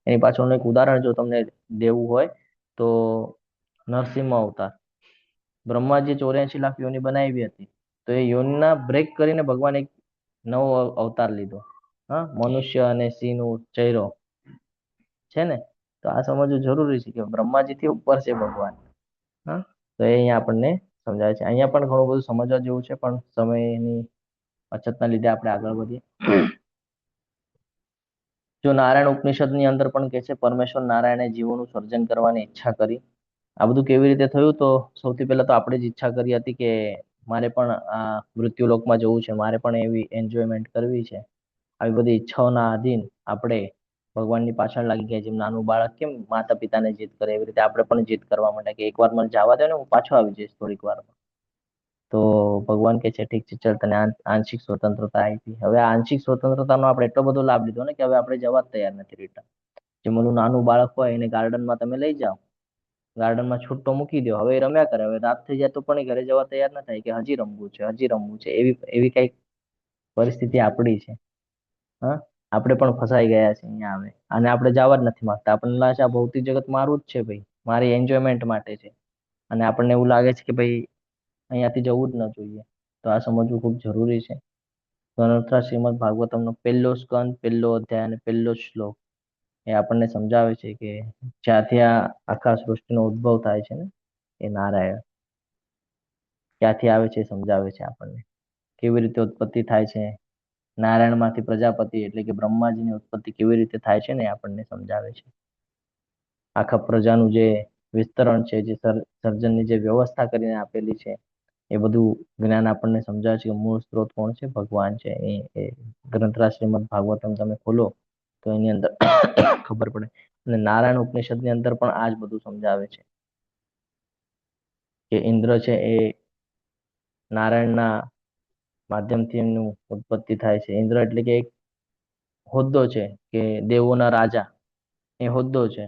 એની પાછળનું એક ઉદાહરણ જો તમને દેવું હોય તો નરસિંહ અવતાર. બ્રહ્માજી 84 લાખ યોની બનાવી હતી, તો એ યોનિના બ્રેક કરીને ભગવાન એક નવો અવતાર લીધો. હા, મનુષ્ય અને સિંહનો ચહેરો છે ને, તો આ સમજવું જરૂરી છે કે બ્રહ્માજીથી ઉપર છે ભગવાન. હા, તો એ અહીંયા આપણને સમજાય છે. અહીંયા પણ ઘણું બધું સમજવા જેવું છે, પણ સમયની અછતના લીધે આપણે આગળ વધીએ. જો નારાયણ ઉપનિષદની અંદર પણ કહે છે પરમેશ્વર નારાયણે જીવોનું સર્જન કરવાની ઈચ્છા કરી. આ બધું કેવી રીતે થયું? તો સૌથી પહેલા તો આપણે જ ઈચ્છા કરી હતી કે મારે પણ આ મૃત્યુલોકમાં જવું છે, મારે પણ એવી એન્જોયમેન્ટ કરવી છે. આવી બધી ઈચ્છાઓના આધીન આપણે ભગવાનની પાછળ લાગી ગયા. જેમ નાનું બાળક કેમ માતા પિતાને જીદ કરે, એવી રીતે આપણે પણ જીદ કરવા માંડ્યા કે એકવાર મને જવા દે ને, હું પાછો આવી જઈશ થોડીક વારમાં. તો ભગવાન કે છે ઠીક છે, ચાલ તને આંશિક સ્વતંત્રતા આપી. હવે આ આંશિક સ્વતંત્રતાનો આપણે એટલો બધો લાભ લીધો ને કે હવે આપણે જવા જ તૈયાર નથી રિટર્ન. જે ઓલું નાનું બાળક હોય એને ગાર્ડનમાં તમે લઈ જાઓ, ગાર્ડનમાં છૂટો મૂકી દો, હવે એ રમ્યા કરે. હવે રાત થઈ જાય તો પણ એ ઘરે જવા તૈયાર ના થાય કે હજી રમવું છે, હજી રમવું છે. એવી કઈક પરિસ્થિતિ આપણી છે. હા, આપણે પણ ફસાઈ ગયા છે અહીંયા. આવે અને આપણે જવા જ નથી માંગતા. આપણને લાગે છે આ ભૌતિક જગત મારું જ છે ભાઈ, મારી એન્જોયમેન્ટ માટે છે, અને આપણને એવું લાગે છે કે ભાઈ અહીંયાથી જવું જ ન જોઈએ. તો આ સમજવું ખૂબ જરૂરી છે. ગ્રંથરાજ શ્રીમદ ભાગવતમનો પહેલો સ્કંદ, પહેલો અધ્યાય અને પહેલો શ્લોક એ આપણને સમજાવે છે કે જ્યાંથી આ આખા સૃષ્ટિનો ઉદ્ભવ થાય છે ને, એ નારાયણ ક્યાંથી આવે છે સમજાવે છે આપણને. કેવી રીતે ઉત્પત્તિ થાય છે, નારાયણમાંથી પ્રજાપતિ એટલે કે બ્રહ્માજીની ઉત્પત્તિ કેવી રીતે થાય છે ને એ આપણને સમજાવે છે. આખા પ્રજાનું જે વિસ્તરણ છે, જે સર્જનની જે વ્યવસ્થા કરીને આપેલી છે, એ બધું જ્ઞાન આપણને સમજાવે છે કે મૂળ સ્ત્રોત કોણ છે? ભગવાન છે. એ ગ્રંથરાજ શ્રીમદ ભાગવતમ તમે ખોલો તો એની અંદર ખબર પડે. અને નારાયણ ઉપનિષદની અંદર પણ આ જ બધું સમજાવે છે કે ઇન્દ્ર છે એ નારાયણના માધ્યમથી એમનું ઉત્પત્તિ થાય છે. ઇન્દ્ર એટલે કે એક હોદ્દો છે કે દેવોના રાજા, એ હોદ્દો છે.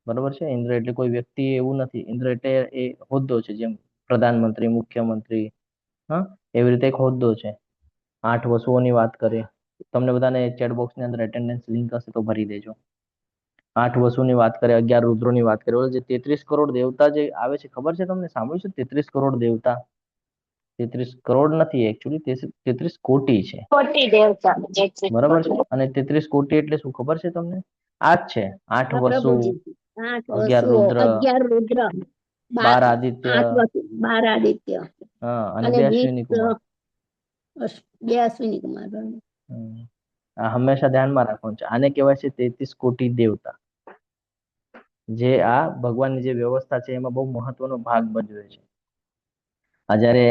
બરોબર છે? ઇન્દ્ર એટલે કોઈ વ્યક્તિ એવું નથી. ઇન્દ્ર એટલે એ હોદ્દો છે, જેમ પ્રધાનમંત્રી, મુખ્યમંત્રી. હા, એવી રીતે એક હોદ્દો છે. 8 વસુઓની વાત કરીએ, તમને બધાને ચેટ બોક્સની અંદર એટેન્ડન્સ લિંક હશે તો ભરી દેજો. 8 વસુની વાત કરીએ, 11 રુદ્રોની વાત કરીએ, જે 33 કરોડ દેવતા જે આવે છે, ખબર છે તમને? સાંભળ્યું છે 33 કરોડ દેવતા? 33 કરોડ નથી એકચ્યુઅલી, 33 કોટી છે. કોટી દેવતા. બરાબર છે? અને 33 કોટી એટલે શું ખબર છે તમને? આ જ છે 8 વસુ, પ્રભુજી 8 11 વસુઓ, રુદ્ર, 11 રુદ્ર, 12 આદિત્ય, 8 વસુ, 12 આદિત્ય હા, અને અને 2 20 અશ્વિની કુમાર. 2 અશ્વિની કુમાર. આ હંમેશા ધ્યાનમાં રાખવાનું છે. આને કહેવાય છે 33 કોટી દેવતા, જે આ ભગવાનની જે વ્યવસ્થા છે એમાં બહુ મહત્વનો ભાગ ભજવે છે. આ જ્યારે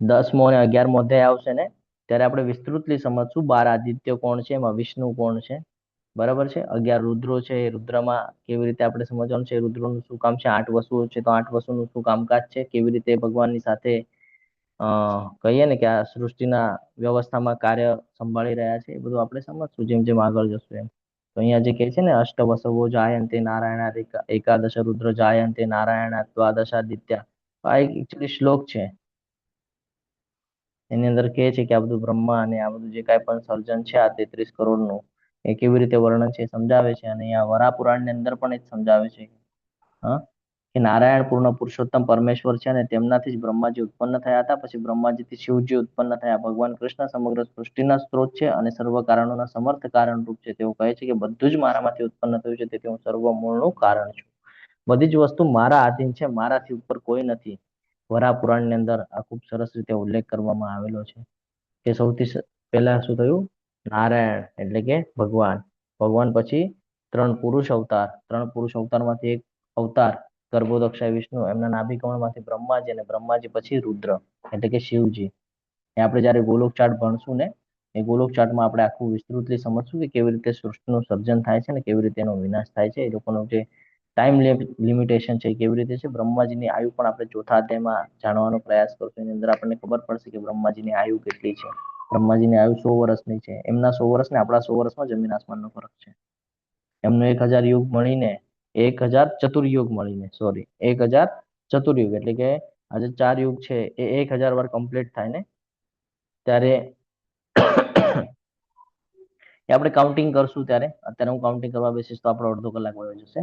10મો અને 11મો અધ્યાય આવશે ને, ત્યારે આપણે વિસ્તૃતલી સમજશું 12 આદિત્ય કોણ છે, એમાં વિષ્ણુ કોણ છે. બરાબર છે? 11 રુદ્રો છે, એ રુદ્રમાં કેવી રીતે આપણે સમજવાનું છે, રુદ્રોનું શું કામ છે. 8 વસુઓ છે, તો 8 વસુનું શું કામકાજ છે, કેવી રીતે ભગવાનની સાથે કહીએ ને કે આ સૃષ્ટિના વ્યવસ્થામાં કાર્ય સંભાળી રહ્યા છે, એ બધું આપણે સમજશું જેમ જેમ આગળ જશું એમ. તો અહીંયા જે કહે છે ને, અષ્ટ વસવો જાયંતે નારાયણ, એકાદશ રુદ્ર જાયંતે નારાયણ, દ્વાદશાદિત્ય, આ એક એકચ્યુઅલી શ્લોક છે. એની અંદર કહે છે કે આ બધું બ્રહ્મા અને આ બધું જે કાંઈ પણ સર્જન છે આ 33 કરોડનું, એ કેવી રીતે વર્ણન છે સમજાવે છે. અને અહીંયા વરાહ પુરાણની અંદર પણ એ સમજાવે છે. હા, કે નારાયણ પૂર્ણ પુરુષોત્તમ પરમેશ્વર છે અને તેમનાથી જ બ્રહ્માજી ઉત્પન્ન થયા હતા. પછી બ્રહ્માજીથી શિવજી ઉત્પન્ન થયા. ભગવાન કૃષ્ણ સમગ્ર સૃષ્ટિના સ્ત્રોત છે અને સર્વ કારણોના સમર્થ કારણ રૂપ છે. તેઓ કહે છે કે બધું જ મારામાંથી ઉત્પન્ન થયું છે, તેથી હું સર્વ મૂળનું કારણ છું. બધી જ વસ્તુ મારા આધીન છે, મારાથી ઉપર કોઈ નથી. વરાહ પુરાણની અંદર આ ખૂબ સરસ રીતે ઉલ્લેખ કરવામાં આવેલો છે કે સૌથી પહેલા શું થયું? નારાયણ એટલે કે ભગવાન. ભગવાન પછી 3 પુરુષ અવતાર. 3 પુરુષ અવતારમાંથી એક અવતાર ગર્ભોદક્ષાય વિષ્ણુ, એમના નાભિકમળમાંથી બ્રહ્માજી, અને બ્રહ્માજી પછી રુદ્ર એટલે કે શિવજી. એ આપણે જ્યારે ગોલોક ચાર્ટ ભણશું ને, એ ગોલોક ચાર્ટમાં આપણે આખું વિસ્તૃતલી સમજશું કે કેવી રીતે સૃષ્ટિનું સર્જન થાય છે ને કેવી રીતે એનો વિનાશ થાય છે. એ લોકોનો જે ટાઈમ લિમિટેશન છે એ કેવી રીતે છે. બ્રહ્માજીની આયુ પણ આપણે ચોથા અધ્યાયમાં જાણવાનો પ્રયાસ કરશું. એની અંદર આપણને ખબર પડશે કે બ્રહ્માજીની આયુ કેટલી છે. બ્રહ્માજીની આયુ 100 વર્ષની છે. એમના 100 વર્ષ ને આપણા 100 વર્ષમાં જમીન આસમાનનો ફરક છે. એમનો 1000 યુગ મળીને 1000 ચતુર્યુગ મળીને 1000 ચતુર્યુગ એટલે કે આજે 4 યુગ છે એ 1000 વાર કમ્પ્લીટ થાય ને ત્યારે એ આપણે કાઉન્ટિંગ કરશું. ત્યારે અત્યારે હું કાઉન્ટિંગ કરવા બેસીશ તો આપણો અડધો કલાક વયો જશે.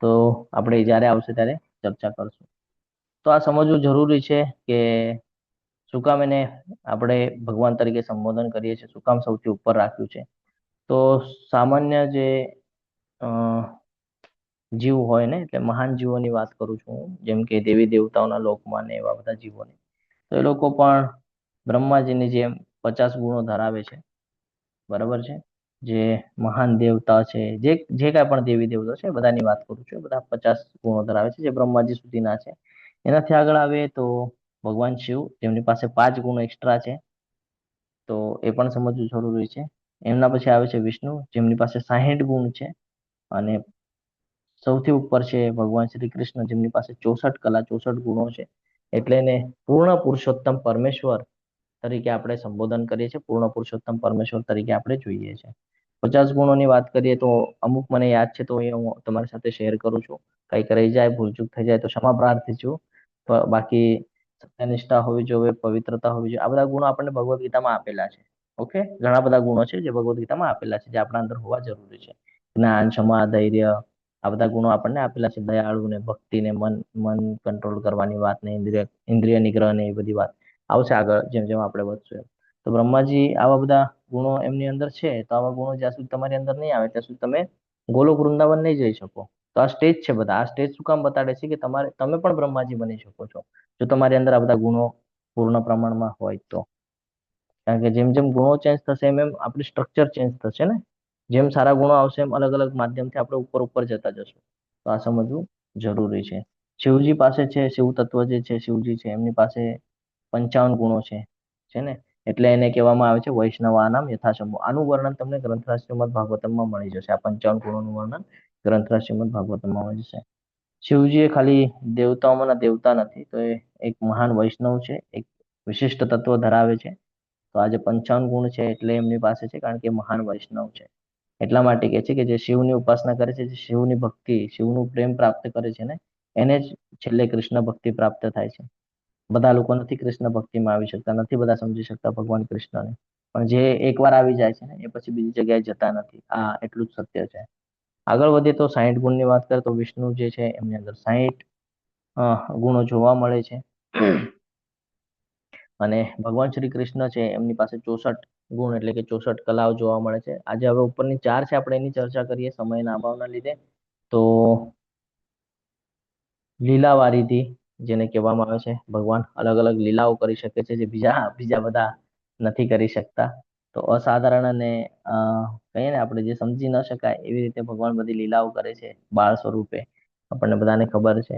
તો આપણે જ્યારે આવશે ત્યારે ચર્ચા કરશું. તો આ સમજવું જરૂરી છે કે શું કામ એને આપણે ભગવાન તરીકે સંબોધન કરીએ છીએ, શું કામ સૌથી ઉપર રાખ્યું છે. તો સામાન્ય જે જીવ હોય ને, એટલે મહાન જીવોની વાત કરું છું હું, જેમ કે દેવી દેવતાઓના લોકમાં ને એવા બધા જીવોની, તો એ લોકો પણ બ્રહ્માજીની જેમ 50 ગુણો ધરાવે છે. બરાબર છે. જે મહાન દેવતા છે, જે કાંઈ પણ દેવી દેવતા છે, બધાની વાત કરું છું. બધા 50 ગુણો ધરાવે છે જે બ્રહ્માજી સુધીના છે. એનાથી આગળ આવે તો ભગવાન શિવ, જેમની પાસે 5 ગુણો એક્સ્ટ્રા છે, તો એ પણ સમજવું જરૂરી છે. એમના પછી આવે છે વિષ્ણુ, જેમની પાસે 60 ગુણ છે. અને સૌથી ઉપર છે ભગવાન શ્રી કૃષ્ણ, જેમની પાસે 64 કલા 64 ગુણો છે. એટલે એને પૂર્ણ પુરુષોત્તમ પરમેશ્વર તરીકે આપણે સંબોધન કરીએ છીએ. પૂર્ણ પુરુષોત્તમ પરમેશ્વર તરીકે આપણે જોઈએ છીએ. 50 ગુણોની વાત કરીએ તો અમુક મને યાદ છે, તો એ હું તમારી સાથે શેર કરું છું. કંઈક રહી જાય, ભૂલચૂક થઈ જાય તો ક્ષમા પ્રાર્થી છું. બાકી સત્યનિષ્ઠા હોવી જોઈએ, પવિત્રતા હોવી જોઈએ, આ બધા ગુણો આપણને ભગવદ્ ગીતામાં આપેલા છે. ઓકે, ઘણા બધા ગુણો છે જે ભગવદ્ ગીતામાં આપેલા છે, જે આપણા અંદર હોવા જરૂરી છે. જ્ઞાન, ક્ષમા, ધૈર્ય, આ બધા ગુણો આપણને આપેલા છે. દયાળુ ને, ભક્તિ ને, મન કંટ્રોલ કરવાની વાત ને, ઇન્દ્રિય નિગ્રહ ને, એ બધી વાત આવશે આગળ જેમ જેમ આપણે વધશું. તો બ્રહ્માજી આવા બધા ગુણો એમની અંદર છે. તો આવા ગુણો જ્યાં સુધી તમારી અંદર નહીં આવે ત્યાં સુધી તમે ગોલોક વૃંદાવન નહીં જઈ શકો. તો આ સ્ટેજ છે. બધા આ સ્ટેજ શું કામ બતાડે છે કે તમે પણ બ્રહ્માજી બની શકો છો જો તમારી અંદર આ બધા ગુણો પૂર્ણ પ્રમાણમાં હોય તો. કારણ કે જેમ જેમ ગુણો ચેન્જ થશે એમ એમ આપણું સ્ટ્રક્ચર ચેન્જ થશે ને. જેમ સારા ગુણો આવશે એમ અલગ અલગ માધ્યમથી આપણે ઉપર જતા જશું. તો આ સમજવું જરૂરી છે. શિવજી પાસે છે, શિવ તત્વ જે છે, શિવજી છે, એમની પાસે 55 ગુણો છે ને. એટલે એને કહેવામાં આવે છે વૈષ્ણવાનામ યથાશંભુ. આનું વર્ણન તમને ગ્રંથરાજ શ્રીમદ ભાગવતમમાં મળી જશે. આ 55 ગુણોનું વર્ણન ગ્રંથરાજ શ્રીમદ ભાગવતમમાં મળી જશે. શિવજી એ ખાલી દેવતાઓમાંના દેવતા નથી, તો એ એક મહાન વૈષ્ણવ છે, એક વિશિષ્ટ તત્વ ધરાવે છે. તો આજે 55 ગુણ છે એટલે એમની પાસે છે, કારણ કે મહાન વૈષ્ણવ છે. એટલા માટે કહે છે કે જે શિવની ઉપાસના કરે છે, જે શિવની ભક્તિ, શિવનું પ્રેમ પ્રાપ્ત કરે છે ને, એને જ છેલ્લે કૃષ્ણ ભક્તિ પ્રાપ્ત થાય છે. બધા લોકો નથી કૃષ્ણ ભક્તિમાં આવી શકતા, નથી બધા સમજી શકતા ભગવાન કૃષ્ણને, પણ જે એકવાર આવી જાય છે ને એ પછી બીજી જગ્યાએ જતા નથી. આ એટલું જ સત્ય છે. આગળ વધીએ તો 60 ગુણની વાત કરીએ તો વિષ્ણુ જે છે એમની અંદર 60 ગુણો જોવા મળે છે. અને ભગવાન શ્રી કૃષ્ણ છે એમની પાસે 64 ગુણ એટલે કે 64 કલાઓ જોવા મળે છે. આજે હવે ઉપરની 4 છે, આપણે એની ચર્ચા કરીએ સમયના અભાવના લીધે. તો લીલા વારીધી જેને કહેવામાં આવે છે, ભગવાન અલગ અલગ લીલાઓ કરી શકે છે જે બીજા બધા નથી કરી શકતા. તો અસાધારણ અને કહીએ ને આપણે જે સમજી ન શકાય એવી રીતે ભગવાન બધી લીલાઓ કરે છે બાળ સ્વરૂપે. આપણને બધાને ખબર છે.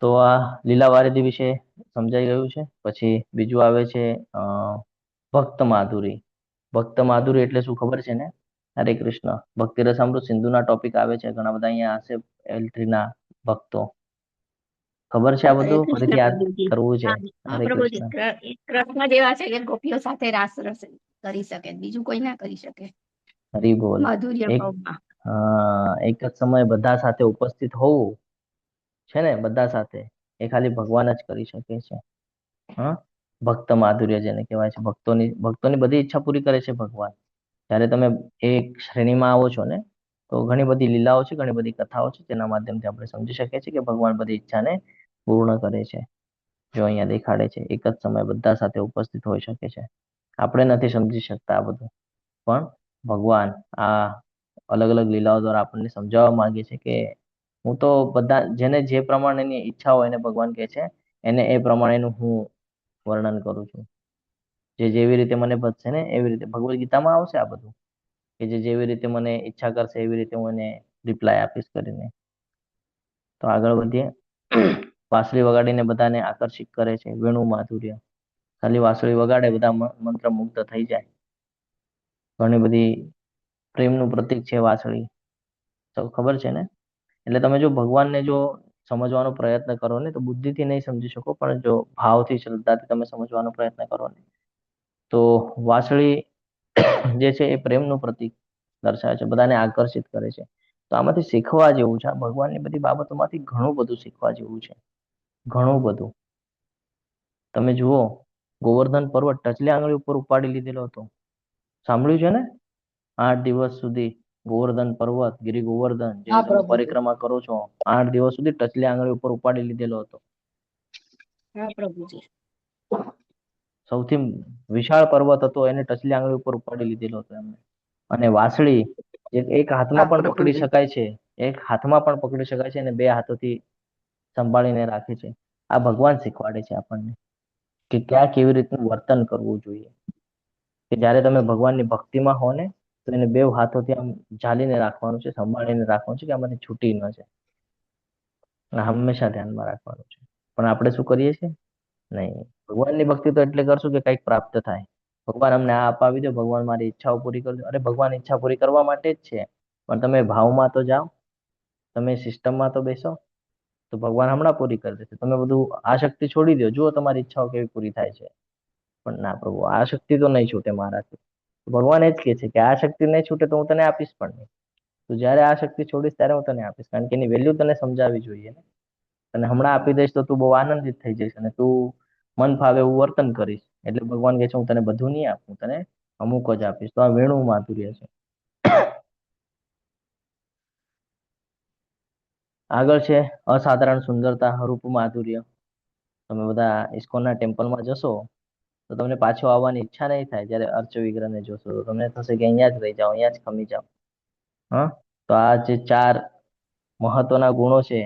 તો આ લીલા વારીધી વિશે સમજાઈ ગયું છે. પછી બીજું આવે છે ભક્ત માધુરી. ભક્ત માધુરી એટલે શું ખબર છે ને? હરે કૃષ્ણ. ભક્તિ રસામૃત સિંધુના ટોપિક આવે છે. ઘણા બધા અહીંયા હશે L3 ના ભક્તો. ખબર છે આ હરે બધું? કૃષ્ણ ફરીથી યાદ પ્રભુજી. કરવું છે. હા, હરે પ્રભુજી. કૃષ્ણ. કૃષ્ણ જેવા છે કે ગોપીઓ સાથે રાસ રસ કરી શકે, બીજું કોઈ ના કરી શકે. હરી બોલ. માધુર્ય એક ભાવમાં. એક જ સમયે બધા સાથે ઉપસ્થિત હોવું છે ને, બધા સાથે, એ ખાલી ભગવાન જ કરી શકે છે. હા, ભક્ત માધુર્ય જેને કહેવાય છે. ભક્તોની બધી ઈચ્છા પૂરી કરે છે ભગવાન. જ્યારે તમે એક શ્રેણીમાં આવો છો ને, ત્યારે તમે બધા સાથે ઉપસ્થિત હોવ, છે ને, બધા સાથે, એ ખાલી ભગવાન જ કરી શકે છે. હા, ભક્ત માધુર્ય જેને કહેવાય છે. ભક્તોની બધી ઈચ્છા પૂરી કરે છે ભગવાન. જ્યારે તમે એક શ્રેણીમાં આવો છો ને, ત્યારે તમે બધા સાથે ઉપસ્થિત હોવ, છે ને, બધા સાથે, એ ખાલી ભગવાન જ કરી શકે છે. તો ઘણી બધી લીલાઓ છે, ઘણી બધી કથાઓ છે, તેના માધ્યમથી આપણે સમજી શકીએ છીએ કે ભગવાન બધી ઈચ્છાને પૂર્ણ કરે છે. જો અહીંયા દેખાડે છે, એક જ સમયે બધા સાથે ઉપસ્થિત હોઈ શકે છે. આપણે નથી સમજી શકતા આ બધું, પણ ભગવાન આ અલગ અલગ લીલાઓ દ્વારા આપણને સમજાવવા માંગે છે કે હું તો બધા જેને જે પ્રમાણેની ઈચ્છા હોય એને ભગવાન કહે છે એને એ પ્રમાણેનું હું વર્ણન કરું છું. જે જેવી રીતે મને ભજશે ને એવી રીતે ભગવદ ગીતામાં આવશે આ બધું, કે જે જેવી રીતે મને ઈચ્છા કરશે એવી રીતે હું એને રિપ્લાય આપીશ કરીને. તો આગળ વધીએ. વાંસળી વગાડીને બધાને આકર્ષિત કરે છે, વેણુ માધુર્ય. ખાલી વાંસળી વગાડે બધા મંત્રમુગ્ધ થઈ જાય. ઘણી બધી પ્રેમનું પ્રતીક છે વાંસળી, તો ખબર છે ને. એટલે તમે જો ભગવાનને જો સમજવાનો પ્રયત્ન કરો ને તો બુદ્ધિથી નહીં સમજી શકો, પણ જો ભાવથી શ્રદ્ધાથી તમે સમજવાનો પ્રયત્ન કરો ને તો વાંસળી જે છે એ પ્રેમનું પ્રતીક દર્શાવે છે, બધાને આકર્ષિત કરે છે. તો આમાંથી શીખવા જેવું છે, ભગવાનની બધી બાબતોમાંથી ઘણું બધું શીખવા જેવું છે, ઘણું બધું. તમે જુઓ, ગોવર્ધન પર્વત ટચલી આંગળી ઉપર ઉપાડી લીધેલો હતો, સાંભળ્યું છે ને? 8 દિવસ સુધી ગોવર્ધન પર્વત, ગિરી ગોવર્ધન જે હા તમે પ્રભુજી. પરિક્રમા કરો છો, 8 દિવસ સુધી ટચલી આંગળી ઉપર ઉપાડી લીધેલો હતો. હા પ્રભુજી. સૌથી વિશાળ પર્વત હતો એને ટચલી આંગળી ઉપર ઉપાડી લીધેલો હતો એમને. અને વાંસળી એક હાથમાં હા પણ પકડી પ્રભુજી. શકાય છે, એક હાથમાં પણ પકડી શકાય છે અને 2 હાથોથી સંભાળીને રાખે છે. આ ભગવાન શીખવાડે છે આપણને કે ક્યાં કેવી રીતનું વર્તન કરવું જોઈએ. કે જ્યારે તમે ભગવાનની ભક્તિમાં હો ને તો એને 2 હાથોથી આમ ઝાલીને રાખવાનું છે, સંભાળીને રાખવાનું છે કે આમાંથી છૂટી ન જાય. હંમેશા ધ્યાનમાં રાખવાનું છે. પણ આપણે શું કરીએ છીએ? નહીં. ભગવાનની ભક્તિ તો એટલે કરશું કે કંઈક પ્રાપ્ત થાય. ભગવાન અમને આ અપાવી દો, ભગવાન મારી ઈચ્છાઓ પૂરી કરજો. અરે ભગવાન ઈચ્છા પૂરી કરવા માટે જ છે, પણ તમે ભાવમાં તો જાઓ, તમે સિસ્ટમમાં તો બેસો, તો ભગવાન હમણાં પૂરી કરી દેશે. તમે બધું આ શક્તિ છોડી દો, જુઓ તમારી ઈચ્છાઓ કેવી પૂરી થાય છે. પણ ના પ્રભુ, આ શક્તિ તો નહીં છૂટે મારાથી. ભગવાન એ જ કહે છે કે આ શક્તિ નહીં છૂટે તો હું તને આપીશ પણ નહીં. તું જ્યારે આ શક્તિ છોડીશ ત્યારે હું તને આપીશ, કારણ કે એની વેલ્યુ તને સમજાવવી જોઈએ ને. તને હમણાં આપી દઈશ તો તું બહુ આનંદિત થઈ જઈશ અને તું મન ફાવે એવું વર્તન કરીશ. એટલે ભગવાન કહે છે હું તને બધું નહીં આપું, તને અમુક જ આપીશ. તો આ વેણુ માધુર્ય છે. આગળ છે અસાધારણ સુંદરતા, રૂપ માધુર્ય. તમે બધા ઇસ્કોનના ટેમ્પલમાં જશો તો તમને પાછો આવવાની ઈચ્છા નહીં થાય. જ્યારે અર્ચ વિગ્રહને જોશો તો તમને થશે કે અહીંયા જ રહી જાઓ, અહીંયા જ ખમી જાઓ. હા, તો આ જે 4 મહત્વના ગુણો છે,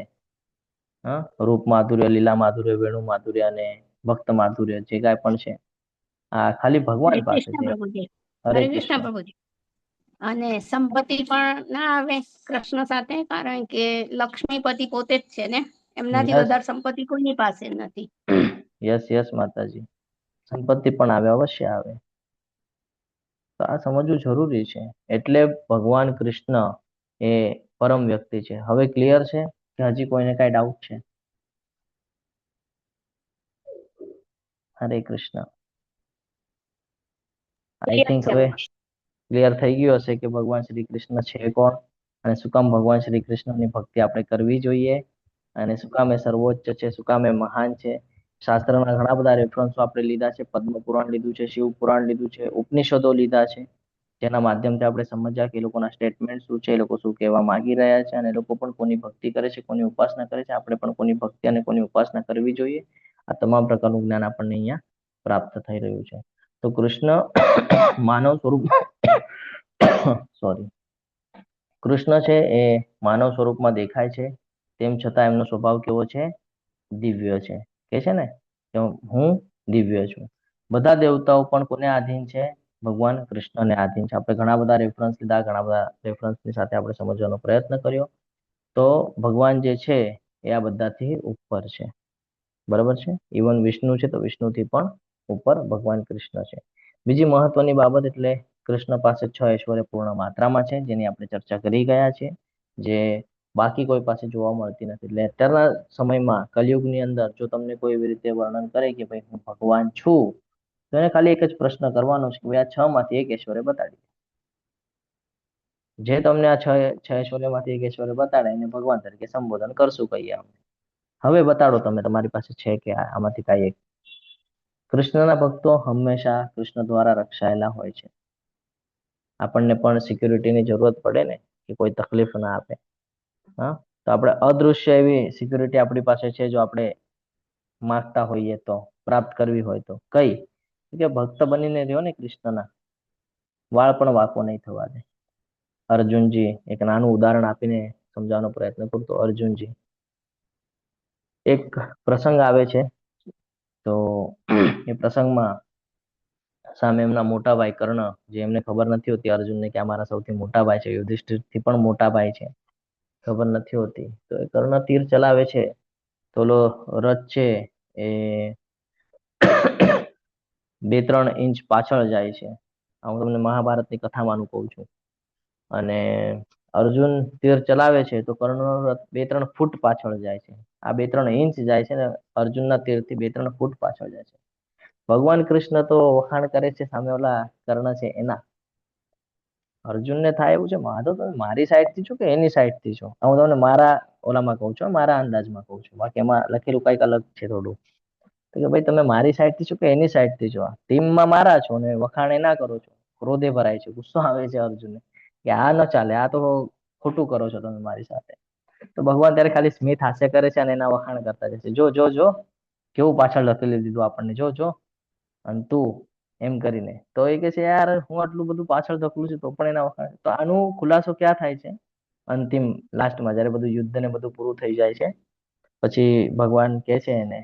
હા, રૂપ માધુર્ય, લીલા માધુર્ય, વેણુ માધુર્ય અને ભક્ત માધુર્ય, જે કાંઈ પણ છે આ ખાલી ભગવાન હરે પાસે કૃષ્ણ છે. પ્રભુજી. હરે હરે કૃષ્ણ કૃષ્ણ. પ્રભુજી. અને સંપત્તિ પણ ના આવે કૃષ્ણ સાથે, કારણ કે લક્ષ્મીપતિ પોતે જ છે ને, એમનાથી યસ વધારે સંપત્તિ કોઈની પાસે નથી. યસ યસ માતાજી, સંપત્તિ પણ આવે, અવશ્ય આવે. તો આ સમજવું જરૂરી છે. એટલે ભગવાન કૃષ્ણ એ પરમ વ્યક્તિ છે. હવે ક્લિયર છે કે હજી કોઈને કાંઈ ડાઉટ છે? હરે કૃષ્ણ. આઈ થિંક હવે ક્લિયર થઈ ગયું હશે કે ભગવાન શ્રી કૃષ્ણ છે કોણ અને શું કામ ભગવાન શ્રી કૃષ્ણની ભક્તિ આપણે કરવી જોઈએ અને શું કામ એ સર્વોચ્ચ છે, શું કામ એ મહાન છે. શાસ્ત્રના ઘણા બધા રેફરન્સો આપણે લીધા છે. પદ્મ પુરાણ લીધું છે, શિવ પુરાણ લીધું છે, ઉપનિષદો લીધા છે, જેના માધ્યમથી આપણે સમજ્યા કે એ લોકોના સ્ટેટમેન્ટ શું છે, એ લોકો શું કહેવા માંગી રહ્યા છે અને એ લોકો પણ કોની ભક્તિ કરે છે, કોની ઉપાસના કરે છે. આપણે પણ કોની ભક્તિ અને કોની ઉપાસના કરવી જોઈએ. આ તમામ પ્રકારનું જ્ઞાન આપણને અહીંયા પ્રાપ્ત થઈ રહ્યું છે. તો કૃષ્ણ માનવ સ્વરૂપ સોરી, કૃષ્ણ છે એ માનવ સ્વરૂપમાં દેખાય છે, તેમ છતાં એમનો સ્વભાવ કેવો છે? દિવ્ય છે. કે છે ને કે હું દિવ્ય છું. બધા દેવતાઓ પણ કોને આધીન છે? ભગવાન કૃષ્ણને આધીન છે. આપણે ઘણા બધા રેફરન્સ લીધા, ઘણા બધા રેફરન્સની સાથે આપણે સમજવાનો પ્રયત્ન કર્યો. તો ભગવાન જે છે એ આ બધાથી ઉપર છે. બરાબર છે? ઇવન વિષ્ણુ છે તો વિષ્ણુથી પણ ઉપર ભગવાન કૃષ્ણ છે. બીજી મહત્વની બાબત, એટલે કૃષ્ણ પાસે 6 ઐશ્વર્ય પૂર્ણ માત્રામાં છે, જેની આપણે ચર્ચા કરી ગયા છે, જે બાકી કોઈ પાસે જોવા મળતી નથી. એટલે અત્યારના સમયમાં કલયુગની અંદર જો તમને કોઈ એવી રીતે વર્ણન કરે કે ભાઈ હું ભગવાન છું, તો એને ખાલી એક જ પ્રશ્ન કરવાનો છે કે ભાઈ આ 6 માંથી એક ઐશ્વર્ય બતાડી. જે તમને આ 6 ઐશ્વર્યમાંથી એક ઐશ્વર્ય બતાડે એને ભગવાન તરીકે સંબોધન કરશું કહીએ અમે. હવે બતાડો તમે, તમારી પાસે છે કે આમાંથી કાંઈ એક. કૃષ્ણના ભક્તો હંમેશા કૃષ્ણ દ્વારા રક્ષાયેલા હોય છે. આપણને પણ સિક્યુરિટીની જરૂરત પડે ને, કે કોઈ તકલીફ ના આપે. હા, તો આપણે અદૃશ્ય એવી સિક્યુરિટી આપણી પાસે છે, જો આપણે માંગતા હોઈએ તો, પ્રાપ્ત કરવી હોય તો. કઈ? કે ભક્ત બનીને રહ્યો ને કૃષ્ણના, વાળ પણ વાંકો નહીં થવા દે. અર્જુનજી, એક નાનું ઉદાહરણ આપીને સમજાવવાનો પ્રયત્ન કરું તો, અર્જુનજી, એક પ્રસંગ આવે છે, તો એ પ્રસંગમાં સામે એમના મોટા ભાઈ કર્ણ, જે એમને ખબર નથી હોતી અર્જુનને કે આ મારા સૌથી મોટા ભાઈ છે, યુધિષ્ઠિરથી પણ મોટા ભાઈ છે, ખબર નથી હોતી. તો એ કર્ણ તીર ચલાવે છે, તો ઓલો રથ છે એ 2-3 ઇંચ પાછળ જાય છે. હું તમને મહાભારતની કથામાંનું કહું છું. અને અર્જુન તીર ચલાવે છે, તો કર્ણનો રથ 2-3 ફૂટ પાછળ જાય છે. આ 2-3 ઇંચ જાય છે ને અર્જુનના તીરથી 2-3 ફૂટ પાછળ જાય છે. ભગવાન કૃષ્ણ તો વખાણ કરે છે સામે ઓલા કર્ણ છે એના. અર્જુનને થાય એવું છે, તમે મારી સાઈડથી છો કે એની સાઈડથી છો? હું તમને મારા ઓલામાં કહું છું, મારા અંદાજમાં કહું છું, બાકી એમાં લખેલું કંઈક અલગ છે થોડું. તો કે ભાઈ તમે મારી સાઈડથી છો કે એની સાઈડથી છો? ટીમમાં મારા છો ને વખાણ ના કરો છો. ક્રોધે ભરાય છે, ગુસ્સો આવે છે અર્જુનને કે આ ન ચાલે, આ તો ખોટું કરો છો તમે મારી સાથે. તો ભગવાન ત્યારે ખાલી સ્મિત હાસ્ય કરે છે અને એના વખાણ કરતા જશે, જો જો જો કેવું પાછળ લખેલી દીધું આપણને, જો જો. અને તું એમ કરીને તો એ કે છે યાર હું આટલું બધું પાછળ ધકલું છું તો પણ એના વખાણ. તો આનું ખુલાસો ક્યાં થાય છે? અંતિમ લાસ્ટમાં જયારે બધું યુદ્ધ ને બધું પૂરું થઈ જાય છે, પછી ભગવાન કે છે એને,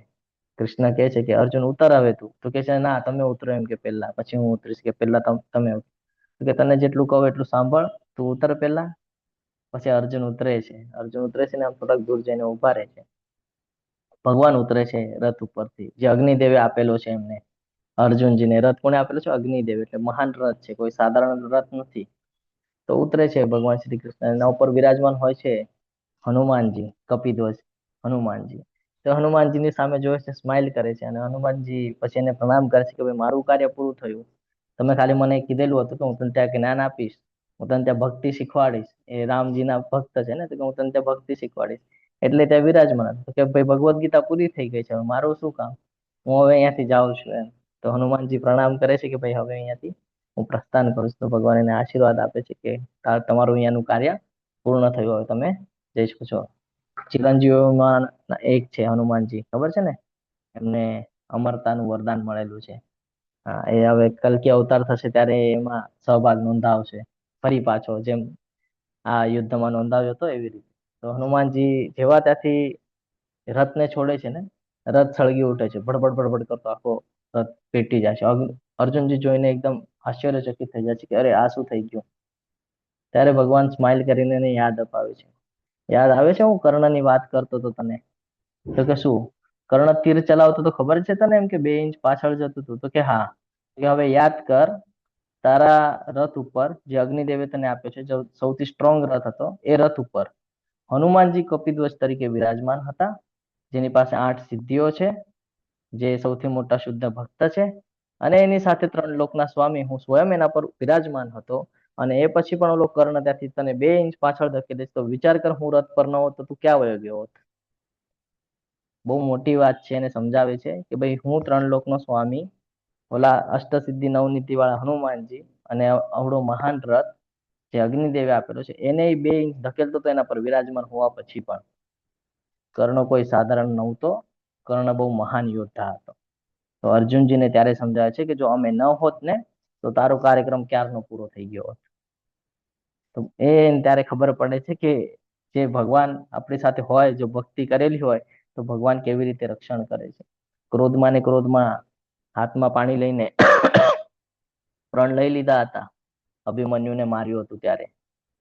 કૃષ્ણ કહે છે કે અર્જુન ઉતર હવે તું. તો કે છે ના, તમે ઉતરો એમ કે પહેલા, પછી હું ઉતરીશ, કે પહેલા તમે. કે તને જેટલું કહું એટલું સાંભળ, તું ઉતર પહેલા. પછી અર્જુન ઉતરે છે. અર્જુન ઉતરે છે ને આમ થોડાક દૂર જઈને ઉભા રહે છે. ભગવાન ઉતરે છે રથ ઉપરથી, જે અગ્નિદેવે આપેલો છે એમને. અર્જુનજીને રથ કોને આપેલો છે? અગ્નિદેવ. એટલે મહાન રથ છે, કોઈ સાધારણ રથ નથી. તો ઉતરે છે ભગવાન શ્રી કૃષ્ણ, એના ઉપર બિરાજમાન હોય છે હનુમાનજી, કપિધ્વજ હનુમાનજી. તો હનુમાનજીની સામે જોવે છે, સ્માઇલ કરે છે, અને હનુમાનજી પછી એને પ્રણામ કરે છે કે ભાઈ મારું કાર્ય પૂરું થયું. તમે ખાલી મને કીધેલું હતું કે હું તને ત્યાં જ્ઞાન આપીશ, હું તને ત્યાં ભક્તિ શીખવાડીશ. એ રામજીના ભક્ત છે ને, તો હું તને ત્યાં ભક્તિ શીખવાડીશ. એટલે ત્યાં વિરાજમાન કે ભાઈ ભગવદ્ ગીતા પૂરી થઈ ગઈ છે, હવે મારું શું કામ, હું હવે અહીંયાથી જાઉં છું એમ. તો હનુમાનજી પ્રણામ કરે છે કે ભાઈ હવે અહીંયાથી હું પ્રસ્થાન કરું છું. તો ભગવાન એને આશીર્વાદ આપે છે કે તમારું અહીંયાનું કાર્ય પૂર્ણ થયું, હવે તમે જઈ શકો છો. ચિરંજીવીમાં એક છે હનુમાનજી, ખબર છે ને, એમને અમરતાનું વરદાન મળેલું છે. હા, એ હવે કલ્કી અવતાર થશે ત્યારે એમાં સહભાગ નોંધાવશે ફરી પાછો, જેમ આ યુદ્ધમાં નોંધાવ્યો હતો એવી રીતે. તો હનુમાનજી જેવા ત્યાંથી રથને છોડે છે ને, રથ સળગી ઉઠે છે, ભડભડ ભડભડ કરતો આખો રથ પેટી જાય છે. અર્જુનજી જોઈને એકદમ આશ્ચર્યચકિત થઈ જાય છે કે અરે આ શું થઈ ગયું. ત્યારે ભગવાન સ્માઇલ કરીને એને યાદ અપાવે છે. યાદ આવે છે હું કર્ણની વાત કરતો હતો તને? તો કે શું? કર્ણ તીર ચલાવતો તો ખબર છે તને, એમ કે 2 ઇંચ પાછળ જતું હતું. તો કે હા. કે હવે યાદ કર, તારા રથ ઉપર જે અગ્નિદેવે તને આપ્યો છે, સૌથી સ્ટ્રોંગ રથ હતો, એ રથ ઉપર હનુમાનજી કપિધ્વજ તરીકે વિરાજમાન હતા, જેની પાસે 8 સિદ્ધિઓ છે, જે સૌથી મોટા શુદ્ધ ભક્ત છે, અને એની સાથે 3 લોકના સ્વામી હું સ્વયં એના પર વિરાજમાન હતો. અને એ પછી પણ ઓલો કર્ણ ત્યાંથી તને 2 ઇંચ પાછળ ધકેલી દઈશ. તો વિચાર કર, હું રથ પર ન હોત તો તું ક્યાં વયો ગયો હોત? બહુ મોટી વાત છે. એને સમજાવે છે કે ભાઈ હું 3 લોકનો સ્વામી, ઓલા અષ્ટસિદ્ધિ નવનીતિ વાળા હનુમાનજી, અને અવડો મહાન રથ જે અગ્નિદેવે આપેલો છે, એને 2 ઇંચ ધકેલતો તો એના પર વિરાજમાન હોવા પછી પણ. કર્ણ કોઈ સાધારણ નહોતો, કર્ણ બહુ મહાન યોદ્ધા હતો. તો અર્જુનજીને ત્યારે સમજાવે છે કે જો અમે ન હોત ને, તો તારો કાર્યક્રમ ક્યારનો પૂરો થઈ ગયો હોત. તો એ ત્યારે ખબર પડે છે કે જે ભગવાન આપણી સાથે હોય, જો ભક્તિ કરેલી હોય, તો ભગવાન કેવી રીતે રક્ષણ કરે છે. ક્રોધમાં ને ક્રોધમાં હાથમાં પાણી લઈને પ્રણ લઈ લીધા હતા. અભિમન્યુને માર્યું હતું ત્યારે,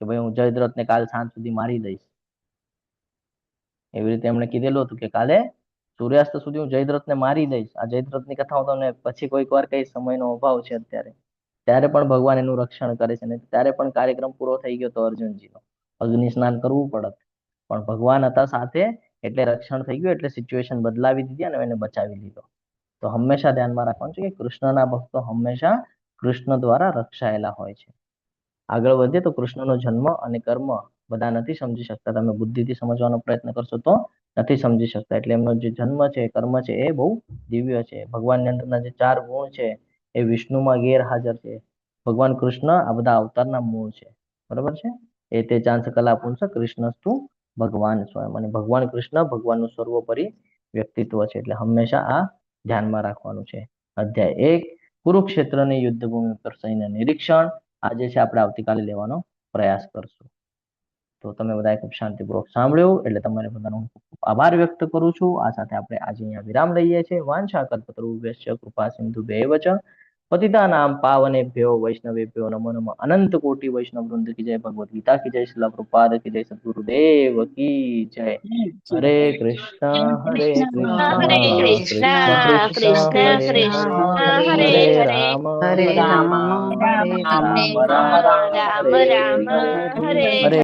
કે ભાઈ હું જયદ્રથને કાલ સાંજ સુધી મારી દઈશ. એવી રીતે એમણે કીધેલું હતું કે કાલે સૂર્યાસ્ત સુધી હું જયદ્રથને મારી દઈશ. આ જયદ્રથની કથા હું તમને પછી કોઈક વાર કઈ, સમયનો અભાવ છે અત્યારે. ત્યારે પણ ભગવાન એનું રક્ષણ કરે છે, ને ત્યારે પણ કાર્યક્રમ પૂરો થઈ ગયો તો અર્જુનજીનો. અગ્નિ સ્નાન કરવું પડત, પણ ભગવાન હતા સાથે, એટલે રક્ષણ થઈ ગયું. એટલે સિચ્યુએશન બદલાવી દીધી અને એને બચાવી લીધો. તો હંમેશા ધ્યાનમાં રાખવાનું છે કે કૃષ્ણના ભક્તો હંમેશા કૃષ્ણ દ્વારા રક્ષાયેલા હોય છે. આગળ વધીએ તો કૃષ્ણનો જન્મ અને કર્મ બધા નથી સમજી શકતા. તમે બુદ્ધિથી સમજવાનો પ્રયત્ન કરશો તો નથી સમજી શકતા. એટલે એમનો જે જન્મ છે, કર્મ છે, એ બહુ દિવ્ય છે. ભગવાનની અંદરના જે 4 ગુણ છે, એ વિષ્ણુમાં ગેરહાજર છે. ભગવાન કૃષ્ણ આ બધા અવતારના મૂળ છે. બરોબર છે. એતે ચાંસ કલા પુંસ કૃષ્ણસ્તુ ભગવાન સ્વયં. અને ભગવાન કૃષ્ણ ભગવાનનું સર્વોપરી વ્યક્તિત્વ છે. એટલે હંમેશા આ ધ્યાનમાં રાખવાનું છે. અધ્યાય 1 કુરુક્ષેત્રની યુદ્ધભૂમિ પર સૈન્ય નિરીક્ષણ. આજે છે આપણે આવતીકાલે લેવાનો પ્રયાસ કરશું. તો તમે બધાએ ખૂબ શાંતિપૂર્વક સાંભળ્યું એટલે તમારે બધાનો આભાર વ્યક્ત કરું છું. આ સાથે આપણે આજે અહીંયા વિરામ લઈએ છીએ. વાંછા કલ્પતરુભ્યશ્ચ કૃપા સિંધુભ્યૈવ ચ પતિતાનામ પાવનેભ્યો વૈષ્ણવેભ્યો નમો નમઃ. અનંત કોટી વૈષ્ણવ વૃંદ કી જય. ભગવદ ગીતા કી જય. શ્રીલ પ્રભુપાદ કી જય. સદગુરુદેવ કી જય. હરે કૃષ્ણ હરે કૃષ્ણ હરે કૃષ્ણ કૃષ્ણ કૃષ્ણ કૃષ્ણ હરે કૃષ્ણ હરે હરે હરે હરે રામ હરે હરે રામ રામ હરે રામ રામ રામ રામ હરે રામ હરે હરે હરે